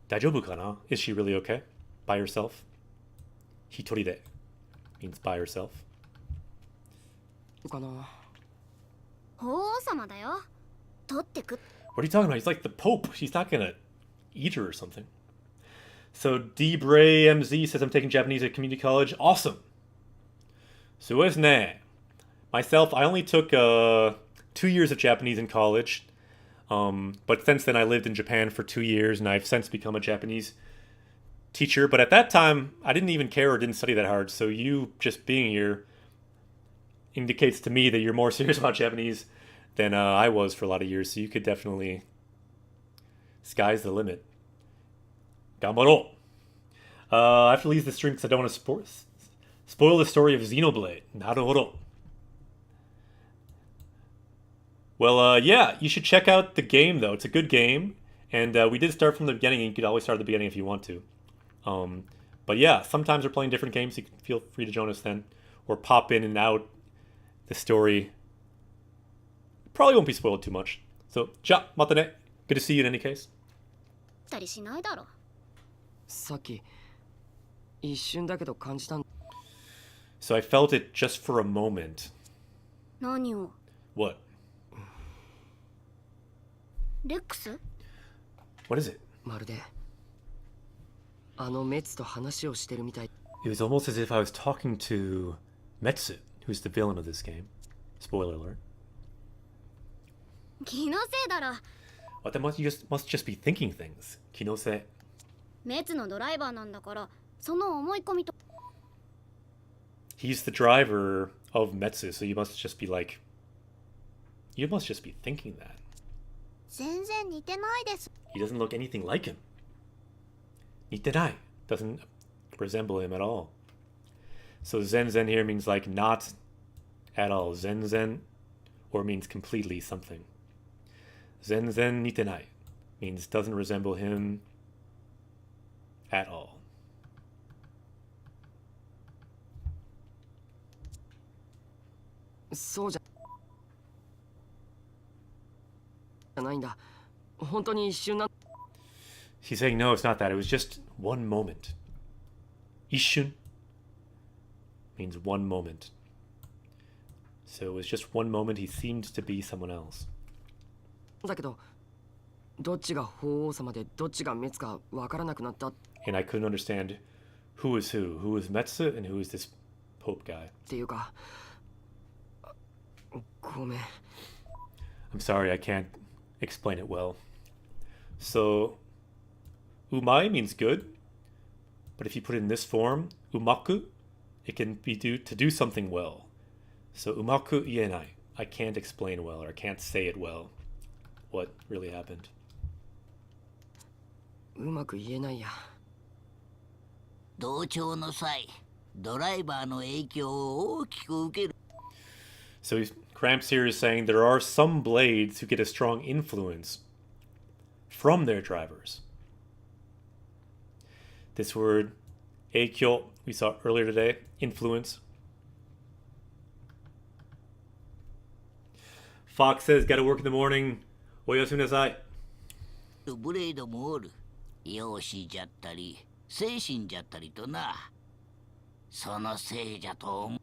大丈夫かな? Is she really okay by herself? 一人で means by herself. かな。法王様だよ。取ってく。What are you talking about? He's like the Pope. She's not gonna eat her or something. So Debray MZ says I'm taking Japanese at community college. Awesome. So myself, I only took 2 years of Japanese in college. But since then I lived in Japan for 2 years and I've since become a Japanese teacher. But at that time, I didn't even care or didn't study that hard. So you just being here indicates to me that you're more serious about Japanese than I was for a lot of years. So you could definitely, sky's the limit. Gambaro. I have to leave the stream because I don't want to spoil the story of Xenoblade. Naruhodo. Well, yeah, you should check out the game, though. It's a good game. And we did start from the beginning, and you could always start at the beginning if you want to. But yeah, sometimes we're playing different games. You can feel free to join us then. Or pop in and out. The story probably won't be spoiled too much. So, ja, mata ne. Good to see you in any case. たりしないだろ。さっき一瞬だけど感じたん So I felt it just for a moment. 何を？ What? レックス？ What is it? まるであのメツと話をしてるみたい。 It was almost as if I was talking to Metsu, who's the villain of this game. Spoiler alert. 気のせいだろ。 But they must just be thinking things. Kinose. メツのドライバーなんだから、その思い込みと。 He's the driver of Metsu, so you must just be like... You must just be thinking that. 全然似てないです。 He doesn't look anything like him. Nitenai doesn't resemble him at all. So zen here means like not at all. Zen or means completely something. Zen nitenai means doesn't resemble him at all. そうじゃないんだ。本当に一瞬な。 He's saying no, it's not that. It was just one moment. Ishun means one moment. So it was just one moment he seemed to be someone else. だけどどっちが法王様でどっちがメツかわからなくなったっ And I couldn't understand who is who is Metsu and who is this Pope guy. ていうか。ごめん。 I'm sorry, I can't explain it well. So, umai means good, but if you put it in this form, umaku, it can be to do something well. So, umaku ienai, I can't explain well, or I can't say it well, what really happened. うまく言えないや。同調の際、ドライバーの影響を大きく受ける。 So Cramps here is saying there are some blades who get a strong influence from their drivers. This word, eikyo, we saw earlier today, influence. Fox says, gotta work in the morning. Oyasumi nasai. ブレードもおる。容姿じゃったり、精神じゃったりとな。そのせいじゃと思う。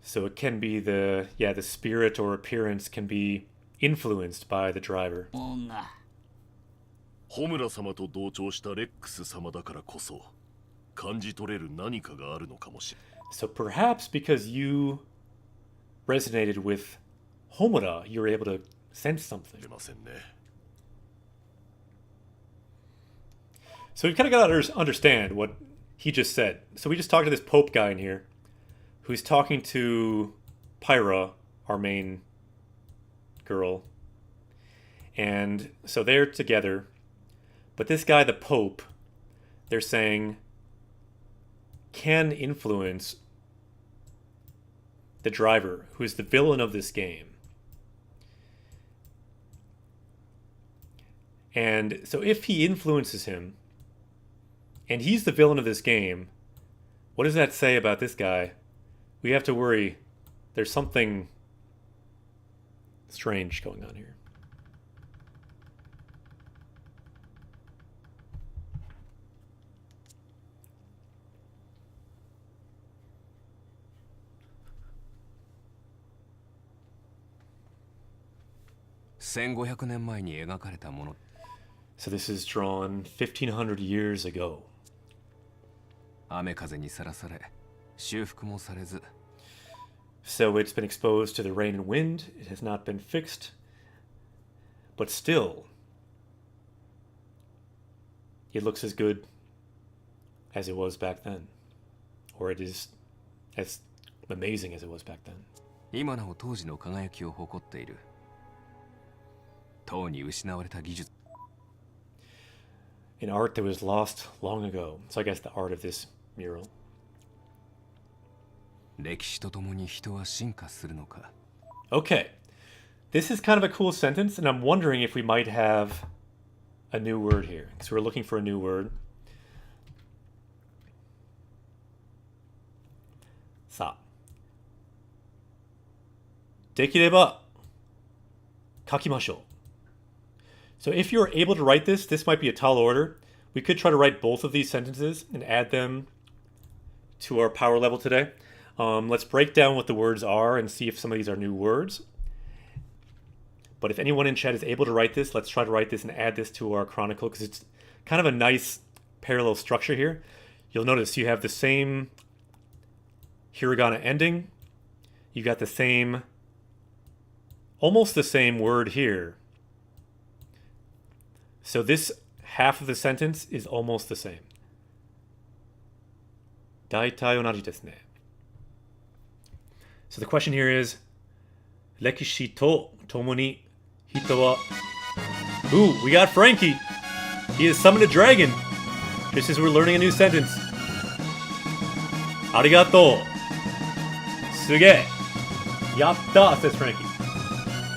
So it can be the spirit or appearance can be influenced by the driver. ホムラ様と同調したレックス様だからこそ感じ取れる何かがあるのかもしれない。 So perhaps because you resonated with Homura, you were able to sense something. 出ませんね。 So we kind of got to understand what he just said. So we just talked to this Pope guy in here who's talking to Pyra, our main girl. And so they're together. But this guy, the Pope, they're saying, can influence the driver, who is the villain of this game. And so if he influences him, and he's the villain of this game, what does that say about this guy? We have to worry. There's something strange going on here. So this is drawn 1500 years ago. 雨風にさらされ修復もされず So it's been exposed to the rain and wind. It has not been fixed. But still, it looks as good as it was back then. Or it is as amazing as it was back then. 今なお当時の輝きを誇っているとうに失われた技術 An art that was lost long ago. So I guess the art of this mural. 歴史とともに人は進化するのか Okay. This is kind of a cool sentence, and I'm wondering if we might have a new word here. So we're looking for a new word. さあ。できれば書きましょう. So if you're able to write this, this might be a tall order. We could try to write both of these sentences and add them to our power level today. Let's break down what the words are and see if some of these are new words. But if anyone in chat is able to write this, let's try to write this and add this to our chronicle, because it's kind of a nice parallel structure here. You'll notice you have the same hiragana ending. You got the same, almost the same word here. So this half of the sentence is almost the same. 大体同じですね. So the question here is, 歴史と共に人は... Ooh, we got Frankie! He has summoned a dragon! Just as we're learning a new sentence. ありがとう! すげえ! Yatta, says Frankie.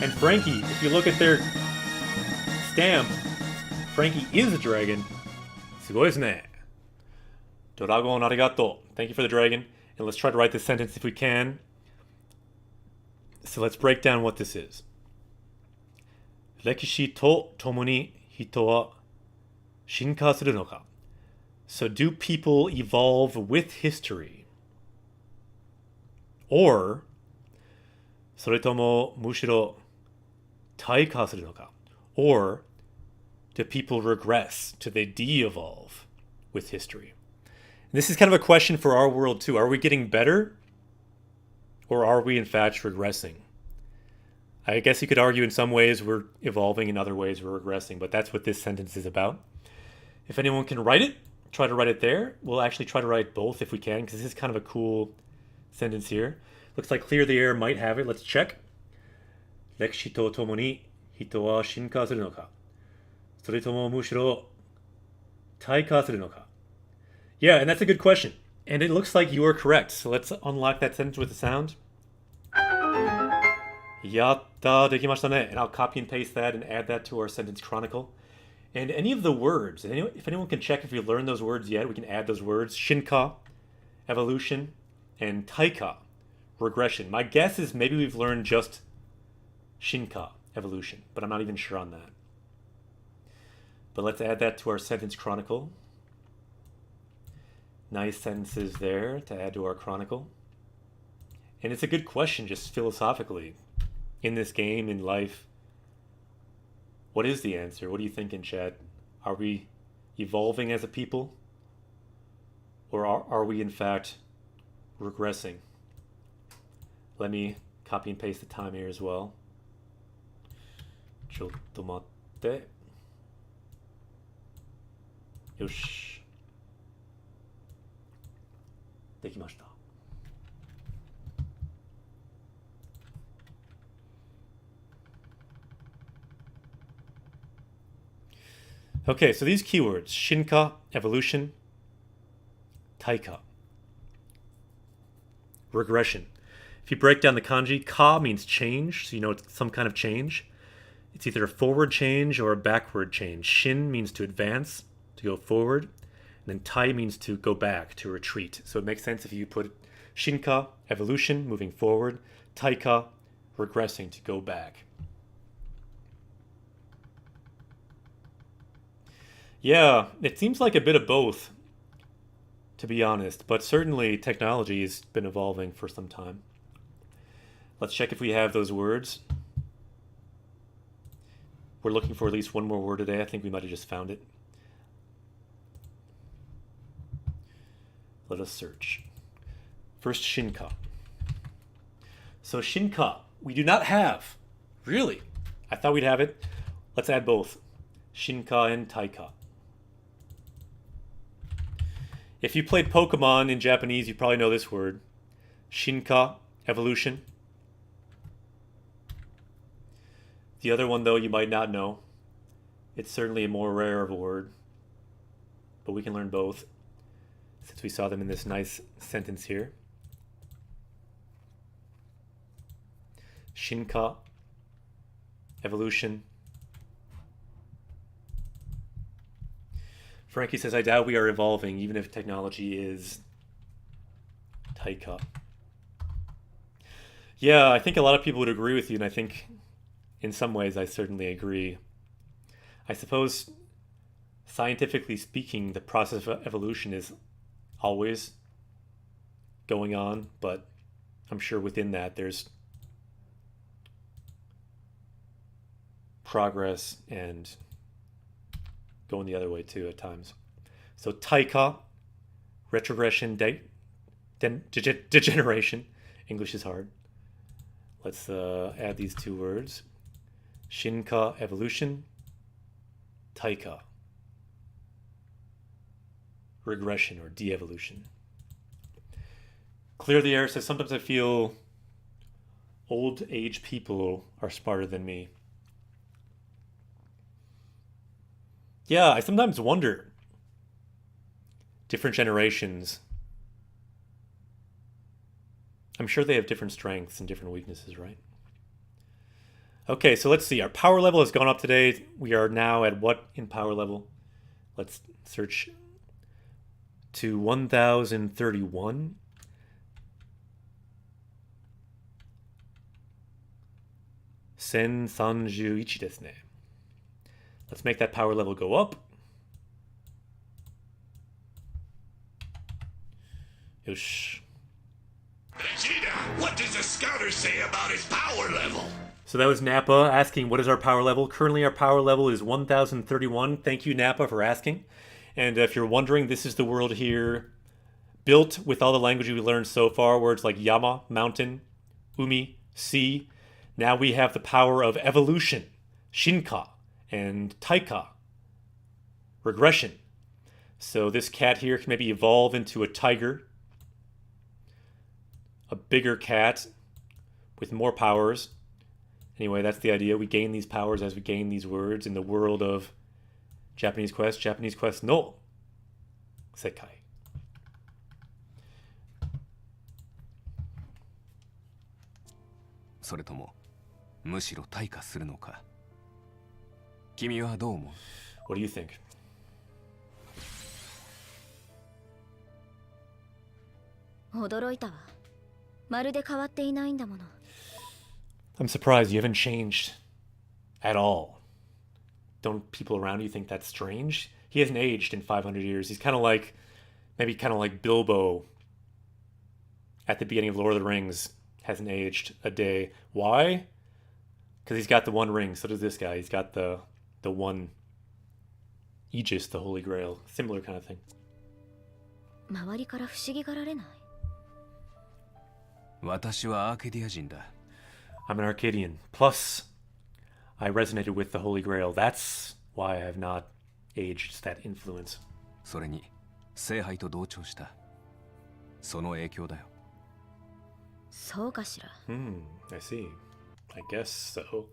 And Frankie, if you look at their stamp, Frankie is a dragon. すごいですね. Doragon arigato. Thank you for the dragon. And let's try to write this sentence if we can. So let's break down what this is. 歴史と共に人は進化するのか? So do people evolve with history? Or それともむしろ退化するのか? Or do people regress? Do they de-evolve with history? And this is kind of a question for our world too. Are we getting better? Or are we in fact regressing? I guess you could argue in some ways we're evolving, in other ways we're regressing, but that's what this sentence is about. If anyone can write it, try to write it there. We'll actually try to write both if we can, because this is kind of a cool sentence here. Looks like Clear the Air might have it. Let's check. 歴史とともに人は進化するのか? それともむしろ退化するのか? Yeah, and that's a good question. And it looks like you are correct. So let's unlock that sentence with a sound. Yatta, できましたね. And I'll copy and paste that and add that to our sentence chronicle. And any of the words, if anyone can check if we've learned those words yet, we can add those words. Shinka, evolution, and taika, regression. My guess is maybe we've learned just Shinka, evolution, but I'm not even sure on that. But let's add that to our sentence chronicle. Nice sentences there to add to our chronicle. And it's a good question, just philosophically. In this game, in life, what is the answer? What do you think in chat? Are we evolving as a people? Or are we in fact regressing? Let me copy and paste the time here as well. ちょっと待って。よし。できました。Okay, so these keywords, Shinka, evolution, Taika, regression. If you break down the kanji, ka means change, so you know it's some kind of change. It's either a forward change or a backward change. Shin means to advance, to go forward, and then tai means to go back, to retreat. So it makes sense if you put Shinka, evolution, moving forward, Taika, regressing, to go back. Yeah, it seems like a bit of both, to be honest, but certainly technology has been evolving for some time. Let's check if we have those words. We're looking for at least one more word today. I think we might have just found it. Let us search. First, Shinka. So Shinka, we do not have. Really? I thought we'd have it. Let's add both. Shinka and Taika. If you played Pokemon in Japanese, you probably know this word. Shinka, evolution. The other one, though, you might not know. It's certainly a more rare of a word. But we can learn both, since we saw them in this nice sentence here. Shinka, evolution. Frankie says, I doubt we are evolving, even if technology is Taika. Yeah, I think a lot of people would agree with you, and I think in some ways I certainly agree. I suppose scientifically speaking, the process of evolution is always going on, but I'm sure within that there's progress and going the other way too at times. So taika, retrogression, degeneration. English is hard. Let's add these two words. Shinka, evolution. Taika, regression or de-evolution. Clear the Air says, sometimes I feel old age people are smarter than me. Yeah, I sometimes wonder. Different generations, I'm sure they have different strengths and different weaknesses, right? Okay, so let's see. Our power level has gone up today. We are now at what in power level? Let's search to 1031. Sen sanju ichi desu ne. Let's make that power level go up. Yosh. Vegeta, what does the scouter say about his power level? So that was Nappa asking, what is our power level? Currently, our power level is 1031. Thank you, Nappa, for asking. And if you're wondering, this is the world here built with all the language we learned so far. Words like Yama, mountain, Umi, sea. Now we have the power of evolution, Shinka, and Taika, regression. So this cat here can maybe evolve into a tiger, a bigger cat with more powers. Anyway, that's the idea. We gain these powers as we gain these words in the world of Japanese Quest no Sekai. それともむしろ退化するのか。君はどう思う？ What do you think? I'm surprised you haven't changed at all. Don't people around you think that's strange? He hasn't aged in 500 years. He's kind of like, maybe kind of like Bilbo at the beginning of Lord of the Rings. Hasn't aged a day. Why? Because he's got the one ring. So does this guy. He's got the one Aegis, the Holy Grail. Similar kind of thing. 周りから不思議がられない？私はアーケディア人だ。I'm an Arcadian. Plus, I resonated with the Holy Grail. That's why I have not aged. It's that influence. それに聖杯と同調した。その影響だよ。そうかしら。I see. I guess so.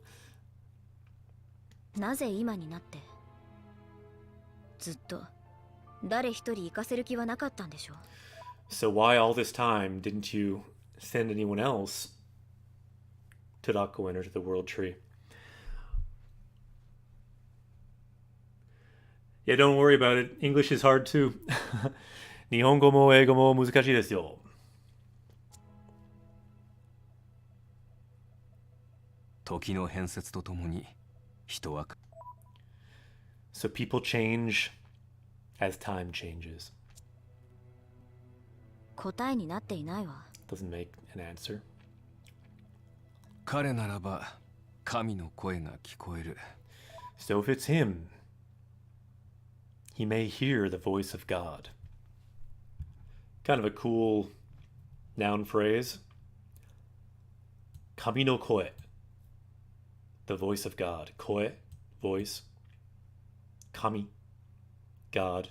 なぜ今になって？ずっと誰一人行かせる気はなかったんでしょう。 So why all this time didn't you send anyone else to Rakko enter to the World Tree? Yeah, don't worry about it. English is hard too. 日本語も英語も難しいですよ。時の変節とともに人は So people change as time changes. 答えになっていないわ。 Doesn't make an answer. 彼ならば神の声が聞こえる。 So if it's him, he may hear the voice of God. Kind of a cool noun phrase. Kami no koe. The voice of God. Koe, voice. Kami, God.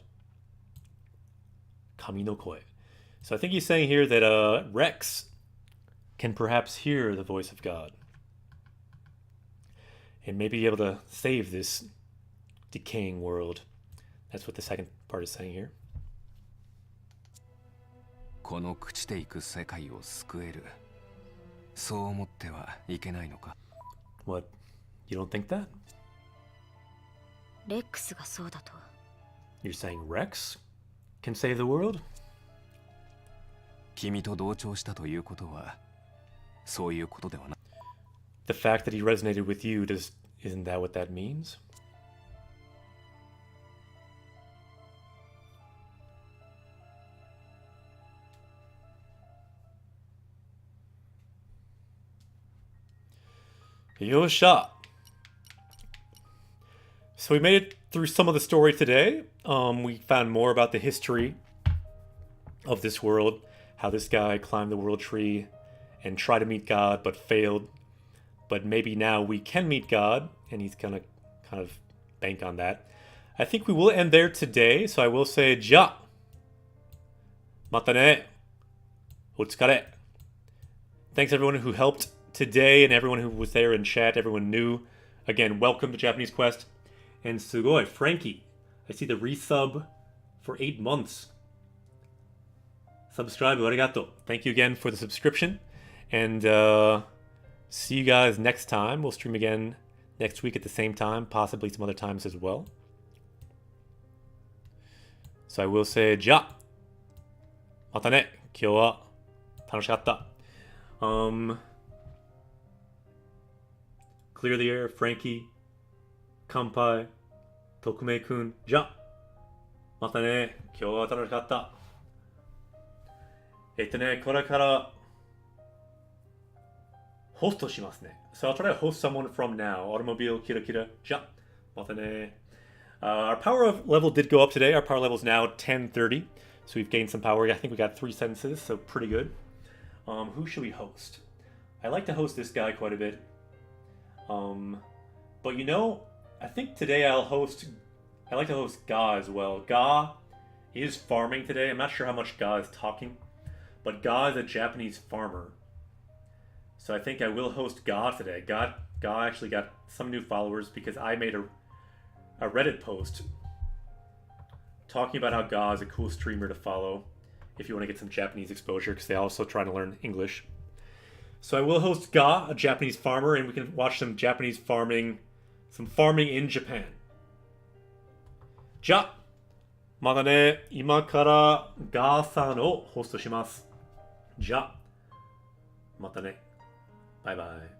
Kami no koe. So I think he's saying here that Rex can perhaps hear the voice of God. And maybe be able to save this decaying world. That's what the second part is saying here. この朽ちていく世界を救える。そう思ってはいけないのか。 What? You don't think that? レックスがそうだと。 You're saying Rex can save the world? 君と同調したということはそういうことではない。 The fact that he resonated with you, isn't that what that means? Yosha. So we made it through some of the story today. We found more about the history of this world, how this guy climbed the world tree and tried to meet God but failed. But maybe now we can meet God, and he's gonna kind of bank on that. I think we will end there today, so I will say ja. Mata ne. Otsukare. Thanks everyone who helped today and everyone who was there in chat, everyone new. Again, welcome to Japanese Quest. And sugoi, Frankie. I see the resub for 8 months. Subscribe, arigato. Thank you again for the subscription. And see you guys next time. We'll stream again next week at the same time, possibly some other times as well. So I will say, ja. Mata ne. Kyou wa tanoshikatta. Clear the air, Frankie. Kanpai. Tokumei-kun. Ja. Mata ne. Kyou wa tanoshikatta. これからホストしますね。So I'll try to host someone from now. Automobile, kira kira. Ja. Mata ne. Our power level did go up today. Our power level is now 1030. So we've gained some power. I think we got 3 sentences, so pretty good. Who should we host? I like to host this guy quite a bit. But you know, I think today I like to host Ga as well. Ga is farming today. I'm not sure how much Ga is talking. But Ga is a Japanese farmer. So I think I will host Ga today. Ga actually got some new followers because I made a Reddit post talking about how Ga is a cool streamer to follow if you want to get some Japanese exposure, because they're also trying to learn English. So I will host Ga, a Japanese farmer, and we can watch some Japanese farming, some farming in Japan. Ja! まだね、今からガーさんをホストします。じゃあ、またね。バイバイ。